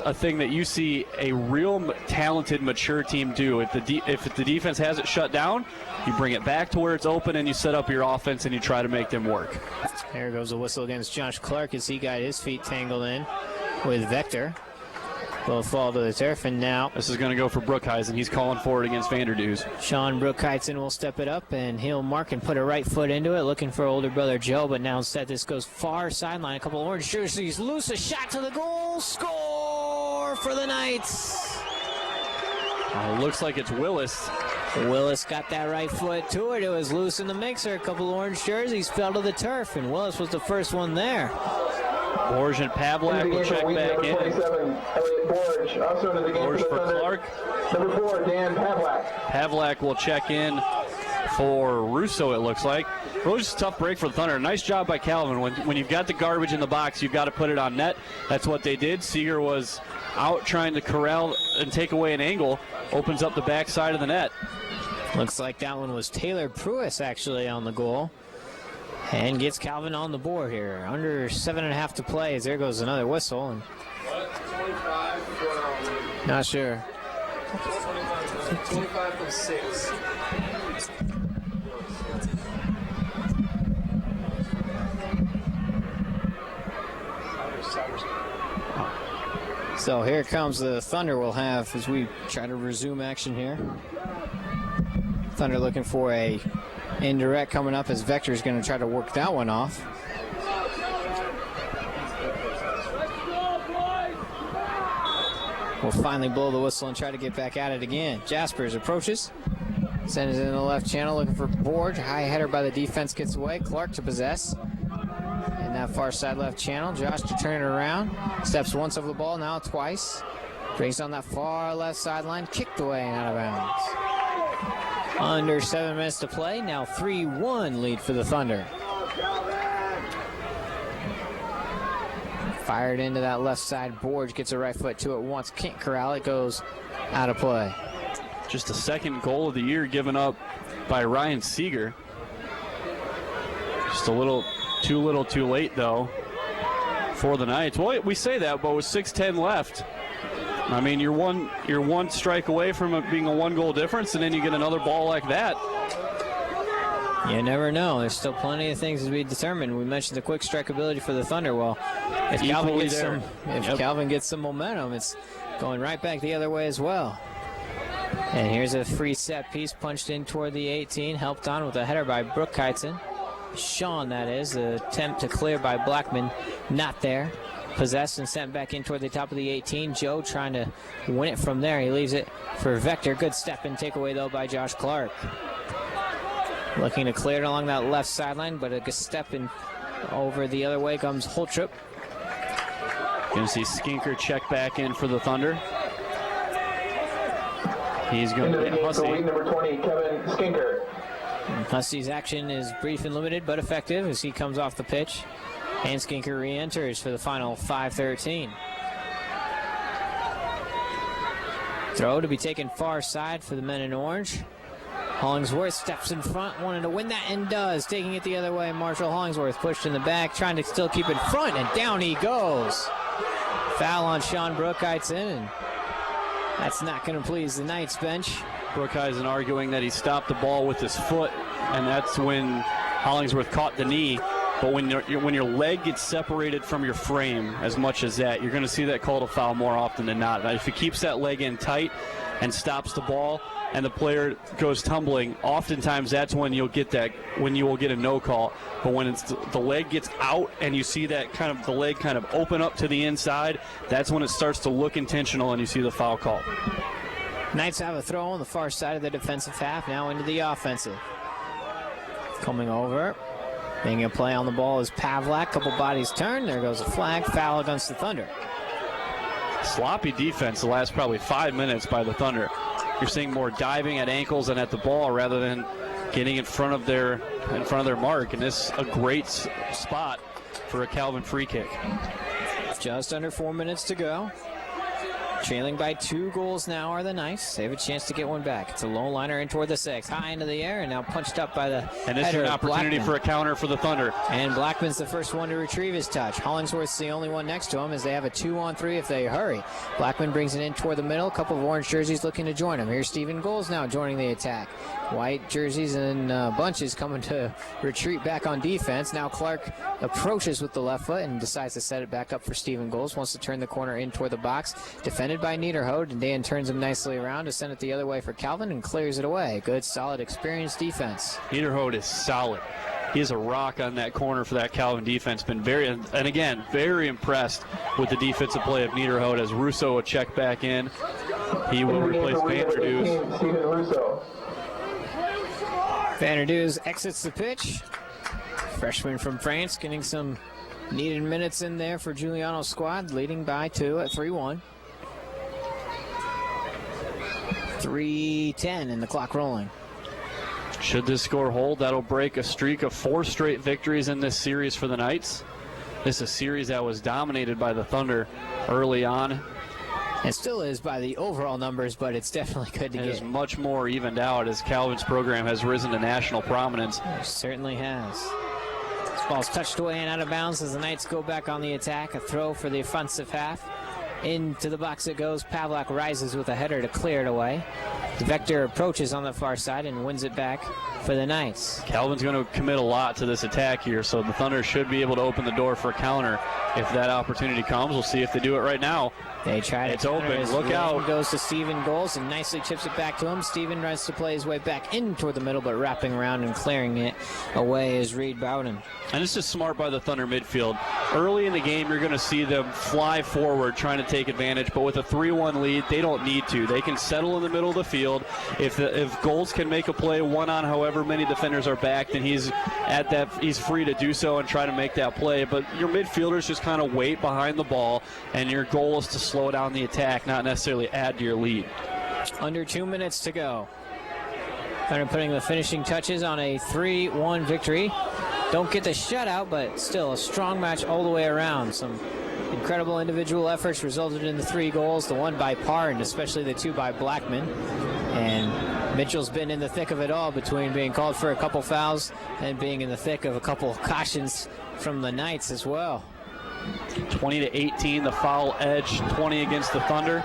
Speaker 3: a thing that you see a real talented, mature team do. If the defense has it shut down, you bring it back to where it's open and you set up your offense and you try to make them work.
Speaker 2: There goes a whistle against Josh Clark as he got his feet tangled in with Vector. Both fall to the turf, and now
Speaker 3: this is going to go for Brookhuizen. He's calling for it against Vanderdoos.
Speaker 2: Sean Brookhuizen will step it up, and he'll mark and put a right foot into it, looking for older brother Joe, but now instead this goes far sideline. A couple orange jerseys loose, a shot to the goal, score for the Knights.
Speaker 3: Looks like it's Willis.
Speaker 2: Willis got that right foot to it. It was loose in the mixer. A couple orange jerseys fell to the turf, and Willis was the first one there.
Speaker 3: Borge and Pavlak will check back in.
Speaker 4: 27, Elliot Borge. Also into the game
Speaker 3: Borge for Clark.
Speaker 4: Number 4, Dan Pavlak.
Speaker 3: Pavlak will check in for Russo, it looks like. Really just a tough break for the Thunder. Nice job by Calvin. When you've got the garbage in the box, you've got to put it on net. That's what they did. Seeger was out trying to corral and take away an angle. Opens up the back side of the net.
Speaker 2: Looks like that one was Taylor Pruitt actually on the goal. And gets Calvin on the board here. Under 7.5 to play as there goes another whistle. And not sure.
Speaker 6: 25 from 6.
Speaker 2: So here comes the Thunder we'll have as we try to resume action here. Thunder looking for a indirect coming up as Vector's going to try to work that one off. We'll finally blow the whistle and try to get back at it again. Jaspers approaches. Sends it in the left channel looking for Borge. High header by the defense gets away. Clark to possess. In that far side left channel. Josh to turn it around. Steps once over the ball, now twice. Brings on that far left sideline. Kicked away and out of bounds. Under 7 minutes to play. Now 3-1 lead for the Thunder. Fired into that left side. Borge gets a right foot to it once. Can't corral it. Goes out of play.
Speaker 3: Just the second goal of the year given up by Ryan Seeger. Just a little too late, though, for the Knights. Well, we say that, but with 6:10 left, I mean, you're one strike away from it being a 1-goal difference, and then you get another ball like that.
Speaker 2: You never know. There's still plenty of things to be determined. We mentioned the quick strike ability for the Thunder. Well, if Calvin gets some momentum, it's going right back the other way as well. And here's a free set piece punched in toward the 18, helped on with a header by Brookhuizen. Sean, that is. The attempt to clear by Blackman, not there. possessed and sent back in toward the top of the 18. Joe trying to win it from there. He leaves it for Vector. Good step and takeaway, though, by Josh Clark. Looking to clear it along that left sideline, but a good step in over the other way comes Holtrup.
Speaker 3: Going to see Skinker check back in for the Thunder. He's going to get Hussey.
Speaker 4: Number 20, Kevin Skinker.
Speaker 2: Hussey's action is brief and limited, but effective as he comes off the pitch. And Skinker re-enters for the final 5:13. Throw to be taken far side for the men in orange. Hollingsworth steps in front, wanted to win that and does. Taking it the other way, Marshall Hollingsworth pushed in the back, trying to still keep in front, and down he goes. Foul on Sean Brookheitzen, and that's not going to please the Knights bench.
Speaker 3: Brookheitzen arguing that he stopped the ball with his foot, and that's when Hollingsworth caught the knee. But when your leg gets separated from your frame as much as that, you're going to see that called a foul more often than not. Now, if he keeps that leg in tight and stops the ball, and the player goes tumbling, oftentimes that's when you will get a no call. But when the leg gets out and you see that the leg kind of open up to the inside, that's when it starts to look intentional and you see the foul call.
Speaker 2: Knights have a throw on the far side of the defensive half, now into the offensive. Coming over, making a play on the ball is Pavlak. Couple bodies turned. There goes a flag. Foul against the Thunder.
Speaker 3: Sloppy defense the last probably 5 minutes by the Thunder. You're seeing more diving at ankles and at the ball rather than getting in front of their mark. And this is a great spot for a Calvin free kick.
Speaker 2: Just under 4 minutes to go. Trailing by 2 goals now are the Knights. They have a chance to get one back. It's a low liner in toward the 6. High into the air and now punched up by the
Speaker 3: And this is an opportunity for a counter for the Thunder.
Speaker 2: And Blackman's the first one to retrieve his touch. Hollingsworth's the only one next to him as they have a 2-on-3 if they hurry. Blackman brings it in toward the middle. A couple of orange jerseys looking to join him. Here's Stephen Goals now joining the attack. White jerseys and bunches coming to retreat back on defense. Now Clark approaches with the left foot and decides to set it back up for Stephen Goals. Wants to turn the corner in toward the box. Defended by Niederhoed, and Dan turns him nicely around to send it the other way for Calvin and clears it away. Good, solid, experienced defense.
Speaker 3: Niederhoed is solid. He is a rock on that corner for that Calvin defense. Been very impressed with the defensive play of Niederhoed as Russo will check back in. He will replace Vanderdoos.
Speaker 4: Steven Russo.
Speaker 2: Vanderdoos exits the pitch. Freshman from France getting some needed minutes in there for Giuliano's squad, leading by 2 at 3-1. 3:10 and the clock rolling.
Speaker 3: Should this score hold, that'll break a streak of 4 straight victories in this series for the Knights. This is a series that was dominated by the Thunder early on.
Speaker 2: It still is by the overall numbers, but it's definitely good to get.
Speaker 3: It is much more evened out as Calvin's program has risen to national prominence.
Speaker 2: It certainly has. This ball's touched away and out of bounds as the Knights go back on the attack. A throw for the offensive half. Into the box it goes. Pavlak rises with a header to clear it away. Vector approaches on the far side and wins it back for the Knights.
Speaker 3: Calvin's going to commit a lot to this attack here, so the Thunder should be able to open the door for a counter if that opportunity comes. We'll see if they do it right now.
Speaker 2: They try to.
Speaker 3: It's open. Look out.
Speaker 2: Goes to Stephen Goals and nicely chips it back to him. Stephen tries to play his way back in toward the middle, but wrapping around and clearing it away is Reed Bowden.
Speaker 3: And this is smart by the Thunder midfield. Early in the game, you're going to see them fly forward trying to take advantage, but with a 3-1 lead, they don't need to. They can settle in the middle of the field. If Goals can make a play one-on however many defenders are back, then he's free to do so and try to make that play. But your midfielders just kind of wait behind the ball, and your goal is to slow down the attack, not necessarily add to your lead.
Speaker 2: Under 2 minutes to go. Thunder putting the finishing touches on a 3-1 victory. Don't get the shutout, but still a strong match all the way around. Some incredible individual efforts resulted in the 3 goals, the one by Parr and especially the 2 by Blackman. And Mitchell's been in the thick of it all between being called for a couple fouls and being in the thick of a couple cautions from the Knights as well.
Speaker 3: 20-18, the foul edge, 20 against the Thunder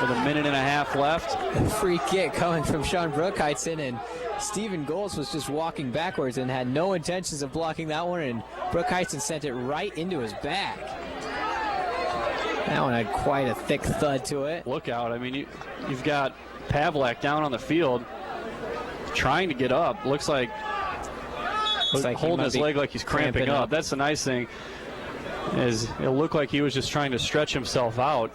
Speaker 3: with a minute and a half left.
Speaker 2: A free kick coming from Sean Brookheitzen, and Stephen Goals was just walking backwards and had no intentions of blocking that one, and Brookheitzen sent it right into his back. That one had quite a thick thud to it.
Speaker 3: Look out. I mean, you've got Pavlak down on the field trying to get up. Looks like
Speaker 2: holding
Speaker 3: his leg like he's cramping up. That's the nice thing. as it looked like he was just trying to stretch himself out.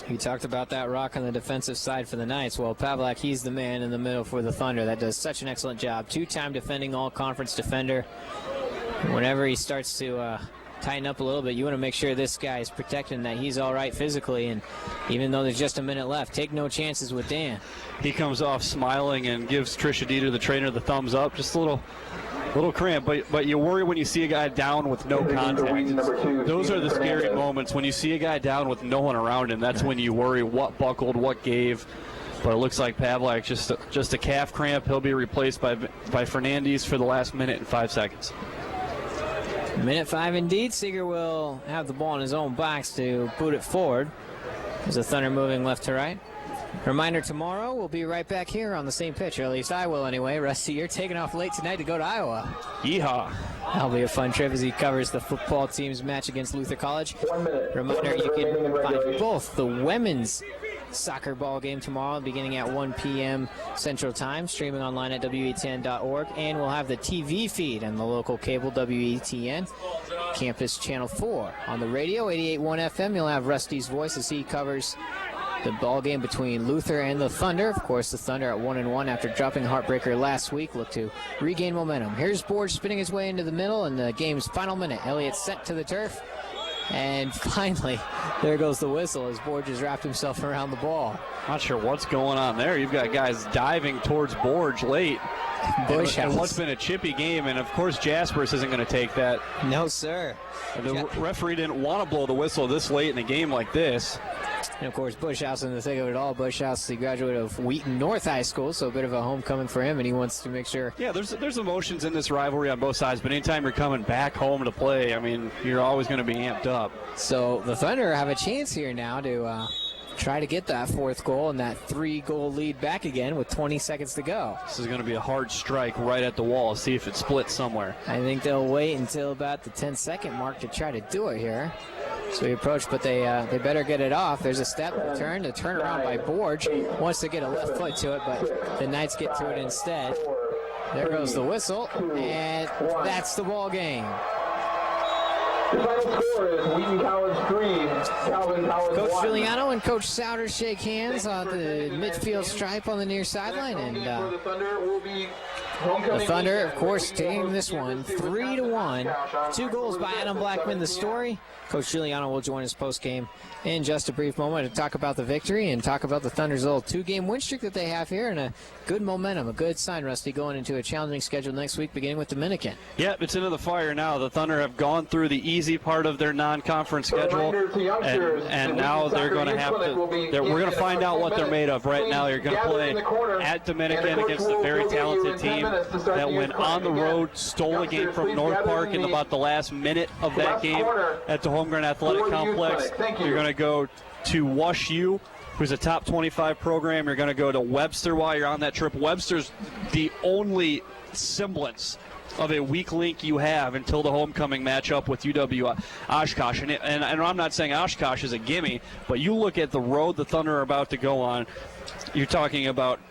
Speaker 2: You talked about that rock on the defensive side for the Knights. Well, Pavlak, he's the man in the middle for the Thunder that does such an excellent job. Two-time defending all-conference defender. Whenever he starts to tighten up a little bit, you want to make sure this guy is protecting, that he's all right physically. And even though there's just a minute left, take no chances with Dan.
Speaker 3: He comes off smiling and gives Trisha Dieter, the trainer, the thumbs up. Just a little cramp, but you worry when you see a guy down with no contact. Those are the scary moments when you see a guy down with no one around him. That's when you worry what buckled, what gave. But it looks like Pavlak just a calf cramp. He'll be replaced by Fernandez for the last minute and 5 seconds.
Speaker 2: Minute 5 indeed. Seeger will have the ball in his own box to boot it forward. There's the Thunder moving left to right. Reminder, tomorrow we'll be right back here on the same pitch, or at least I will anyway. Rusty, you're taking off late tonight to go to Iowa.
Speaker 3: Yeehaw.
Speaker 2: That'll be a fun trip as he covers the football team's match against Luther College. Reminder, you can find both the women's soccer ball game tomorrow beginning at 1 p.m. Central Time, streaming online at WETN.org, and we'll have the TV feed on the local cable WETN Campus Channel 4. On the radio, 88.1 FM, you'll have Rusty's voice as he covers the ball game between Luther and the Thunder. Of course, the Thunder at 1-1 after dropping a heartbreaker last week look to regain momentum. Here's Borge spinning his way into the middle in the game's final minute. Elliott sent to the turf. And finally, there goes the whistle as Borge has wrapped himself around the ball.
Speaker 3: Not sure what's going on there. You've got guys diving towards Borge late. And what's been a chippy game, and of course Jaspers isn't going to take that.
Speaker 2: No, sir.
Speaker 3: The referee didn't want to blow the whistle this late in a game like this.
Speaker 2: And of course, Bushhouse in the thick of it all. Bushhouse, the graduate of Wheaton North High School, so a bit of a homecoming for him, and he wants to make sure.
Speaker 3: Yeah, there's emotions in this rivalry on both sides, but anytime you're coming back home to play, I mean, you're always going to be amped up.
Speaker 2: So the Thunder have a chance here now to try to get that fourth goal and that 3-goal lead back again with 20 seconds to go.
Speaker 3: This is going to be a hard strike right at the wall. See if it splits somewhere.
Speaker 2: I think they'll wait until about the 10-second mark to try to do it here. So we approach, but they better get it off. There's a step, a turn around by Borge. Wants to get a left foot to it, but the Knights get to it instead. There goes the whistle, and that's the ball game.
Speaker 4: The final score is Wheaton College 3, Calvin College 1.
Speaker 2: Coach Giuliano and Coach Souders shake hands on the midfield stripe on the near sideline, and
Speaker 4: the Thunder will be
Speaker 2: the Thunder, of course, taking this one 3-1. 2 goals by Adam Blackman. The story. Coach Giuliano will join us post-game in just a brief moment to talk about the victory and talk about the Thunder's little 2-game win streak that they have here, and a good momentum, a good sign, Rusty, going into a challenging schedule next week, beginning with Dominican.
Speaker 3: Yep, it's into the fire now. The Thunder have gone through the easy part of their non-conference schedule, and now they're going to have to. We're going to find out what they're made of right now. You're going to play at Dominican against a very talented team that went on the road, stole a game from North Park in about the last minute of that game at the Holmgren Athletic Complex. You're going to go to Wash U, who's a top 25 program. You're going to go to Webster while you're on that trip. Webster's the only semblance of a weak link you have until the homecoming matchup with UW Oshkosh. And I'm not saying Oshkosh is a gimme, but you look at the road the Thunder are about to go on, you're talking about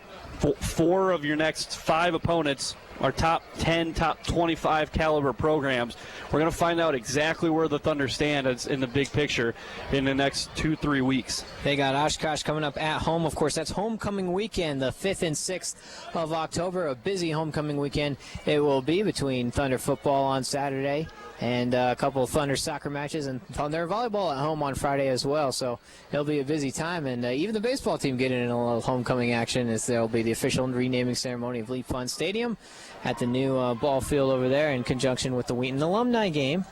Speaker 3: 4 of your next 5 opponents are top 10, top 25 caliber programs. We're going to find out exactly where the Thunder stand in the big picture in the next 2-3 weeks.
Speaker 2: They got Oshkosh coming up at home. Of course, that's homecoming weekend, the 5th and 6th of October. A busy homecoming weekend it will be between Thunder football on Saturday and a couple of Thunder soccer matches and Thunder volleyball at home on Friday as well. So it'll be a busy time, and even the baseball team getting in a little homecoming action as there will be the official renaming ceremony of Leap Fund Stadium at the new ball field over there in conjunction with the Wheaton alumni game.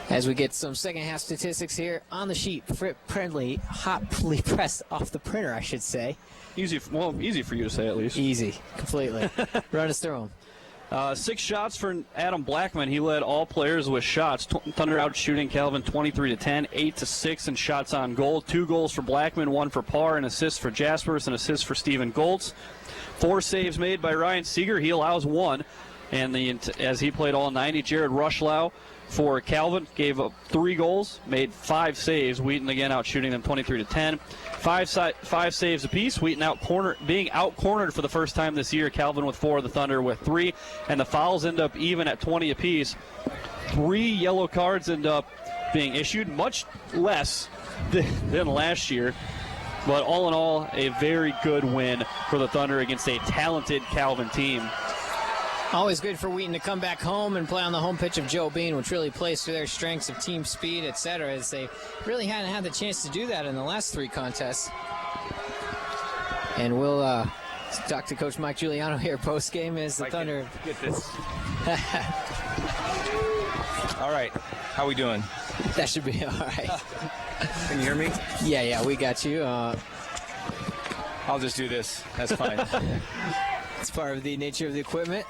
Speaker 2: As we get some second half statistics here on the sheet, hotly pressed off the printer, I should say.
Speaker 3: Easy for you to say at least.
Speaker 2: Easy, completely. Run us through them.
Speaker 3: 6 shots for Adam Blackman. He led all players with shots. Thunder out shooting Calvin 23-10, 8-6 in shots on goal. 2 goals for Blackman, 1 for Parr, an assist for Jaspers, an assist for Stephen Goltz. 4 saves made by Ryan Seeger. He allows 1. And as he played all 90, Jared Rushlau for Calvin gave up 3 goals, made 5 saves. Wheaton again out shooting them 23-10. 5 saves apiece. Wheaton being out-cornered for the first time this year. Calvin with 4, the Thunder with 3. And the fouls end up even at 20 apiece. 3 yellow cards end up being issued, much less than last year. But all in all, a very good win for the Thunder against a talented Calvin team.
Speaker 2: Always good for Wheaton to come back home and play on the home pitch of Joe Bean, which really plays to their strengths of team speed, etc., as they really hadn't had the chance to do that in the last 3 contests. And we'll talk to Coach Mike Giuliano here post-game as the Thunder...
Speaker 6: Get this. All right. How we doing?
Speaker 2: That should be all right.
Speaker 6: Can you hear me?
Speaker 2: Yeah, we got you.
Speaker 6: I'll just do this. That's fine.
Speaker 2: It's part of the nature of the equipment.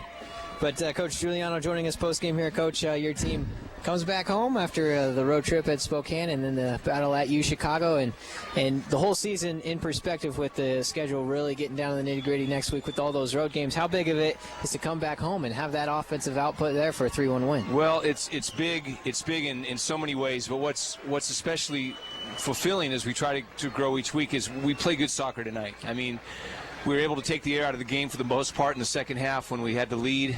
Speaker 2: But Coach Giuliano joining us post-game here. Coach, your team comes back home after the road trip at Spokane and then the battle at Chicago. And the whole season in perspective with the schedule really getting down to the nitty-gritty next week with all those road games. How big of it is to come back home and have that offensive output there for a 3-1 win?
Speaker 6: Well, it's big. It's big in so many ways. But what's especially fulfilling as we try to grow each week is we play good soccer tonight. I mean, we were able to take the air out of the game for the most part in the second half when we had the lead.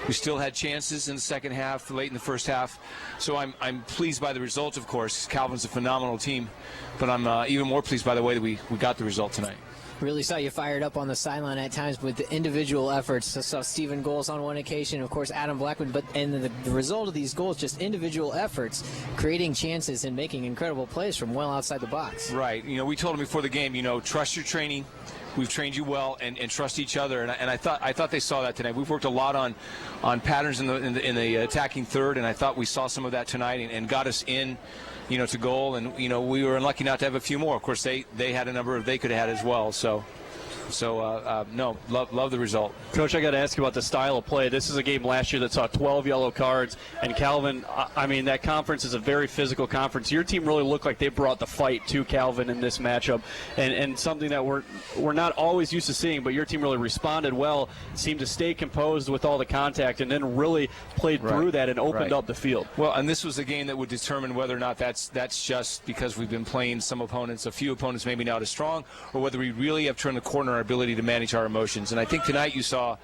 Speaker 6: We still had chances in the second half, late in the first half. So I'm pleased by the result, of course. Calvin's a phenomenal team. But I'm even more pleased by the way that we got the result tonight.
Speaker 2: Really saw you fired up on the sideline at times with the individual efforts. I saw Stephen goals on one occasion, of course, Adam Blackman. But the result of these goals, just individual efforts, creating chances and making incredible plays from well outside the box.
Speaker 6: Right. We told him before the game, trust your training. We've trained you well, and trust each other. And I thought they saw that tonight. We've worked a lot on patterns in the attacking third, and I thought we saw some of that tonight and got us in, to goal. And we were unlucky not to have a few more. Of course, they had a number they could have had as well. So no, love the result.
Speaker 3: Coach, I got to ask you about the style of play. This is a game last year that saw 12 yellow cards. And Calvin, I mean, that conference is a very physical conference. Your team really looked like they brought the fight to Calvin in this matchup, and something that we're not always used to seeing. But your team really responded well, seemed to stay composed with all the contact, and then really played through that and opened up the field.
Speaker 6: Well, and this was a game that would determine whether or not that's just because we've been playing a few opponents maybe not as strong, or whether we really have turned the corner our ability to manage our emotions. And I think tonight you saw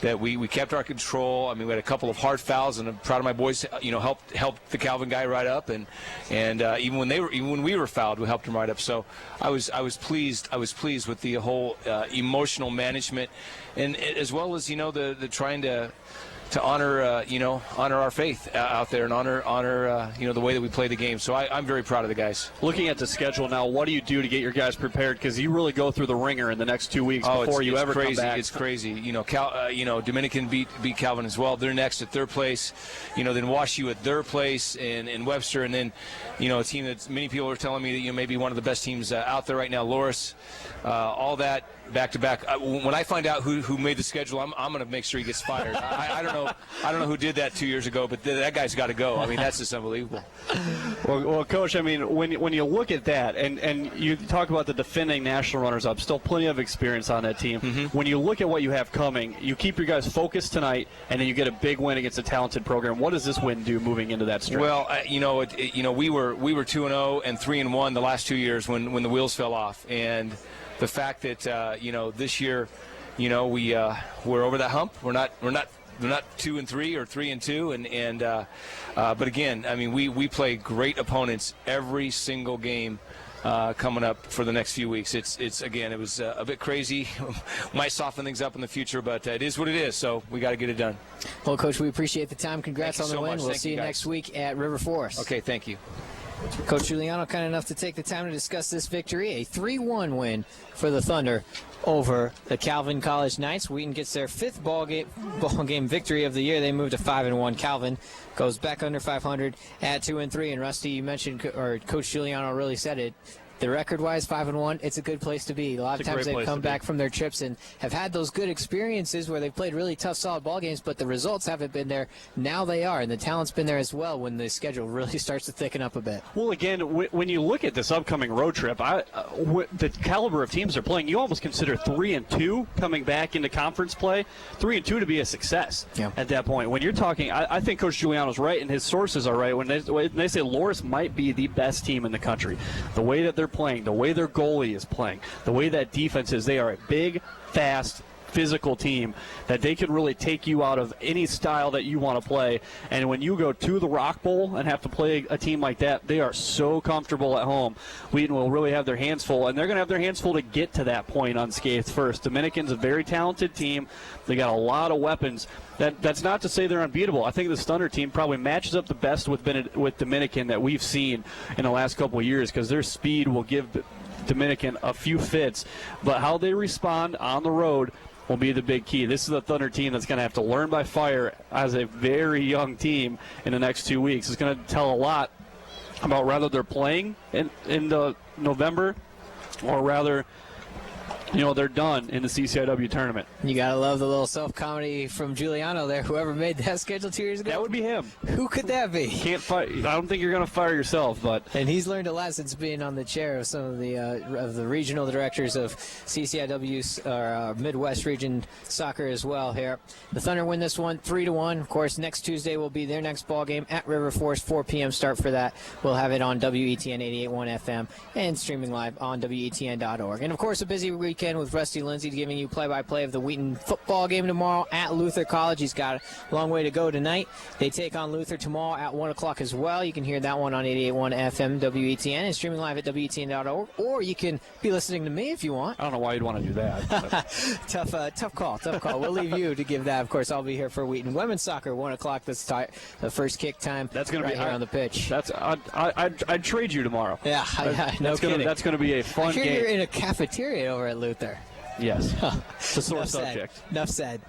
Speaker 6: that we kept our control. I mean, we had a couple of hard fouls, and I'm proud of my boys. Helped the Calvin guy right up, and even when we were fouled, we helped him right up. So I was pleased. I was pleased with the whole emotional management, and as well as the trying to honor our faith out there and honor the way that we play the game. So I'm very proud of the guys.
Speaker 3: Looking at the schedule now, what do you do to get your guys prepared? Because you really go through the ringer in the next 2 weeks before you ever come back.
Speaker 6: It's crazy. Dominican beat Calvin as well. They're next at third place. Then WashU at their place in Webster, and then a team that many people are telling me that may be one of the best teams out there right now, Loris. All that back to back. When I find out who made the schedule, I'm going to make sure he gets fired. I don't know who did that 2 years ago, but that guy's got to go. I mean, that's just unbelievable.
Speaker 3: Well, Coach, I mean, when you look at that, and you talk about the defending national runners-up, still plenty of experience on that team. Mm-hmm. When you look at what you have coming, you keep your guys focused tonight, and then you get a big win against a talented program. What does this win do moving into that stretch?
Speaker 6: Well, we were 2-0 and 3-1 the last 2 years when the wheels fell off, and the fact that this year, we're over that hump. We're not 2-3 or 3-2, but again, I mean, we play great opponents every single game coming up for the next few weeks. It was a bit crazy. Might soften things up in the future, but it is what it is. So we got to get it done.
Speaker 2: Well, Coach, we appreciate the time. Congrats on the win. We'll see you next week at River Forest.
Speaker 6: Okay, thank you.
Speaker 2: Coach Giuliano kind enough to take the time to discuss this victory, a 3-1 win for the Thunder over the Calvin College Knights. Wheaton gets their 5th ball game victory of the year. They move to 5-1. Calvin goes back under 500 at 2-3. And Rusty, you mentioned, or Coach Giuliano really said it, the record-wise, 5-1, it's a good place to be. A lot of times they've come back from their trips and have had those good experiences where they've played really tough, solid ball games, but the results haven't been there. Now they are, and the talent's been there as well when the schedule really starts to thicken up a bit.
Speaker 3: Well, again, when you look at this upcoming road trip, the caliber of teams they're playing, you almost consider 3-2 coming back into conference play, 3-2 to be a success at that point. When you're talking, I think Coach Giuliano's right, and his sources are right when they say Loris might be the best team in the country. The way that they're playing, the way their goalie is playing, the way that defense is, they are a big, fast, physical team that they can really take you out of any style that you want to play. And when you go to the Rock Bowl and have to play a team like that, they are so comfortable at home. Wheaton will really have their hands full, and they're going to have their hands full to get to that point unscathed first. Dominican's a very talented team. They got a lot of weapons. That's not to say they're unbeatable. I think the Thunder team probably matches up the best with Dominican that we've seen in the last couple of years, because their speed will give Dominican a few fits. But how they respond on the road will be the big key. This is a Thunder team that's going to have to learn by fire as a very young team in the next 2 weeks. It's going to tell a lot about whether they're playing in the November or rather they're done in the CCIW tournament.
Speaker 2: You got to love the little self-comedy from Giuliano there. Whoever made that schedule 2 years ago.
Speaker 3: That would be him.
Speaker 2: Who could that be?
Speaker 3: Can't fire. I don't think you're going to fire yourself, but.
Speaker 2: And he's learned a lot since being on the chair of some of the regional directors of CCIW's Midwest region soccer as well here. The Thunder win this one 3-1. Of course, next Tuesday will be their next ball game at River Forest, 4 p.m. start for that. We'll have it on WETN 88.1 FM and streaming live on WETN.org. And, of course, a busy weekend with Rusty Lindsay giving you play-by-play of the Wheaton football game tomorrow at Luther College. He's got a long way to go tonight. They take on Luther tomorrow at 1 o'clock as well. You can hear that one on 88.1 FM WETN and streaming live at WETN.org, or you can be listening to me if you want.
Speaker 3: I don't know why you'd want to do that.
Speaker 2: Tough call. We'll leave you to give that. Of course, I'll be here for Wheaton women's soccer, 1 o'clock this time, the first kick time.
Speaker 3: That's going to be
Speaker 2: here on the pitch.
Speaker 3: I'd trade you tomorrow.
Speaker 2: Yeah, no kidding.
Speaker 3: That's going to be a fun
Speaker 2: I hear
Speaker 3: game.
Speaker 2: You're in a cafeteria over at Luther.
Speaker 3: Yes. It's a sore subject.
Speaker 2: Enough said.